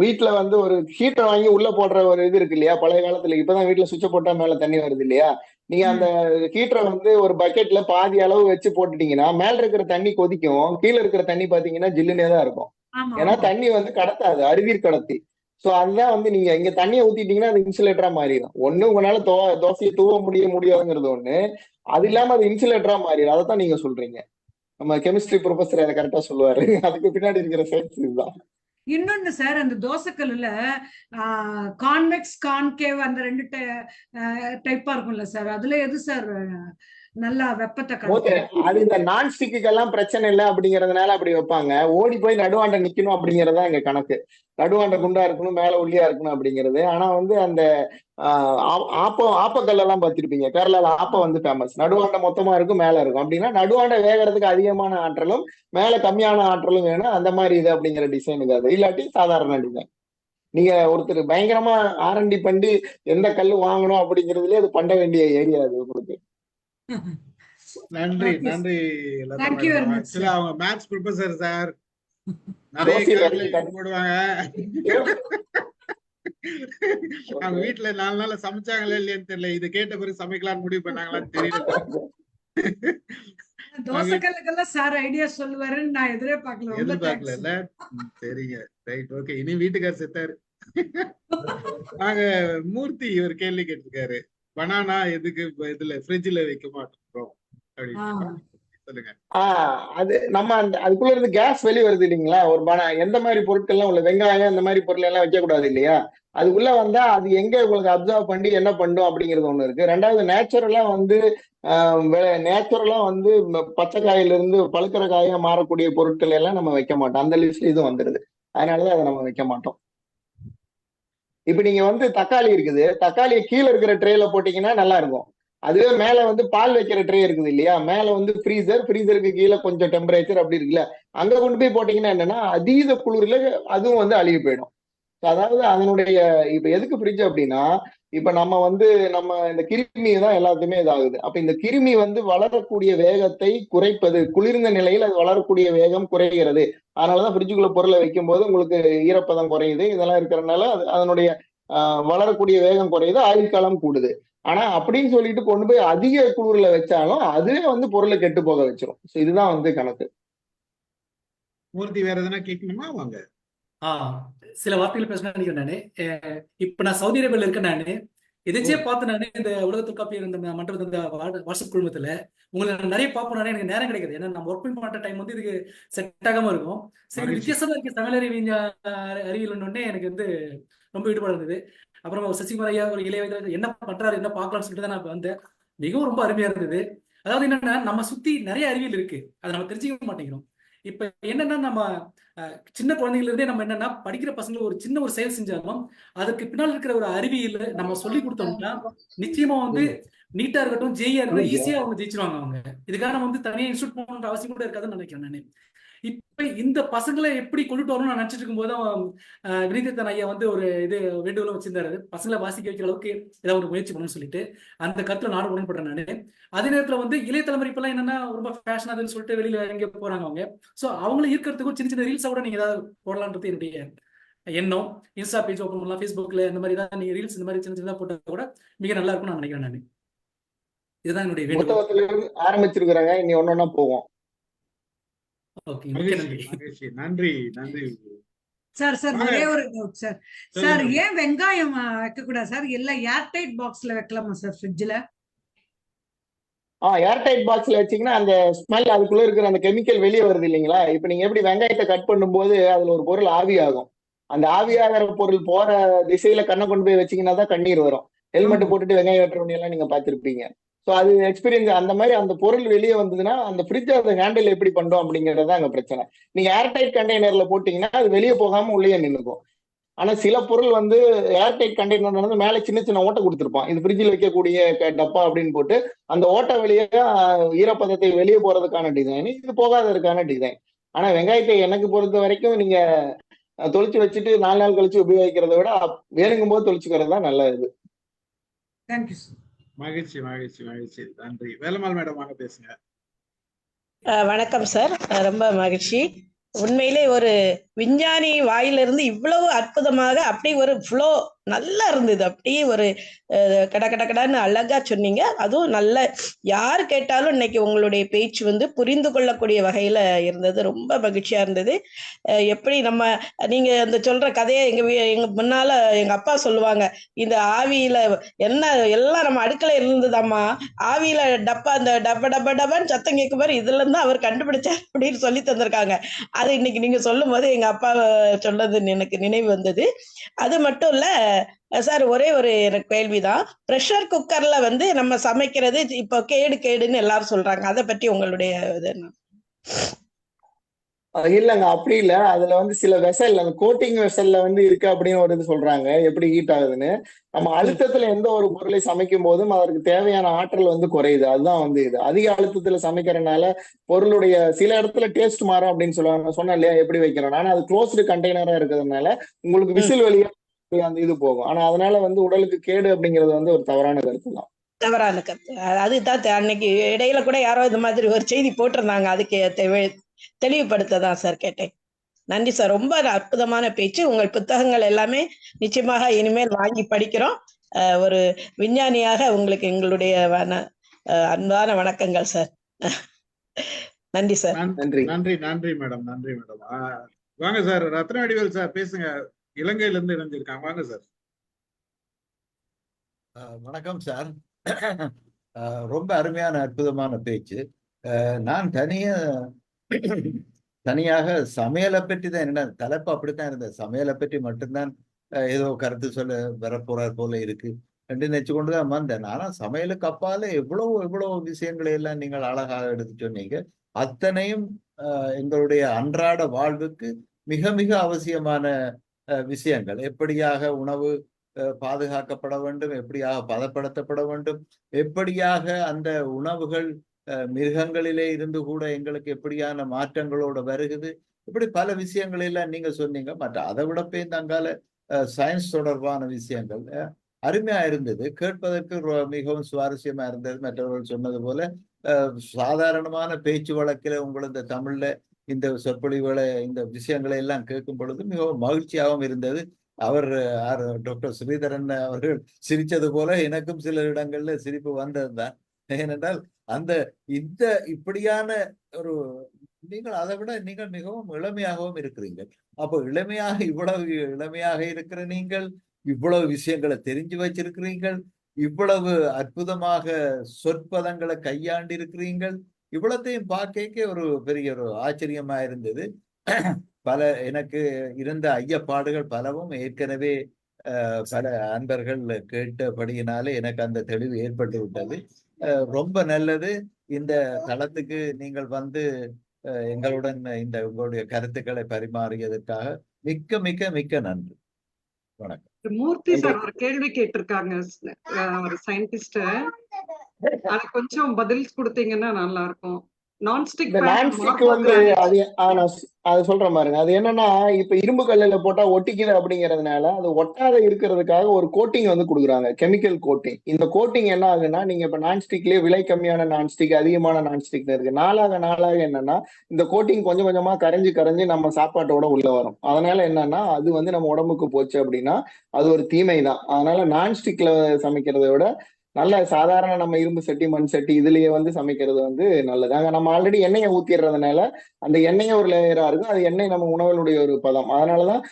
வீட்டுல வந்து ஒரு ஹீட்டர் வாங்கி உள்ள போடுற ஒரு இது இருக்கு இல்லையா, பழைய காலத்துல. இப்பதான் வீட்டுல சுவிட்ச போட்டா மேல தண்ணி வருது இல்லையா, நீங்க அந்த ஹீட்டரை வந்து ஒரு பக்கெட்ல பாதி அளவு வச்சு போட்டுட்டீங்கன்னா மேல இருக்கிற தண்ணி கொதிக்கும், கீழே இருக்கிற தண்ணி பாத்தீங்கன்னா ஜில்லுனே தான் இருக்கும். ஏன்னா தண்ணி வந்து கடத்தாது, அருவீர் கடத்தி. சோ அதுதான் வந்து நீங்க இங்க தண்ணியை ஊத்திட்டீங்கன்னா அது இன்சுலேட்டரா மாறிடும். ஒண்ணு உங்களால தோசையை தூவ முடியாதுங்கிறது ஒண்ணு, அது இல்லாம அது இன்சுலேட்டரா மாறிடும். அதைத்தான் நீங்க சொல்றீங்க. நம்ம கெமிஸ்ட்ரி ப்ரொஃபஸர் அதை கரெக்டா சொல்லுவாரு. அதுக்கு பின்னாடி இருக்கிற சயின்ஸ் இதுதான். இன்னொன்னு சார், அந்த தோசைக்கல்லுல கான்வெக்ஸ் கான்கேவ் அந்த 2 டைப்பா இருக்கும்ல சார், அதுல எது சார் நல்லா வெப்பத்தை ஓகே, அது இந்த நான்ஸ்டிக்கு எல்லாம் பிரச்சனை இல்லை அப்படிங்கறதுனால அப்படி வைப்பாங்க. ஓடி போய் நடுவாண்ட நிக்கணும் அப்படிங்கறதா எங்க கணக்கு. நடுவாண்ட குண்டா இருக்கணும், மேல ஒல்லியா இருக்கணும் அப்படிங்கிறது. ஆனா வந்து அந்த ஆப்பக்கல் எல்லாம் பார்த்திருப்பீங்க, கேரளால ஆப்பம் வந்து ஃபேமஸ். நடுவாண்ட மொத்தமா இருக்கும், மேல இருக்கும். அப்படின்னா நடுவாண்ட வேகிறதுக்கு அதிகமான ஆற்றலும் மேல கம்மியான ஆற்றலும் வேணும். அந்த மாதிரி இது அப்படிங்கிற டிசைனுக்கு அது இல்லாட்டி சாதாரண டிசைன். நீங்க ஒருத்தர் பயங்கரமா R&D பண்ணி எந்த கல் வாங்கணும் அப்படிங்கிறதுலயே அது பண்ண வேண்டிய ஏரியா அது உங்களுக்கு. நன்றி நன்றி. அவங்க மேத்ஸ் ப்ரொஃபசர் சார், நிறைய போடுவாங்க. அவங்க வீட்டுல 4 நாள்ல சமைச்சாங்களா இல்லையான்னு தெரியல. இது கேட்ட பிறகு சமைக்கலாம்னு முடிவு பண்ணாங்களான்னு தெரியல. தோசைக்கல்லுக்கெல்லாம் சார் ஐடியா சொல்லுவாருன்னு நான் எதிர்பார்க்கல. ரொம்ப எதிர்பார்க்கல. தேங்க்ஸ். சரிங்க, ரைட், ஓகே. இனி வீட்டுக்கார் செத்தாரு. நாங்க மூர்த்தி ஒரு கேள்வி கேட்டிருக்காரு. பனானா எதுக்கு இதுல ஃப்ரிட்ஜ்ல வைக்க மாட்டோம் அப்படின்னு. சொல்லுங்க. அது நம்ம அதுக்குள்ள இருந்து கேஸ் வெளியே வருது இல்லைங்களா? ஒரு எந்த மாதிரி பொருட்கள்லாம் உள்ள வெங்காயம் இந்த மாதிரி பொருள் எல்லாம் வைக்க கூடாது இல்லையா? அதுக்குள்ள வந்தா அது எங்க உங்களுக்கு அப்சர்வ் பண்ணி என்ன பண்ணும் அப்படிங்கிறது ஒண்ணு இருக்கு. ரெண்டாவது நேச்சுரலா வந்து பச்சை காயில இருந்து பழுக்கிற காயா மாறக்கூடிய பொருட்கள் எல்லாம் நம்ம வைக்க மாட்டோம். அந்த லிஸ்ட்ல இதுவும் வந்துருது. அதனாலதான் அதை நம்ம வைக்க மாட்டோம். இப்ப நீங்க வந்து தக்காளி இருக்குது, தக்காளியை கீழே இருக்கிற ட்ரேல போட்டீங்கன்னா நல்லா இருக்கும். அதுவே மேல வந்து பால் வைக்கிற ட்ரே இருக்குது இல்லையா? மேல வந்து ஃப்ரீசருக்கு கீழே கொஞ்சம் டெம்பரேச்சர் அப்படி இருக்குல்ல, அங்க கொண்டு போய் போட்டீங்கன்னா என்னன்னா அதீத குளிர்ல அதுவும் வந்து அழுகி போயிடும். அதாவது அதனுடைய இப்ப எதுக்கு ஃப்ரிட்ஜ் அப்படின்னா, இப்ப நம்ம இந்த கிருமி தான் எல்லாத்தையுமே இதாகுது. அப்ப இந்த கிருமி வந்து வளரக்கூடிய வேகத்தை குறைப்பது, குளிர்ந்த நிலையில் அது வளரக்கூடிய வேகம் குறைகிறது. அதனாலதான் ஃப்ரிட்ஜுக்குள்ள பொருளை வைக்கும் போது உங்களுக்கு ஈரப்பதம் குறையுது. இதெல்லாம் இருக்கிறதுனால அதனுடைய வளரக்கூடிய வேகம் குறையுது, ஆயுள் காலம் கூடுது. ஆனா அப்படின்னு சொல்லிட்டு கொண்டு போய் அதிக குளிர்ல வச்சாலும் அதுவே வந்து பொருளை கெட்டு போக வச்சிரும். இதுதான் வந்து கணக்கு. மூர்த்தி வேற எதனா கேட்கணுமா? வாங்க. சில வார்த்தைகள் பேசணும்னு நினைக்கிறேன் நானு. இப்ப நான் சவுதி அரேபியால இருக்கேன் நானு. எதாச்சியே பார்த்து நானு இந்த உலக தொல்காப்பியர் இந்த மன்றத்துல இந்த வாட்ஸ்அப் குழுமத்துல உங்களை நிறைய பார்ப்போம். நானே எனக்கு நேரம் கிடைக்காது. ஏன்னா நம்ம ஒர்க் பண்ற டைம் வந்து இதுக்கு செட் ஆகாம இருக்கும். சரி, வித்தியாசமா இருக்கு சமையல் அறிவியல் எனக்கு வந்து ரொம்ப ஈடுபாடு இருந்தது. அப்புறம் சசிகுமார் ஐயா ஒரு இளைய வயதுல என்ன பண்றாரு என்ன பார்க்கலாம்னு சொல்லிட்டு தான் நான் வந்தேன். மிகவும் ரொம்ப அருமையா இருந்தது. அதாவது என்னன்னா நம்ம சுத்தி நிறைய அறிவியல் இருக்கு, அதை நம்ம தெரிஞ்சுக்க மாட்டேங்கிறோம். இப்ப என்னன்னா நம்ம சின்ன குழந்தைகள் இருந்தே நம்ம என்னன்னா படிக்கிற பசங்க ஒரு சின்ன ஒரு செயல் செஞ்சாலும் அதுக்கு பின்னால் இருக்கிற ஒரு அறிவியல் நம்ம சொல்லி கொடுத்தோம்னா நிச்சயமா வந்து நீட்டா இருக்கட்டும் ஜெயியா இருக்கட்டும் ஈஸியா அவங்க ஜெயிச்சிருவாங்க. அவங்க இதுக்காக நம்ம வந்து தனியா இன்ஸ்டியூட் போகணுன்ற அவசியம் கூட இருக்காதுன்னு நினைக்கிறேன் நான். இப்ப இந்த பசங்களை எப்படி கொண்டுட்டு வரணும்னு நான் நினைச்சிட்டு இருக்கும் போதும் வினிதன் ஐயா வந்து ஒரு இது வேண்டுகோளை வச்சிருந்தாரு, பசங்களை வாசிக்க வைக்கிற அளவுக்கு ஏதாவது ஒரு முயற்சி பண்ணணும்னு சொல்லிட்டு. அந்த கருத்துல நானும் உடன்படுறேன் நானு. அதே நேரத்துல வந்து இளைய தலைமுறை இப்பெல்லாம் என்னன்னா ரொம்ப ஃபேஷன் அதுன்னு சொல்லிட்டு வெளியில எங்க போறாங்க அவங்க. சோ அவங்களை ஈர்க்கிறதுக்கும் சின்ன சின்ன ரீல்ஸா கூட நீங்க ஏதாவது போடலான்றது என்னுடைய எண்ணம். இன்ஸ்டா பேஜ் ஓப்பன் பண்ணலாம், ஃபேஸ்புக்ல இந்த மாதிரி தான் நீங்க ரீல்ஸ் இந்த மாதிரி சின்ன சின்னதா போட்டா கூட மிக நல்லா இருக்கும்னு நான் நினைக்கிறேன் நான். இதுதான் என்னுடைய வேண்டுகோள். ஆரம்பிச்சிருக்கிறாங்க, இனி ஒன்னொன்னா போவோம். நன்றி நன்றி சார். ஒரே ஒரு டவுட் சார். சார் ஏன் வெங்காயம் வைக்க கூடாது சார்? எல்லாம் ஏர்டைட் பாக்ஸ்ல வைக்கலாமா சார் ஃப்ரிட்ஜ்ல? ஏர்டைட் பாக்ஸ்ல வச்சீங்கன்னா அந்த ஸ்மெல் அதுக்குள்ள இருக்கிற அந்த கெமிக்கல் வெளியே வருது இல்லைங்களா? இப்ப நீங்க எப்படி வெங்காயத்தை கட் பண்ணும்போது அதுல ஒரு பொருள் ஆவியாகும். அந்த ஆவியாகிற பொருள் போற திசையில கண்ணை கொண்டு போய் வச்சீங்கன்னா தான் கண்ணீர் வரும். ஹெல்மெட் போட்டுட்டு வெங்காயம் வெட்டுறவங்க எல்லாம் நீங்க பாத்திருப்பீங்க. ஸோ அது எக்ஸ்பீரியன்ஸ். அந்த மாதிரி அந்த பொருள் வெளியே வந்ததுன்னா அந்த ஃப்ரிட்ஜ் அதை ஹேண்டில் எப்படி பண்றோம் அப்படிங்கறத அங்க பிரச்சனை. நீங்க ஏர்டைட் கண்டெய்னர்ல போட்டீங்கன்னா அது வெளியே போகாம உள்ளே நின்னுக்கும். ஆனா சில பொருள் வந்து ஏர்டைட் கண்டெய்னர் வந்து மேல சின்ன சின்ன ஓட்டை கொடுத்துருப்பான், இது ஃப்ரிட்ஜில் வைக்கக்கூடிய டப்பா அப்படின்னு போட்டு அந்த ஓட்டை வெளியே ஈரப்பதத்தை வெளியே போறதுக்கான டிசைன், இது போகாததுக்கான டிசைன். ஆனா வெங்காயத்தை எனக்கு பொறுத்த வரைக்கும் நீங்க தொளிச்சு வச்சுட்டு 4 நாள் கழிச்சு உபயோகிக்கிறத விட வேணுங்கும் போது தொளிச்சுக்கிறது தான் நல்லது. தேங்க்யூ. மகிழ்ச்சி மகிழ்ச்சி மகிழ்ச்சி. நன்றி. வேலம்மாள் மேடம் வாங்க பேசுங்க. வணக்கம் சார், ரொம்ப மகிழ்ச்சி. உண்மையிலே ஒரு விஞ்ஞானி வாயிலிருந்து இவ்வளவு அற்புதமாக அப்படி ஒரு ஃப்ளோ நல்லா இருந்தது. அப்படியே ஒரு கடன்னு அழகா சொன்னீங்க. அதுவும் நல்ல யார் கேட்டாலும் இன்னைக்கு உங்களுடைய பேச்சு வந்து புரிந்து கொள்ளக்கூடிய வகையில இருந்தது. ரொம்ப மகிழ்ச்சியா இருந்தது. எப்படி நீங்க அந்த சொல்ற கதையை எங்க முன்னால எங்க அப்பா சொல்லுவாங்க, இந்த ஆவியில என்ன எல்லாம் நம்ம அடுக்கலை இருந்ததாம்மா, ஆவியில டப்பா அந்த டப்பான்னு சத்தம் கேட்கும் போது இதுல இருந்து அவர் கண்டுபிடிச்சார் அப்படின்னு சொல்லி தந்திருக்காங்க. அது இன்னைக்கு நீங்க சொல்லும் போது எங்க அப்பா சொன்னது எனக்கு நினைவு வந்தது. அது மட்டும் இல்ல சார், ஒரே ஒரு எனக்கு கேள்விதான். ப்ரெஷர் குக்கர்ல வந்து நம்ம சமைக்கிறது இப்போ கேடுன்னு எல்லாரும் சொல்றாங்க, அதை பற்றி உங்களுடைய இது என்ன? இல்லங்க, அப்படி இல்ல. அதுல வந்து சில வெசல், அந்த கோட்டிங் வெசல்ல வந்து இருக்கு அப்படின்னு ஒரு இது சொல்றாங்க, எப்படி ஹீட் ஆகுதுன்னு. நம்ம அழுத்தத்துல எந்த ஒரு பொருளை சமைக்கும் போதும் அதற்கு தேவையான ஆற்றல் வந்து குறையுது. அதுதான் வந்து இது அதிக அழுத்தத்துல சமைக்கிறதுனால பொருளுடைய சில இடத்துல டேஸ்ட் மாறும் அப்படின்னு சொல்லுவாங்க. சொன்னா இல்லையா எப்படி வைக்கிறோம். ஆனா அது க்ளோஸ்டு கண்டெய்னரா இருக்கிறதுனால உங்களுக்கு விசில் வழியா அந்த இது போகும். ஆனா அதனால வந்து உடலுக்கு கேடு அப்படிங்கிறது வந்து ஒரு தவறான கருத்து தான். தவறான கருத்து. அதுதான் அன்னைக்கு இடையில கூட யாரோ இந்த மாதிரி ஒரு செய்தி போட்டிருந்தாங்க, அதுக்கு தெளிவுபடுத்ததான் சார் கேட்டேன். நன்றி சார். ரொம்ப அற்புதமான பேச்சு. உங்கள் புத்தகங்கள் எல்லாமே நிச்சயமாக இனிமேல் வாங்கி படிக்கிறோம். ஒரு விஞ்ஞானியாக உங்களுக்கு எங்களுடைய அன்பான வணக்கங்கள் சார். நன்றி சார். நன்றி. நன்றி நன்றி மேடம், நன்றி மேடம். வாங்க சார், ரத்னவடிவேல் சார் பேசுங்க. இலங்கையில இருந்து இணைஞ்சிருக்காங்க, வாங்க சார். வணக்கம் சார். ரொம்ப அருமையான அற்புதமான பேச்சு. நான் தனியாக சமையலை பற்றி தான், என்ன தலைப்பு அப்படித்தான் இருந்தது, சமையலை பற்றி மட்டும்தான் ஏதோ கருத்து சொல்ல வரப்போறார் போல இருக்கு என்று நினைச்சு கொண்டுதான் வந்தேன். ஆனா சமையலுக்கு அப்பால எவ்வளவு விஷயங்களை எல்லாம் நீங்கள் அழகாக எடுத்து சொன்னீங்க. அத்தனையும் எங்களுடைய அன்றாட வாழ்வுக்கு மிக மிக அவசியமான விஷயங்கள். எப்படியாக உணவு பாதுகாக்கப்பட வேண்டும், எப்படியாக பதப்படுத்தப்பட வேண்டும், எப்படியாக அந்த உணவுகள் மிருகங்களிலே இருந்து கூட எங்களுக்கு எப்படியான மாற்றங்களோட வருகுது, இப்படி பல விஷயங்கள் எல்லாம் நீங்க சொன்னீங்க. மற்ற அதை விடப்பே தங்கால சயின்ஸ் தொடர்பான விஷயங்கள் அருமையா இருந்தது, கேட்பதற்கு மிகவும் சுவாரஸ்யமா இருந்தது. மற்றவர்கள் சொன்னது போல சாதாரணமான பேச்சு வழக்கில உங்களது தமிழ்ல இந்த சொற்பொழிவுகளை இந்த விஷயங்களை எல்லாம் கேட்கும் பொழுது மிகவும் மகிழ்ச்சியாகவும் இருந்தது. அவர் டாக்டர் ஸ்ரீதரன் அவர்கள் சிரிச்சது போல எனக்கும் சில இடங்கள்ல சிரிப்பு வந்ததுதான். ஏனென்றால் இந்த இப்படியான ஒரு நீங்கள் அதை விட நீங்கள் மிகவும் இளமையாகவும் இருக்கிறீர்கள். அப்போ இவ்வளவு இளமையாக இருக்கிற நீங்கள் இவ்வளவு விஷயங்களை தெரிஞ்சு வச்சிருக்கிறீர்கள், இவ்வளவு அற்புதமாக சொற்பதங்களை கையாண்டு இருக்கிறீர்கள். இவ்வளத்தையும் பார்க்க ஒரு பெரிய ஒரு ஆச்சரியமா இருந்தது. எனக்கு இருந்த ஐயப்பாடுகள் பலவும் ஏற்கனவே பல அன்பர்கள் கேட்டபடியினாலே எனக்கு அந்த தெளிவு ஏற்பட்டு விட்டது. ரொம்ப நல்லது. இந்த தளத்துக்கு நீங்கள் வந்து எங்களுடன் உங்களுடைய கருத்துக்களை பரிமாறியதற்காக மிக்க மிக்க மிக்க நன்றி. வணக்கம். மூர்த்தி சார் ஒரு கேள்வி கேட்டிருக்காங்க, ஒரு சயின்டிஸ்ட். அது கொஞ்சம் பதில் கொடுத்தீங்கன்னா நல்லா இருக்கும். நான்ஸ்டிக் வந்து அது சொல்றேன் பாருங்க. அது என்னன்னா, இப்ப இரும்பு கல்லுல போட்டா ஒட்டிக்குது அப்படிங்கறதுனால அது ஒட்டாத இருக்கிறதுக்காக ஒரு கோட்டிங் வந்து கொடுக்குறாங்க, கெமிக்கல் கோட்டிங். இந்த கோட்டிங் என்ன ஆகுதுன்னா, நீங்க இப்ப நான்ஸ்டிக்லயே விலை கம்மியான நான்ஸ்டிக், அதிகமான நான்ஸ்டிக் இருக்கு. நாளாக என்னன்னா இந்த கோட்டிங் கொஞ்சம் கொஞ்சமா கரைஞ்சு நம்ம சாப்பாட்டோட உள்ள வரும். அதனால என்னன்னா அது வந்து நம்ம உடம்புக்கு போச்சு அப்படின்னா அது ஒரு தீமை தான். அதனால நான்ஸ்டிக்ல சமைக்கிறத விட நல்ல சாதாரண நம்ம இரும்பு சட்டி, மண் சட்டி இதுலயே வந்து சமைக்கிறது வந்து நல்லது. அங்க நம்ம ஆல்ரெடி எண்ணெயை ஊத்திடுறதுனால அந்த எண்ணெயை ஒரு லேயரா இருக்கும். அது எண்ணெய் நம்ம உணவுடைய ஒரு பதம். அதனாலதான்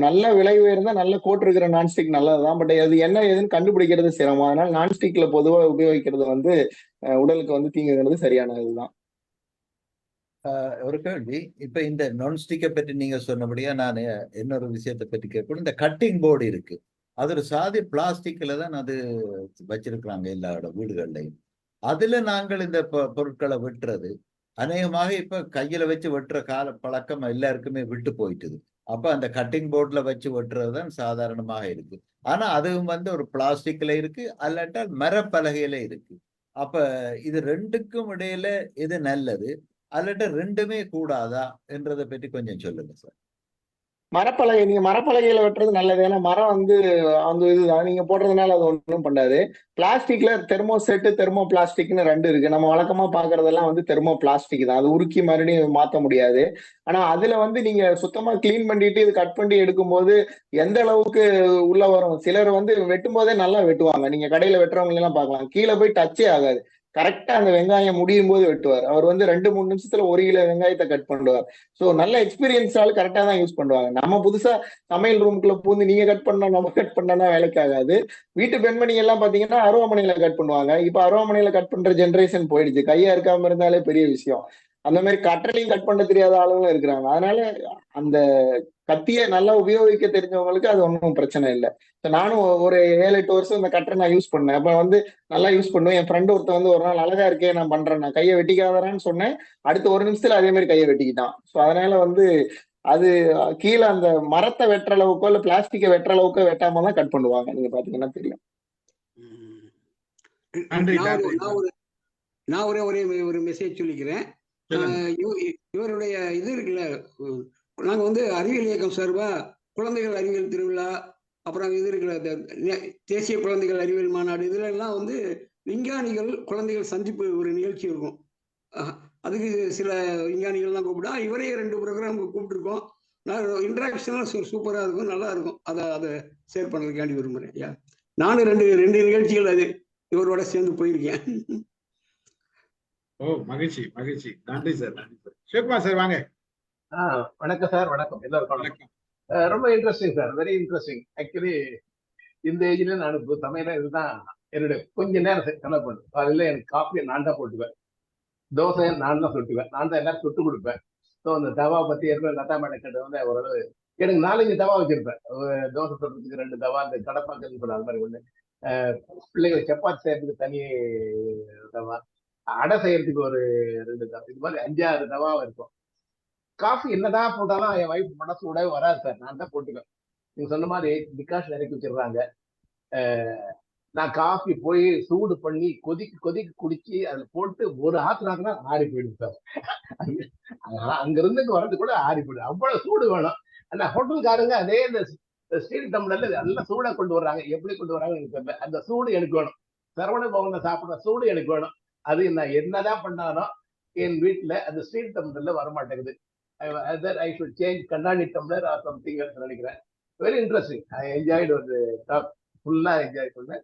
நல்ல விலை உயர்ந்தா நல்ல கோட் இருக்கிற நான்ஸ்டிக் நல்லதுதான். பட் அது என்ன ஏதுன்னு கண்டுபிடிக்கிறது சிரமம். அதனால நான்ஸ்டிக்ல பொதுவாக உபயோகிக்கிறது வந்து உடலுக்கு வந்து தீங்குங்கிறது சரியானதுதான். ஒரு கேள்வி, இப்ப இந்த நான்ஸ்டிக்கை பற்றி நீங்க சொன்னபடியா நான் இன்னொரு விஷயத்தை பற்றி கேட்கணும். இந்த கட்டிங் போர்டு இருக்கு, அது ஒரு சாதி பிளாஸ்டிக்ல தான் அது வச்சிருக்கிறாங்க எல்லா வீடுகள்லையும். அதுல நாங்கள் இந்த பொருட்களை வெட்டுறது அநேகமாக இப்ப கையில வச்சு வெட்டுற பழக்கம் எல்லாருக்குமே விட்டு போயிட்டுது. அப்ப அந்த கட்டிங் போர்ட்ல வச்சு வெட்டுறது தான் சாதாரணமாக இருக்கு. ஆனா அதுவும் வந்து ஒரு பிளாஸ்டிக்ல இருக்கு, அல்லாட்டால் மரப்பலகையில இருக்கு. அப்ப இது ரெண்டுக்கும் இடையில எது நல்லது, அல்லாட்ட ரெண்டுமே கூடாதா என்றதை பற்றி கொஞ்சம் சொல்லுங்க சார். நீங்க மரப்பலகையில வெட்டுறது நல்லது. ஏன்னா மரம் வந்து அந்த இதுதான், நீங்க போடுறதுனால அது ஒன்றும் பண்ணாது. பிளாஸ்டிக்ல தெர்மோ செட்டு, தெர்மோ பிளாஸ்டிக்னு ரெண்டு இருக்கு. நம்ம வழக்கமா பாக்குறதெல்லாம் வந்து தெர்மோ பிளாஸ்டிக் தான், அது உருக்கி மறுபடியும் மாற்ற முடியாது. ஆனா அதுல வந்து நீங்க சுத்தமா கிளீன் பண்ணிட்டு இது கட் பண்ணி எடுக்கும்போது எந்த அளவுக்கு உள்ள வரும். சிலர் வந்து வெட்டும் போதே நல்லா வெட்டுவாங்க, நீங்க கடையில வெட்டுறவங்க எல்லாம் பார்க்கலாம், கீழே போய் டச்சே ஆகாது. கரெக்டா அந்த வெங்காயம் முடியும் போது வெட்டுவார். அவர் வந்து 2-3 நிமிஷத்துல 1 கிலோ வெங்காயத்தை கட் பண்ணுவார். ஸோ நல்ல எக்ஸ்பீரியன்ஸ் ஆளு கரெக்டா தான் யூஸ் பண்ணுவாங்க. நம்ம புதுசா சமையல் ரூமுக்குள்ள பூந்து நீங்க கட் பண்ணா நம்ம கட் பண்ணா வேலைக்கு ஆகாது. வீட்டு பெண்மணி எல்லாம் பாத்தீங்கன்னா அருவாமனையில கட் பண்ணுவாங்க. இப்ப அருவாமனையில கட் பண்ற ஜென்ரேஷன் போயிடுச்சு. கையா இருக்காம இருந்தாலே பெரிய விஷயம். அந்த மாதிரி கட்டளையும் கட் பண்ண தெரியாத ஆளுங்களும் இருக்கிறாங்க. அதனால அந்த கத்தியை நல்லா உபயோகிக்க தெரிஞ்சவங்களுக்கு அது ஒன்றும் பிரச்சனை இல்லை. நானும் ஒரு 7-8 வருஷம் இந்த கட்டரை நான் யூஸ் பண்ணேன். அப்ப வந்து நல்லா யூஸ் பண்ணுவேன். என் ஃப்ரெண்டு ஒருத்தர் வந்து ஒரு நாள் அழகா இருக்கே நான் பண்றேன், நான் கையை வெட்டிக்காதரான்னு சொன்னேன். அடுத்த 1 நிமிஷத்துல அதே மாதிரி கையை வெட்டிக்கிட்டான். ஸோ அதனால வந்து அது கீழே அந்த மரத்தை வெட்டுற அளவுக்கோ இல்ல பிளாஸ்டிக்கை வெட்டுற அளவுக்கோ வெட்டாம தான் கட் பண்ணுவாங்க. நீங்க பாத்தீங்கன்னா தெரியும். நான் ஒரு மெசேஜ் சொல்லிக்கிறேன். இவருடைய இது இருக்குல்ல, நாங்க வந்து அறிவியல் இயக்கம் சார்பா குழந்தைகள் அறிவியல் திருவிழா, அப்புறம் இது இருக்குல்ல தேசிய குழந்தைகள் அறிவியல் மாநாடு, இதுல எல்லாம் வந்து விஞ்ஞானிகள் குழந்தைகள் சந்திப்பு ஒரு நிகழ்ச்சி இருக்கும். அதுக்கு சில விஞ்ஞானிகள்லாம் கூப்பிட்டா இவரே 2 ப்ரோக்ராம் கூப்பிட்டுருக்கோம். நான் இன்ட்ராக்ஷன்லாம் சூப்பராக இருக்கும், நல்லா இருக்கும். அதை ஷேர் பண்ணுறதுக்காண்டி விரும்புகிறேன். ஐயா நானும் ரெண்டு நிகழ்ச்சிகள் அது இவரோட சேர்ந்து போயிருக்கேன். ஓ, மகிழ்ச்சி மகிழ்ச்சி. நன்றி சார், நன்றி சார். சிவகுமார் சார் வாங்க. வணக்கம் சார், வணக்கம் எல்லாருக்கும் வணக்கம். ரொம்ப interesting sir, very interesting. Actually இந்த ஏஜ்ல நான் சமையல இதுதான் என்னுடைய கொஞ்ச நேரம் கனவு பண்ணு. காலையில எனக்கு காஃபியை நான் தான் போட்டுவேன், தோசை நான் தான் சுட்டுவேன், நான் தான் எல்லாரும் சுட்டு கொடுப்பேன். ஸோ அந்த தவா பத்தி ஏற்கனவே லதா மேடம் கேட்டது வந்து ஓரளவு எனக்கு 4-5 தவா வச்சிருப்பேன். தோசை சுடுறதுக்கு 2 தவா, அந்த கடப்பாக்கன்னு சொல்ல அது மாதிரி ஒண்ணு, பிள்ளைங்க சப்பாத்தி செய்யறதுக்கு தனி தவா, அடை செய்யறதுக்கு ஒரு 2 தவா, இது மாதிரி 5-6 தவா இருக்கும். காஃபி என்னதான் போட்டாலும் என் வைஃப் மனசு விடவே வராது சார், நான் தான் போட்டுவேன். நீங்க சொன்ன மாதிரி டிகாஷன் இறக்கி வச்சிடுறாங்க. நான் காஃபி போய் சூடு பண்ணி கொதிக்க குடிச்சு அதுல போட்டு ஒரு ஆத்துனாங்கன்னா ஆறி போயிடுது சார். அங்க இருந்து வர்றது கூட ஆறி போயிடுது, அவ்வளவு சூடு வேணும். ஆனா ஹோட்டல்காரங்க அதே இந்த ஸ்டீல் டம்ளர்ல நல்லா சூடா கொண்டு வர்றாங்க. எப்படி கொண்டு வர்றாங்க எனக்கு தெரியல. அந்த சூடு எனக்கு வேணும். சரவண பவன்ல சாப்பிட்ற சூடு எனக்கு வேணும். அது நான் என்னதான் பண்ணாலும் என் வீட்டுல அந்த ஸ்டீல் டம்ளர்ல வரமாட்டேங்குது. ஐ ஷுட் சேஞ்ச் கண்ணாடி டம்ளர் ஆர் சம்திங் நினைக்கிறேன். Very interesting. ஐ என்ஜாய்டு ஒரு டாப், ஃபுல்லா என்ஜாய் பண்ணேன்.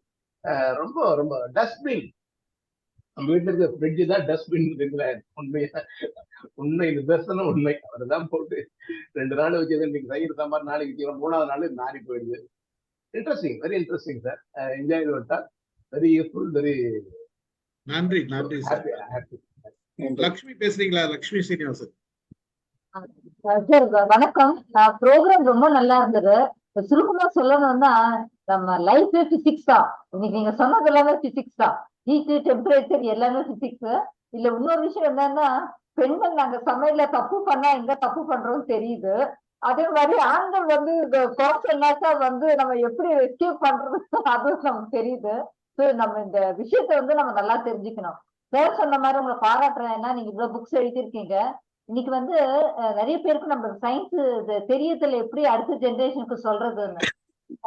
ரொம்ப ரொம்ப டஸ்ட்பின், நம்ம வீட்டுல இருக்க ஃப்ரிட்ஜ் தான் டஸ்ட்பின் இருக்குல்ல, உண்மை நிதர்சனம் உண்மை. அவர் தான் போட்டு 2 நாள் வச்சது, இன்னைக்கு தயிர் சாம்பார், நாளைக்கு வச்சுக்கிறோம், 3ஆவது நாள் நாரி போயிடுது. Interesting, very interesting sir. Enjoy talk, very useful, very நன்றி நன்றி சார். ஹாப்பி. லக்ஷ்மி பேசுறீங்களா? லக்ஷ்மி சீனிவாசன். சார் வணக்கம். ப்ரோக்ராம் ரொம்ப நல்லா இருந்தது. சுருக்கமா சொல்லணும்னா நம்ம லைஃபே பிசிக்ஸ் தான். இன்னைக்கு நீங்க சொன்னது எல்லாமே பிசிக்ஸ் தான். ஹீட், டெம்பரேச்சர் எல்லாமே பிசிக்ஸ். இல்ல இன்னொரு விஷயம் என்னன்னா, பெண்கள் நாங்க சமையல்ல தப்பு பண்ணா எங்க தப்பு பண்றோம்னு தெரியுது. அதே மாதிரி ஆண்கள் வந்து இந்த குறைச்சல்னாக்கா வந்து நம்ம எப்படி எஸ்கேப் பண்றது அதுவும் நமக்கு தெரியுது. ஸோ நம்ம இந்த விஷயத்த வந்து நம்ம நல்லா தெரிஞ்சுக்கணும். சார் சொன்ன மாதிரி உங்களை பாராட்டுறேன். ஏன்னா நீங்க இவ்வளவு புக்ஸ் எழுதியிருக்கீங்க. இன்னைக்கு வந்து நிறைய பேருக்கு நம்ம சயின்ஸ் தெரியத்துல எப்படி அடுத்த ஜெனரேஷனுக்கு சொல்றதுன்னு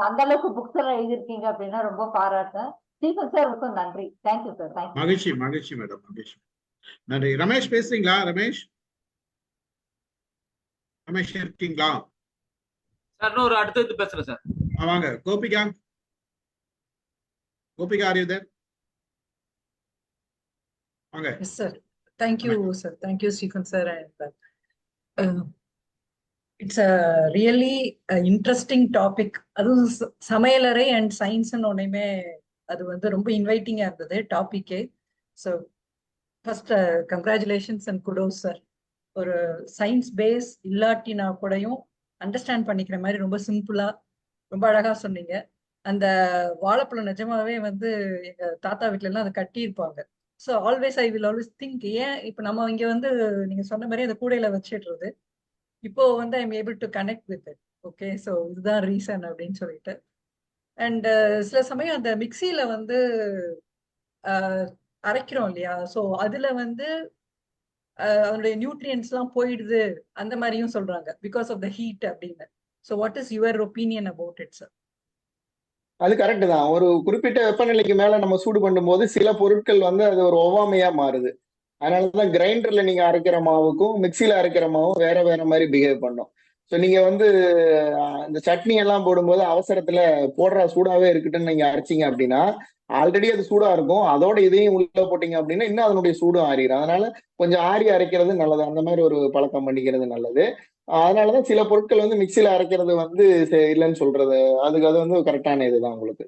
அந்த அளவுக்கு புக்ஸ் எல்லாம் எழுதியிருக்கீங்க அப்படின்னா ரொம்ப பாராட்டேன். ஸ்டீஃபன் சார் நன்றி. Thank you sir. தேங்க்யூ. மகிழ்ச்சி மகிழ்ச்சி மேடம், மகிழ்ச்சி. நன்றி. ரமேஷ் பேசுறீங்களா? ரமேஷ் ரமேஷ் இருக்கீங்களா சார்? ஒரு அடுத்தது பேசுறேன் சார். வாங்க. Gopika, Gopika are you there? வாங்க. Yes, sir. Thank you, sir. Thank you, Stephen sir. And it's a really interesting topic. அதுவும் சமையலறை அண்ட் சயின்ஸ் உடனே அது வந்து ரொம்ப இன்வைட்டிங்கா இருந்தது டாபிக்கே. So first congratulations and kudos sir. ஒரு சயின்ஸ் பேஸ் இல்லாட்டினா கூடயும் அண்டர்ஸ்டாண்ட் பண்ணிக்கிற மாதிரி ரொம்ப சிம்பிளா ரொம்ப அழகா சொன்னீங்க. அந்த வாழைப்பழம் நிஜமாவே வந்து எங்க தாத்தா வீட்டுல எல்லாம் அதை கட்டியிருப்பாங்க. So always I will always think, ஏன் இப்போ நம்ம இங்க வந்து நீங்க சொன்ன மாதிரி அந்த கூடையில வச்சிடுறது, இப்போ வந்து I am able to connect with it. Okay, so இதுதான் ரீசன் அப்படின்னு சொல்லிட்டு. அண்ட் சில சமயம் அந்த மிக்சியில வந்து அரைக்கிறோம் இல்லையா, ஸோ அதுல வந்து அதனுடைய நியூட்ரியன்ஸ் எல்லாம் போயிடுது அந்த மாதிரியும் சொல்றாங்க பிகாஸ் ஆஃப் த ஹீட் அப்படின்னு. So what is your opinion about it sir? அது கரெக்ட் தான். ஒரு குறிப்பிட்ட வெப்பநிலைக்கு மேல நம்ம சூடு பண்ணும்போது சில பொருட்கள் வந்து அது ஒரு ஒவ்வாமையா மாறுது. அதனாலதான் கிரைண்டர்ல நீங்க அரைக்கிற மாவுக்கும் மிக்சியில அரைக்கிற மாவும் வேற வேற மாதிரி பிஹேவ் பண்ணும். ஸோ நீங்க வந்து இந்த சட்னி எல்லாம் போடும்போது அவசரத்துல போடுற சூடாவே இருக்கட்டும்னு நீங்க அரைச்சிங்க அப்படின்னா ஆல்ரெடி அது சூடா இருக்கும். அதோட இதையும் உள்ள போட்டீங்க அப்படின்னா இன்னும் அதனுடைய சூடும் ஆறிடும். அதனால கொஞ்சம் ஆறி அரைக்கிறது நல்லது. அந்த மாதிரி ஒரு பழக்கம் பண்ணிக்கிறது நல்லது. அதனாலதான் சில பொருட்கள் வந்து மிக்சியில அரைக்கிறது வந்து இல்லைன்னு சொல்றது. அது வந்து கரெக்டான இதுதான். உங்களுக்கு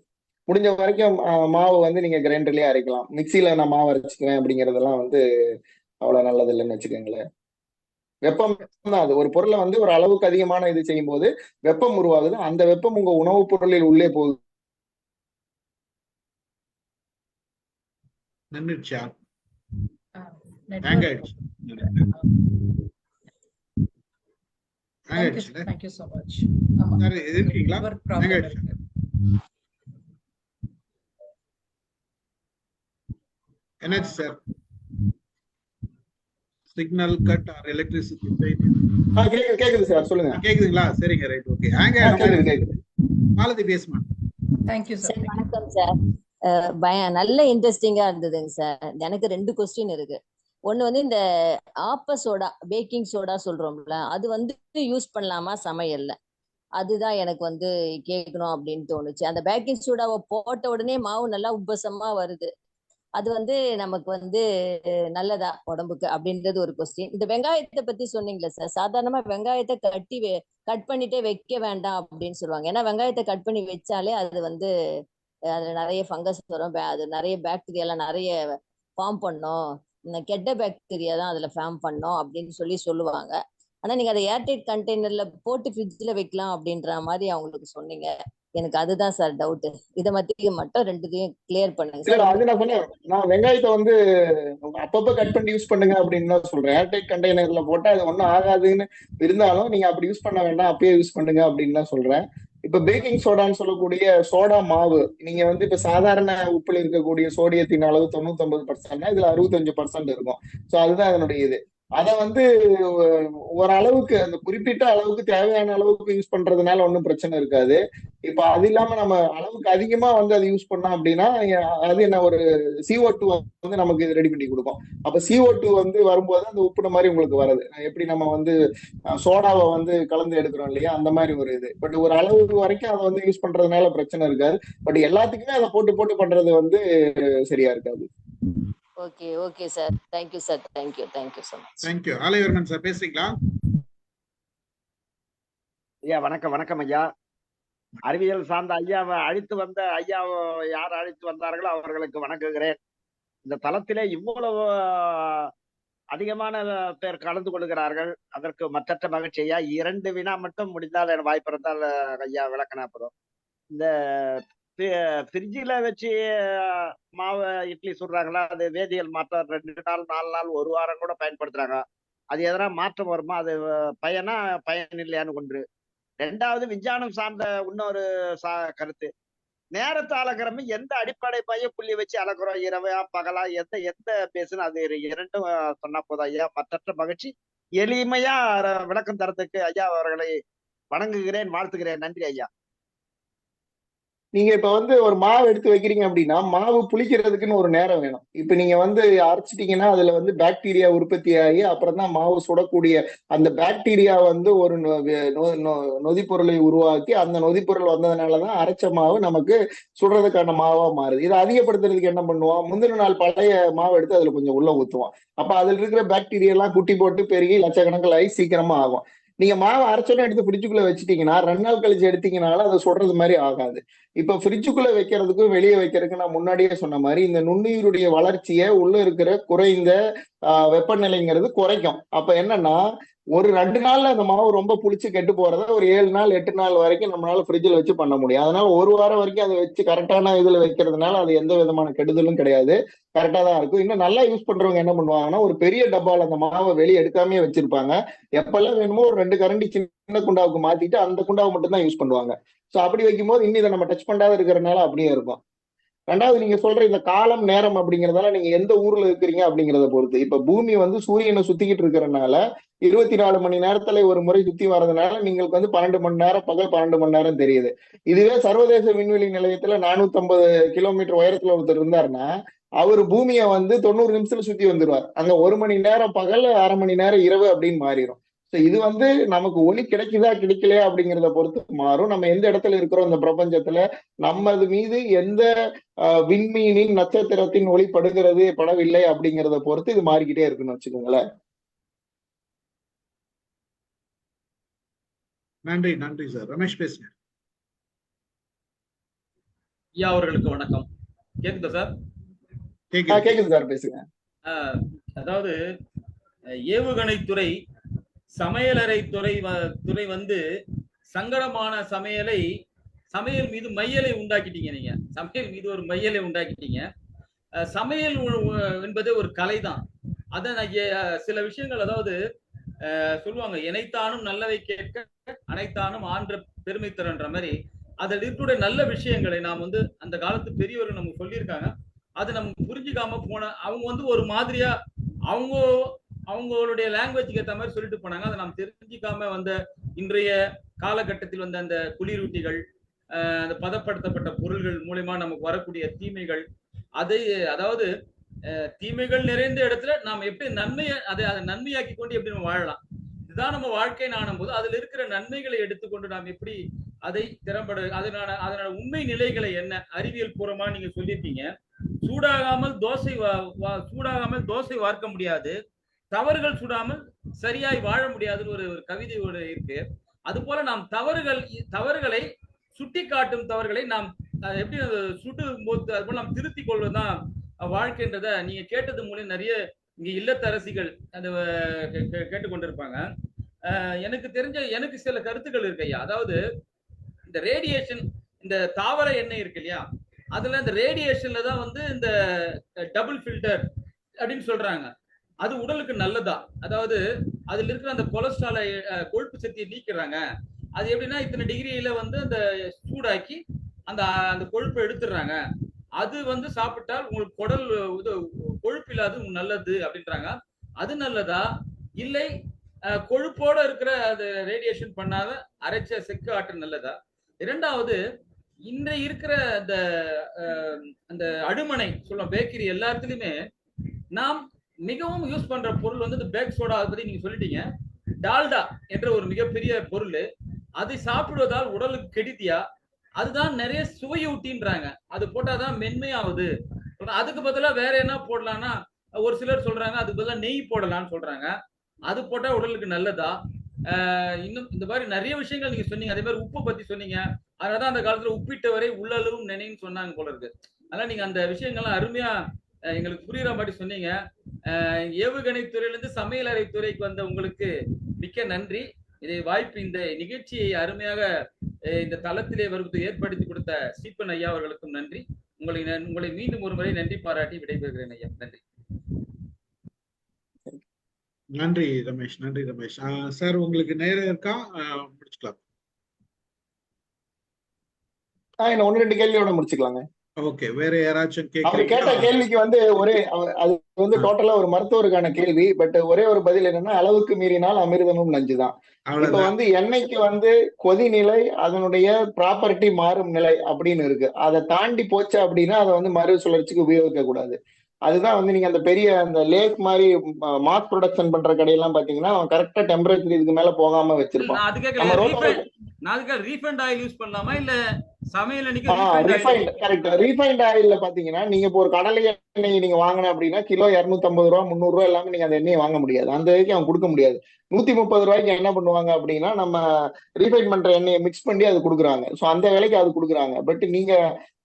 முடிஞ்ச வரைக்கும் மாவு வந்து நீங்க கிரைண்டர்லயே அரைக்கலாம். மிக்சியில நான் மாவு அரைச்சிக்குவேன் அப்படிங்கறதெல்லாம் வந்து அவ்வளவு நல்லது இல்லைன்னு வச்சுக்கோங்களேன். வெப்பம் தான் அது. ஒரு பொருளை வந்து ஒரு அளவுக்கு அதிகமான இது செய்யும் போது வெப்பம் உருவாகுது. அந்த வெப்பம் உங்க உணவுப் பொருளில் உள்ளே போகுது. நின்னுச்சா? Thank you so much. இருக்கீங்களா? என்னாச்சு sir? Signal cut R electricity? கேக்குது சார், சொல்லுங்க. கேக்குதுங்களா? சரிங்க, ரைட், ஓகே. மாலதி பேசுமா? Thank you sir. வணக்கம் சார். நல்ல இன்ட்ரெஸ்டிங்கா இருந்ததுங்க சார். எனக்கு 2 கொஸ்டின் இருக்கு. ஒண்ணு வந்து இந்த ஆப்ப சோடா, பேக்கிங் சோடா சொல்றோம்ல, அது வந்து யூஸ் பண்ணலாமா சமையல்ல? அதுதான் எனக்கு வந்து கேட்கணும் அப்படின்னு தோணுச்சு. அந்த பேக்கிங் சோடாவை போட்ட உடனே மாவு நல்லா உப்பசமா வருது. அது வந்து நமக்கு வந்து நல்லதா உடம்புக்கு அப்படின்றது ஒரு கொஸ்டின். இந்த வெங்காயத்தை பத்தி சொன்னீங்களே சார், சாதாரணமா வெங்காயத்தை கட் பண்ணிட்டே வைக்க வேண்டாம் அப்படின்னு சொல்லுவாங்க. ஏன்னா வெங்காயத்தை கட் பண்ணி வச்சாலே அது வந்து அதுல நிறைய ஃபங்கஸ் வரும், அது நிறைய பாக்டீரியாலாம் நிறைய ஃபார்ம் பண்ணும், இந்த கெட்ட பாக்டீரியா தான் அதுல ஃபார்ம் பண்ணும் அப்படின்னு சொல்லுவாங்க. ஆனா நீங்க அதை ஏர்டைட் கண்டெய்னர்ல போட்டு ஃப்ரிட்ஜ்ல வைக்கலாம் அப்படின்ற மாதிரி அவங்களுக்கு சொன்னீங்க. எனக்கு அதுதான் சார் டவுட். இதை மட்டும் ரெண்டுத்தையும் கிளியர் பண்ணுங்க இல்ல சார். அது நான் சொன்னேன், நான் வெங்காயத்தை வந்து அப்பப்போ கட் பண்ணி யூஸ் பண்ணுங்க அப்படின்னு தான் சொல்றேன். ஏர்டைட் கண்டெய்னர்ல போட்டா அது ஒன்றும் ஆகாதுன்னு இருந்தாலும் நீங்க அப்படி யூஸ் பண்ண வேண்டாம், அப்பயே யூஸ் பண்ணுங்க அப்படின்னு தான் சொல்றேன். இப்ப பேக்கிங் சோடான்னு சொல்லக்கூடிய சோடா மாவு, நீங்க வந்து இப்ப சாதாரண உப்புல இருக்கக்கூடிய சோடியத்தின் அளவு 99%, இதுல 65% இருக்கும். ஸோ அதுதான் அதனுடைய இது. அதை வந்து ஓரளவுக்கு அந்த குறிப்பிட்ட அளவுக்கு தேவையான அளவுக்கு யூஸ் பண்றதுனால ஒன்றும் பிரச்சனை இருக்காது. இப்ப அது இல்லாம நம்ம அளவுக்கு அதிகமா வந்து அதை யூஸ் பண்ணோம் அப்படின்னா அது என்ன ஒரு CO2 வந்து நமக்கு இது ரெடி பண்ணி கொடுக்கும். அப்ப CO2 வந்து வரும்போது அந்த உப்புன மாதிரி உங்களுக்கு வருது. எப்படி நம்ம வந்து சோடாவை வந்து கலந்து எடுக்கிறோம் இல்லையா, அந்த மாதிரி ஒரு இது. பட் ஒரு அளவு வரைக்கும் அதை வந்து யூஸ் பண்றதுனால பிரச்சனை இருக்காது. பட் எல்லாத்துக்குமே அதை போட்டு பண்றது வந்து சரியா இருக்காது. Okay okay sir, thank you sir, thank you so much. Thank you. Alaivarman sir பேசுறீங்களா? ஐயா வணக்கம். வணக்கம் ஐயா. அறிவியல் சார்ந்த ஐயாவை அழைத்து வந்த ஐயாவை யார் அழைத்து வந்தார்களோ அவர்களுக்கு வணங்குகிறேன். இந்த தளத்திலே இவ்வளவு அதிகமான பேர் கலந்து கொள்கிறார்கள், அதற்கு மற்றற்ற மகிழ்ச்சி ஐயா. 2 வினா மட்டும் முடிந்தால் என் வாய்ப்பு இருந்தால் ஐயா விளக்கினா போதும். இந்த ஃப்ரிட்ஜில் வச்சு மாவு இட்லி சுடுறாங்களா, அது வேதியியல் மாற்றம் 2 நாள் 4 நாள் 1 வாரம் கூட பயன்படுத்துறாங்க. அது எதனா மாற்றம் வருமா, அது பயன் இல்லையான்னு ஒன்று. 2வது விஞ்ஞானம் சார்ந்த இன்னொரு கருத்து, நேரத்தை அளக்கிறோம் எந்த அடிப்படை புள்ளி வச்சு அளக்குறோம், இரவா பகலா, எந்த பேசுன்னு அது 2ம் சொன்னா போதும் ஐயா. மற்றற்ற மகிழ்ச்சி. எளிமையா விளக்கம் தரத்துக்கு ஐயா அவர்களை வணங்குகிறேன், வாழ்த்துகிறேன். நன்றி ஐயா. நீங்க இப்ப வந்து ஒரு மாவு எடுத்து வைக்கிறீங்க அப்படின்னா மாவு புளிக்கிறதுக்குன்னு ஒரு நேரம் வேணும். இப்ப நீங்க வந்து அரைச்சிட்டீங்கன்னா அதுல வந்து பாக்டீரியா உற்பத்தி ஆகி அப்புறம் தான் மாவு சுடக்கூடிய அந்த பாக்டீரியா வந்து ஒரு நொதிப்பொருளை உருவாக்கி அந்த நொதிப்பொருள் வந்ததுனாலதான் அரைச்ச மாவு நமக்கு சுடுறதுக்கான மாவா மாறுது. இதை அதிகப்படுத்துறதுக்கு என்ன பண்ணுவோம், முந்தின நாள் பழைய மாவு எடுத்து அதுல கொஞ்சம் உள்ள ஊத்துவோம். அப்ப அதுல இருக்கிற பாக்டீரியா எல்லாம் குட்டி போட்டு பெருகி லட்சக்கணக்கில் ஆகி சீக்கிரமா ஆகும். நீங்க மாவு அரைச்சோன்னு எடுத்து ஃப்ரிட்ஜுக்குள்ள வச்சுட்டீங்கன்னா 2 நாள் கழிச்சு எடுத்தீங்கனாலும் அதை சுடுறது மாதிரி ஆகாது. இப்ப ஃப்ரிட்ஜுக்குள்ள வைக்கிறதுக்கும் வெளியே வைக்கிறதுக்கு நான் முன்னாடியே சொன்ன மாதிரி இந்த நுண்ணுயிருடைய வளர்ச்சியை உள்ள இருக்கிற குறைந்த வெப்பநிலைங்கிறது குறைக்கும். அப்ப என்னன்னா ஒரு 2 நாள்ல அந்த மாவு ரொம்ப புளிச்சு கெட்டு போறத ஒரு 7 நாள் 8 நாள் வரைக்கும் நம்மளால ஃப்ரிட்ஜில் வச்சு பண்ண முடியும். அதனால 1 வாரம் வரைக்கும் அதை வச்சு கரெக்டான இதுல வைக்கிறதுனால அது எந்த விதமான கெடுதலும் கிடையாது, கரெக்டா தான் இருக்கும். இன்னும் நல்லா யூஸ் பண்றவங்க என்ன பண்ணுவாங்கன்னா ஒரு பெரிய டப்பால அந்த மாவை வெளியே எடுக்காமே வச்சிருப்பாங்க. எப்பெல்லாம் வேணுமோ ஒரு 2 கரண்டி சின்ன குண்டாவுக்கு மாத்திட்டு அந்த குண்டாவை மட்டும் தான் யூஸ் பண்ணுவாங்க. ஸோ அப்படி வைக்கும்போது இன்னும் இதை நம்ம டச் பண்ணாத இருக்கிறதுனால அப்படியே இருக்கும். 2வது நீங்க சொல்ற இந்த காலம் நேரம் அப்படிங்கறதால நீங்க எந்த ஊர்ல இருக்கிறீங்க அப்படிங்கிறத பொறுத்து. இப்ப பூமி வந்து சூரியனை சுத்திக்கிட்டு இருக்கிறதுனால 24 மணி நேரத்துல ஒரு முறை சுத்தி வர்றதுனால நீங்களுக்கு வந்து 12 மணி நேரம் பகல் 12 மணி நேரம் தெரியுது. இதுவே சர்வதேச விண்வெளி நிலையத்துல 450 கிலோமீட்டர் உயரத்துல ஒருத்தர் இருந்தாருன்னா அவரு பூமியை வந்து 90 நிமிஷத்துல சுத்தி வந்துருவார். அங்க 1 மணி நேரம் பகல் 1/2 மணி நேரம் இரவு அப்படின்னு மாறிடும். இது வந்து நமக்கு ஒளி கிடைக்குதா கிடைக்கலையா அப்படிங்கிறத பொறுத்து மாறும். நம்ம எந்த இடத்துல இருக்கிறோம் இந்த பிரபஞ்சத்துல, நமது மீது எந்த விண்மீனின் நட்சத்திரத்தின் ஒளி படுகிறது படவில்லை அப்படிங்கிறத பொறுத்து இது மாறிக்கிட்டே இருக்குன்னு வச்சுக்கோங்களேன். நன்றி நன்றி சார். ரமேஷ் பேசுங்க. ஐயா அவர்களுக்கு வணக்கம். கேக்குதா சார்? கேக்குது சார், பேசுங்க. அதாவது ஏவுகணை துறை சமையலறை துறை வந்து சங்கடமான சமையல் மீது மையலை உண்டாக்கிட்டீங்க. நீங்க சமையல் மீது ஒரு மையலை உண்டாக்கிட்டீங்க. சமையல் என்பது ஒரு கலைதான். அத சில விஷயங்கள், அதாவது சொல்லுவாங்க, இணைத்தானும் நல்லவை கேட்க அனைத்தானும் ஆன்ற பெருமை தரன்ற மாதிரி அதில் இருக்கக்கூடிய நல்ல விஷயங்களை நாம் வந்து அந்த காலத்து பெரியவர்கள் நமக்கு சொல்லியிருக்காங்க. அது நமக்கு புரிஞ்சுக்காம போன அவங்க வந்து ஒரு மாதிரியா அவங்களுடைய லாங்குவேஜ்க்கு ஏற்ற மாதிரி சொல்லிட்டு போனாங்க. அதை நாம் தெரிஞ்சுக்காம வந்த இன்றைய காலகட்டத்தில் வந்த அந்த குளிரூட்டிகள், அந்த பதப்படுத்தப்பட்ட பொருள்கள் மூலமா நமக்கு வரக்கூடிய தீமைகள், அதாவது தீமைகள் நிறைந்த இடத்துல நாம் எப்படி நன்மையை அதை நன்மையாக்கி கொண்டு எப்படி நம்ம வாழலாம், இதுதான் நம்ம வாழ்க்கை நாணும் போது அதுல இருக்கிற நன்மைகளை எடுத்துக்கொண்டு நாம் எப்படி அதை திறம்பட அதனால உண்மை நிலைகளை என்ன அறிவியல் பூர்வமா நீங்க சொல்லியிருக்கீங்க. சூடாகாமல் தோசை வார்க்க முடியாது, தவறுகள் சுடாமல் சரியாய் வாழ முடியாதுன்னு ஒரு கவிதையோட இருக்கு. அது போல நாம் தவறுகளை சுட்டி காட்டும் தவறுகளை நாம் எப்படி சுட்டும் போது அது போல நாம் திருத்திக் கொள்வதுதான் வாழ்க்கைன்றத நீங்க கேட்டது மூலம் நிறைய இங்க இல்லத்தரசிகள் அந்த கேட்டுக்கொண்டிருப்பாங்க. எனக்கு சில கருத்துக்கள் இருக்கு ஐயா. அதாவது இந்த ரேடியேஷன், இந்த தாவர எண்ணெய் இருக்கு இல்லையா, அதுல இந்த ரேடியேஷன்ல தான் வந்து இந்த டபுள் ஃபில்டர் அப்படின்னு சொல்றாங்க. அது உடலுக்கு நல்லதா? அதாவது அதுல இருக்கிற அந்த கொலஸ்ட்ராலை கொழுப்பு சக்தியை நீக்கிறாங்க. அது எப்படின்னா இத்தனை டிகிரியில வந்து அந்த சூடாக்கி அந்த அந்த கொழுப்பை எடுத்துடுறாங்க. அது வந்து சாப்பிட்டால் உங்களுக்கு குடல் கொழுப்பு இல்லாது நல்லது அப்படின்றாங்க. அது நல்லதா இல்லை கொழுப்போட இருக்கிற அது ரேடியேஷன் பண்ணாத அரைச்ச செக்கு ஆற்றல் நல்லதா? இரண்டாவது, இன்றைய இருக்கிற அந்த அடுமனை சொல்லுவோம் பேக்கரி எல்லாத்துலயுமே நாம் மிகவும் யூஸ் பண்ற பொருள் வந்து இந்த பேக் சோடா. அதை பத்தி நீங்க சொல்லிட்டீங்க. டால்டா என்ற ஒரு மிகப்பெரிய பொருள், அதை சாப்பிடுவதால் உடலுக்கு கெடுதியா? அதுதான் நிறைய சுவையூட்டின்றாங்க. அது போட்டாதான் மென்மையாகுது. அதுக்கு பதிலா வேற என்ன போடலாம்னா ஒரு சிலர் சொல்றாங்க அதுக்கு பதிலா நெய் போடலாம்னு சொல்றாங்க. அது போட்டா உடலுக்கு நல்லதா? இன்னும் இந்த மாதிரி நிறைய விஷயங்கள் நீங்க சொன்னீங்க. அதே மாதிரி உப்பு பத்தி சொன்னீங்க. அதனாலதான் அந்த காலத்துல உப்பிட்டவரை உள்ளளவும் நினைன்னு சொன்னாங்க போல இருக்கு. அதனால நீங்க அந்த விஷயங்கள்லாம் அருமையா எங்களுக்கு புரியுற மாதிரி சொன்னீங்க. ஏவுகணை துறையிலிருந்து சமையலறை துறைக்கு வந்த உங்களுக்கு மிக்க நன்றி. இந்த நிகழ்ச்சியை அருமையாக இந்த தளத்திலே வருவதை ஏற்படுத்தி கொடுத்த ஸ்டீபன் ஐயா அவர்களுக்கும் நன்றி. உங்களை மீண்டும் ஒரு முறை நன்றி பாராட்டி விடைபெறுகிறேன் ஐயா. நன்றி. நன்றி ரமேஷ். நன்றி ரமேஷ். சார் உங்களுக்கு நேரம் இருக்கா? முடிச்சுக்கலாம். இன்னும் 1-2 கேள்வியோட முடிச்சுக்கலாங்க. ஓகே, வேற யாராச்சும் அவர் கேட்ட கேள்விக்கு வந்து அது வந்து டோட்டலா ஒரு மருத்துவருக்கான கேள்வி. பட் ஒரே ஒரு பதில் என்னன்னா, அளவுக்கு மீறினால் அமிர்தமும் நஞ்சுதான். இப்ப வந்து எண்ணெய்க்கு வந்து கொதிநிலை அதனுடைய ப்ராப்பர்ட்டி மாறும் நிலை அப்படின்னு இருக்கு. அதை தாண்டி போச்சு அப்படின்னா அதை வந்து மறுசுழற்சிக்கு உபயோகிக்க கூடாது. அதுதான் வந்து நீங்க அந்த பெரிய அந்த லேக் மாதிரி மாஸ் ப்ரொடக்ஷன் பண்ற கடையெல்லாம் பாத்தீங்கன்னா அவன் கரெக்டா டெம்பரேச்சர் இதுக்கு மேல போகாம வச்சிருப்பான். ரீஃபைண்ட் ஆயில் யூஸ் பண்ணலாமா இல்ல சமையல் ரீஃபைண்ட் ஆயில்ல பாத்தீங்கன்னா நீங்க இப்போ ஒரு கடலை எண்ணெய் நீங்க வாங்கின அப்படின்னா கிலோ 250 ரூபா 300 ரூபா இல்லாம நீங்க அந்த எண்ணெயை வாங்க முடியாது. அந்த வரைக்கும் அவன் கொடுக்க முடியாது. 130 ரூபாய்க்கு என்ன பண்ணுவாங்க அப்படின்னா நம்ம ரீஃபைன் பண்ற எண்ணெயை மிக்ஸ் பண்ணி அது கொடுக்குறாங்க. ஸோ அந்த விலைக்கு அது கொடுக்குறாங்க. பட் நீங்க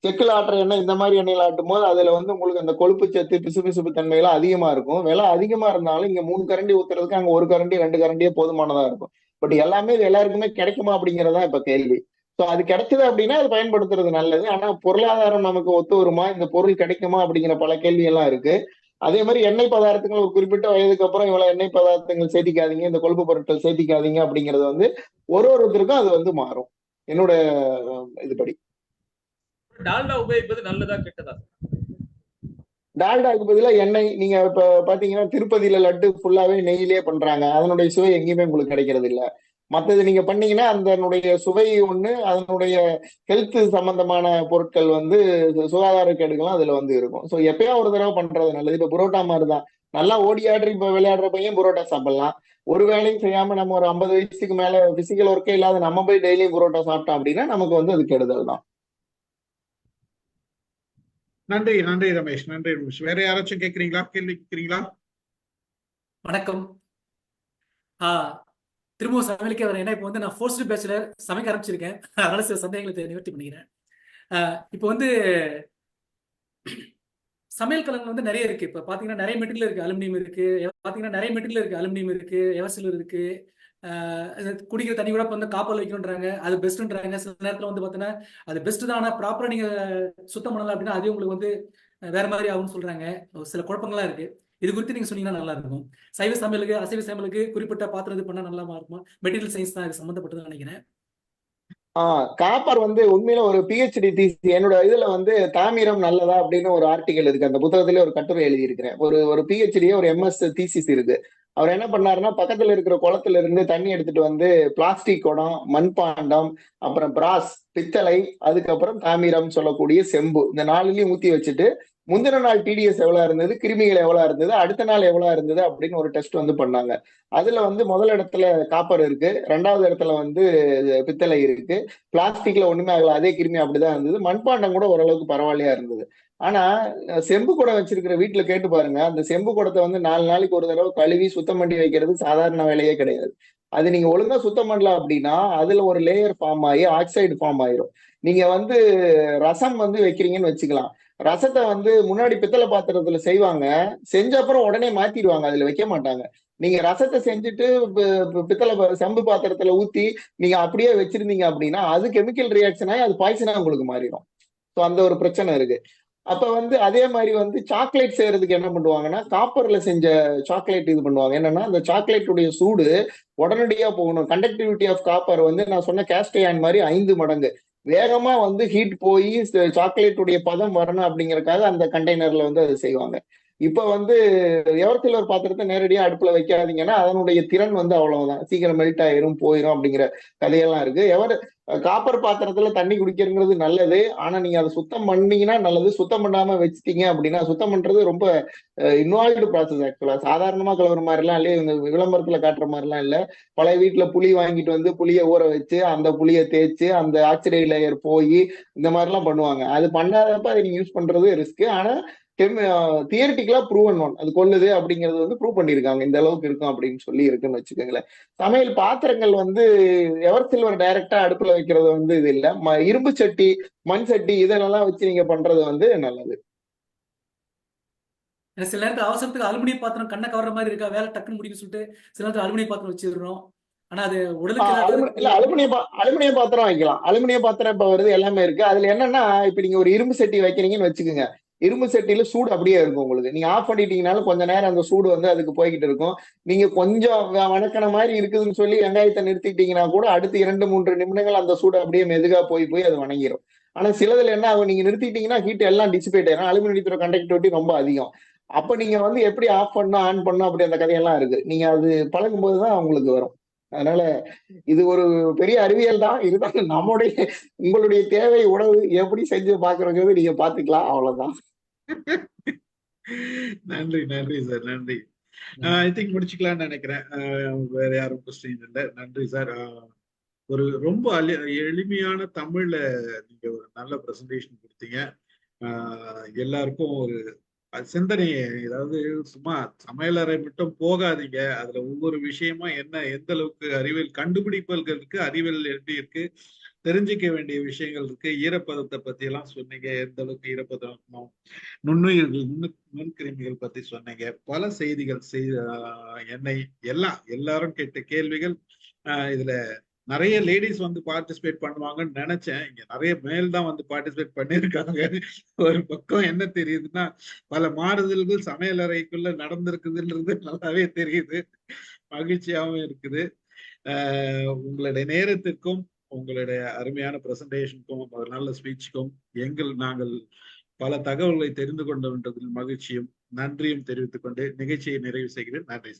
செக்கில் ஆட்டுற எண்ணெய் இந்த மாதிரி எண்ணெயில் ஆட்டும் போது அதுல வந்து உங்களுக்கு அந்த கொழுப்பு சத்து பிசுபிசுப்பு தன்மையெல்லாம் அதிகமா இருக்கும். விலை அதிகமா இருந்தாலும் இங்க 3 கரண்டி ஊத்துறதுக்கு அங்க 1 கரண்டி 2 கரண்டியே போதுமானதா இருக்கும். பட் எல்லாமே இது எல்லாருக்குமே கிடைக்குமா அப்படிங்கறதா இப்ப கேள்வி. ஸோ அது கிடைச்சது அப்படின்னா அது பயன்படுத்துறது நல்லது. ஆனா பொருளாதாரம் நமக்கு ஒத்து வருமா, இந்த பொருள் கிடைக்குமா அப்படிங்கிற பல கேள்வி எல்லாம் இருக்கு. அதே மாதிரி எண்ணெய் பதார்த்தங்கள் ஒரு குறிப்பிட்ட வயதுக்கு அப்புறம் இவ்வளவு எண்ணெய் பதார்த்தங்கள் சேர்த்திக்காதீங்க, இந்த கொழுப்பு பொருட்கள் சேர்த்திக்காதீங்க அப்படிங்கிறது வந்து ஒருத்தருக்கும் அது வந்து மாறும். என்னோட இதுபடி டால்டா உபயோகிப்பது நல்லதா கெட்டதா? டால்டாக்கு பதிலா எண்ணெய். நீங்க இப்ப பாத்தீங்கன்னா திருப்பதியில லட்டு ஃபுல்லாவே நெய்யிலே பண்றாங்க. அதனுடைய சுவை எங்கேயுமே உங்களுக்கு கிடைக்கிறது இல்ல. மற்றது நீங்க பண்ணீங்கன்னா அதனுடைய சுவை ஒண்ணு, அதனுடைய ஹெல்த் சம்பந்தமான பொருட்கள் வந்து சுகாதார கேடுகளும் அதுல வந்து இருக்கும். ஸோ எப்பயா ஒரு தடவை பண்றது நல்லது. இப்ப புரோட்டா மாதிரிதான், நல்லா ஓடி ஆடி இப்ப விளையாடுற பையன் புரோட்டா சாப்பிடலாம். ஒரு வேலையும் செய்யாம நம்ம ஒரு 50 வயசுக்கு மேல பிசிக்கல் ஒர்க்கே இல்லாத நம்ம போய் டெய்லியும் புரோட்டா சாப்பிட்டோம் அப்படின்னா நமக்கு வந்து அது கெடுதல் தான். நன்றி நன்றி ரமேஷ். நன்றி ரமேஷ். வேற யாராச்சும் கேக்குறீங்களா? கேள்வி கேக்குறீங்களா? வணக்கம். திரும்பவும் சமையலுக்கே வரேன். ஏன்னா இப்போ வந்து நான் ஃபோர்ஸ்டு பேச்சுலர் சமைக்க ஆரம்பிச்சிருக்கேன். அதனால சில சந்தேகங்களை நிவர்த்தி பண்ணிக்கிறேன். இப்போ வந்து சமையல் கலங்கள் வந்து நிறைய இருக்கு. இப்போ பாத்தீங்கன்னா நிறைய மெட்டீரியல் இருக்கு. அலுமினியம் இருக்கு, எவர்சில்வர் இருக்கு. குடிக்கிற தண்ணி கூட வந்து காப்பல் வைக்கணுன்றாங்க, அது பெஸ்ட்ன்றாங்க. சில நேரத்தில் வந்து பார்த்தீங்கன்னா அது பெஸ்ட் தான், ஆனால் ப்ராப்பராக நீங்க சுத்தம் பண்ணலாம் அப்படின்னா அதே உங்களுக்கு வந்து வேற மாதிரி ஆகும்னு சொல்றாங்க. சில குழப்பங்கள்லாம் இருக்கு. இது குறித்து நீங்க சொன்னீங்கன்னா நல்லா இருக்கும். சைவ சமையலுக்கு அசைவ சமையலுக்கு குறிப்பிட்ட பாத்திரம் இது பண்ணா நல்லா இருக்குமா? மெட்டீரியல் சயின்ஸ் தான் இது சம்மந்தப்பட்டதுன்னு நினைக்கிறேன். காப்பர் வந்து உண்மையில ஒரு PhD தீசி என்னோட இதுல வந்து தாமிரம் நல்லதா அப்படின்னு ஒரு ஆர்டிகல் இருக்கு. அந்த புத்தகத்திலே ஒரு கட்டுரை எழுதியிருக்கிறேன். ஒரு PhD ஒரு MS தீசிஸ் இருக்கு. அவர் என்ன பண்ணாருன்னா பக்கத்துல இருக்கிற குளத்துல இருந்து தண்ணி எடுத்துட்டு வந்து பிளாஸ்டிக் குடம், மண்பாண்டம், அப்புறம் பிராஸ் பித்தளை, அதுக்கப்புறம் தாமிரம் சொல்லக்கூடிய செம்பு, இந்த 4லயும் ஊத்தி வச்சுட்டு முந்தின நாள் டிடிஎஸ் எவ்வளவு இருந்தது, கிருமிகள் எவ்வளவு இருந்தது, அடுத்த நாள் எவ்வளவு இருந்தது அப்படின்னு ஒரு டெஸ்ட் வந்து பண்ணாங்க. அதுல வந்து முதல் இடத்துல காப்பர் இருக்கு, 2வது இடத்துல வந்து பித்தளை இருக்கு, பிளாஸ்டிக்ல ஒண்ணுமே ஆகல, அதே கிருமி அப்படிதான் இருந்தது. மண்பாண்டம் கூட ஓரளவுக்கு பரவாயில்லையா இருந்தது. ஆனா செம்பு குடம் வச்சிருக்கிற வீட்டுல கேட்டு பாருங்க, அந்த செம்பு குடத்தை வந்து 4 நாளைக்கு ஒரு தடவை கழுவி சுத்தம் பண்ணி வைக்கிறது சாதாரண வேலையே கிடையாது. அது நீங்க ஒழுங்கா சுத்தம் பண்ணல அப்படின்னா அதுல ஒரு லேயர் ஃபார்ம் ஆகி ஆக்சைடு ஃபார்ம் ஆயிரும். நீங்க வந்து ரசம் வந்து வைக்கிறீங்கன்னு வச்சுக்கலாம், ரசத்தை வந்து முன்னாடி பித்தளை பாத்திரத்துல செய்வாங்க, செஞ்ச அப்புறம் உடனே மாத்திடுவாங்க, அதுல வைக்க மாட்டாங்க. நீங்க ரசத்தை செஞ்சுட்டு பித்தளை செம்பு பாத்திரத்துல ஊத்தி நீங்க அப்படியே வச்சிருந்தீங்க அப்படின்னா அது கெமிக்கல் ரியாக்ஷன் ஆகி அது பாய்சனா உங்களுக்கு மாறிடும். ஸோ அந்த ஒரு பிரச்சனை இருக்கு. அப்ப வந்து அதே மாதிரி வந்து சாக்லேட் செய்யறதுக்கு என்ன பண்ணுவாங்கன்னா, காப்பர்ல செஞ்ச சாக்லேட் இது பண்ணுவாங்க. என்னன்னா அந்த சாக்லேட்டுடைய சூடு உடனடியா போகணும். கண்டக்டிவிட்டி ஆஃப் காப்பர் வந்து நான் சொன்ன கேஸ்ட் அயர்ன் மாதிரி 5 மடங்கு வேகமா வந்து ஹீட் போய் சாக்லேட்டுடைய பதம் வரணும் அப்படிங்கறதுக்காக அந்த கண்டெய்னர்ல வந்து அது செய்வாங்க. இப்ப வந்து எவர்சில்வர் பாத்திரத்தை நேரடியா அடுப்புல வைக்காதீங்கன்னா அதனுடைய திறன் வந்து அவ்வளவுதான், சீக்கிரம் மெல்ட் ஆயிரும் போயிரும் அப்படிங்கிற கதையெல்லாம் இருக்கு. காப்பர் பாத்திரத்துல தண்ணி குடிக்கிறதுங்கிறது நல்லது, ஆனா நீங்க அதை சுத்தம் பண்ணீங்கன்னா நல்லது. சுத்தம் பண்ணாம வச்சுட்டீங்க அப்படின்னா, சுத்தம் பண்றது ரொம்ப இன்வால்வ்டு ப்ராசஸ். ஆக்சுவலா சாதாரணமா கலவர மாதிரிலாம் இல்லையே, இந்த விளம்பரத்துல காட்டுற மாதிரிலாம் இல்ல. பழைய வீட்டுல புளி வாங்கிட்டு வந்து புளியை ஊற வச்சு அந்த புளியை தேய்ச்சு அந்த ஆக்சிடைட் லேயர் போய் இந்த மாதிரிலாம் பண்ணுவாங்க. அது பண்ணாதப்ப அதை நீங்க யூஸ் பண்றது ரிஸ்க். ஆனா தியரிட்டிக்கலா ப்ரூவன் ஒன் அது கொல்லுது அப்படிங்கிறது வந்து ப்ரூவ் பண்ணிருக்காங்க, இந்த அளவுக்கு இருக்கும் அப்படின்னு சொல்லி இருக்குன்னு வச்சுக்கோங்களேன். சமையல் பாத்திரங்கள் வந்து எவர்சில்வர் டைரக்டா அடுப்புல வைக்கிறது வந்து இது இல்ல, இரும்பு சட்டி, மண் சட்டி இதெல்லாம் வச்சு நீங்க பண்றது வந்து நல்லது. சில நேரத்துல அவசரத்துக்கு அலுமினிய பாத்திரம் கண்ணை கவர்ற மாதிரி இருக்கா, வேலை டக்குன்னு முடிக்க சொல்லிட்டு சில நேரத்துல அலுமினிய பாத்திரம் வச்சிடுறோம். ஆனா அது உடலுக்கு இல்ல அலுமினிய பாத்திரம் வைக்கலாம். அலுமினிய பாத்திரம் இப்ப வருது, எல்லாமே இருக்கு. அதுல என்னன்னா இப்ப நீங்க ஒரு இரும்பு சட்டி வைக்கிறீங்கன்னு வச்சுக்கோங்க, இரும்பு சட்டியில சூடு அப்படியே இருக்கும் உங்களுக்கு. நீங்க ஆஃப் பண்ணிட்டீங்கனாலும் கொஞ்ச நேரம் அந்த சூடு வந்து அதுக்கு போய்கிட்டு இருக்கும். நீங்க கொஞ்சம் வணக்கின மாதிரி இருக்குதுன்னு சொல்லி வெங்காயத்தை நிறுத்திட்டீங்கன்னா கூட அடுத்து 2-3 நிமிடங்கள் அந்த சூடு அப்படியே மெதுகா போய் அது வணங்கிடும். ஆனா சிலதுல என்ன ஆகும், நீங்க நிறுத்திட்டீங்கன்னா ஹீட் எல்லாம் டிசிபேட் ஆயிரும், அலுமினியத்தோட கண்டக்டிவிட்டி ரொம்ப அதிகம். அப்ப நீங்க வந்து எப்படி ஆஃப் பண்ணும் ஆன் பண்ணும் அப்படி அந்த கதையெல்லாம் இருக்கு. நீங்க அது பழகும் போதுதான் உங்களுக்கு வரும். அதனால இது ஒரு பெரிய அறிவியல் தான், இருந்தாலும் நம்முடைய உங்களுடைய தேவை உணவு எப்படி செஞ்சு பாக்குறோங்கிறது நீங்க பாத்துக்கலாம், அவ்வளவுதான். நன்றி நன்றி சார், நன்றி. ஐ திங்க் முடிச்சுக்கலாம்னு நினைக்கிறேன். வேற யாரும் கொஸ்டின் இல்லை. நன்றி சார். ஒரு ரொம்ப எளிமையான தமிழ்ல நீங்க ஒரு நல்ல பிரசன்டேஷன் கொடுத்தீங்க. எல்லாருக்கும் ஒரு சிந்தனையை, அதாவது சும்மா சமையலறை மட்டும் போகாதீங்க, அதுல ஒவ்வொரு விஷயமா என்ன, எந்த அளவுக்கு அறிவியல் கண்டுபிடிப்புகள் இருக்கு, அறிவியல் எப்படி இருக்கு, தெரிஞ்சுக்க வேண்டிய விஷயங்கள் இருக்கு, ஈரப்பதத்தை பத்தி எல்லாம் சொன்னீங்க, எந்த அளவுக்கு ஈரப்பதம், நுண்ணுயிர்கள், நுண்கிருமிகள் பத்தி சொன்னீங்க, பல செய்திகள், எண்ணெய் எல்லாம், எல்லாரும் கேட்ட கேள்விகள். இதுல நிறைய லேடிஸ் வந்து பார்ட்டிசிபேட் பண்ணுவாங்கன்னு நினைச்சேன், இங்க நிறைய மேல் தான் வந்து பார்ட்டிசிபேட் பண்ணியிருக்காங்க. ஒரு பக்கம் என்ன தெரியுதுன்னா, பல மாறுதல்கள் சமையலறைக்குள்ள நடந்திருக்குதுன்றது நல்லாவே தெரியுது, மகிழ்ச்சியாகவும் இருக்குது. உங்களுடைய நேரத்திற்கும் உங்களுடைய அருமையான பிரசன்டேஷனுக்கும் ஒரு நல்ல ஸ்பீச்சுக்கும் நாங்கள் பல தகவல்களை தெரிந்து கொண்டதில் மகிழ்ச்சியும் நன்றியும் தெரிவித்துக் கொண்டு நிகழ்ச்சியை நிறைவு செய்கிறேன். நன்றி.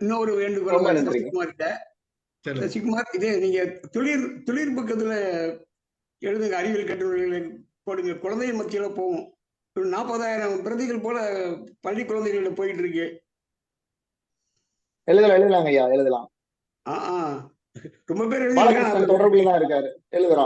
இன்னொரு வேண்டுகோள் சிக்குமார், இதே நீங்க துளிர் பக்கத்துல எழுதுங்க, அறிவியல் கட்டுரைகளை போடுங்க, குழந்தை மத்தியில போகும். 40,000 பிரதிகள் போல பள்ளி குழந்தைகள போயிட்டு இருக்கு. எழுதலாம் ஐயா, எழுதலாம். ரொம்ப பேர் எழுதி தொடர்புல தான் இருக்காரு, எழுதலாம்.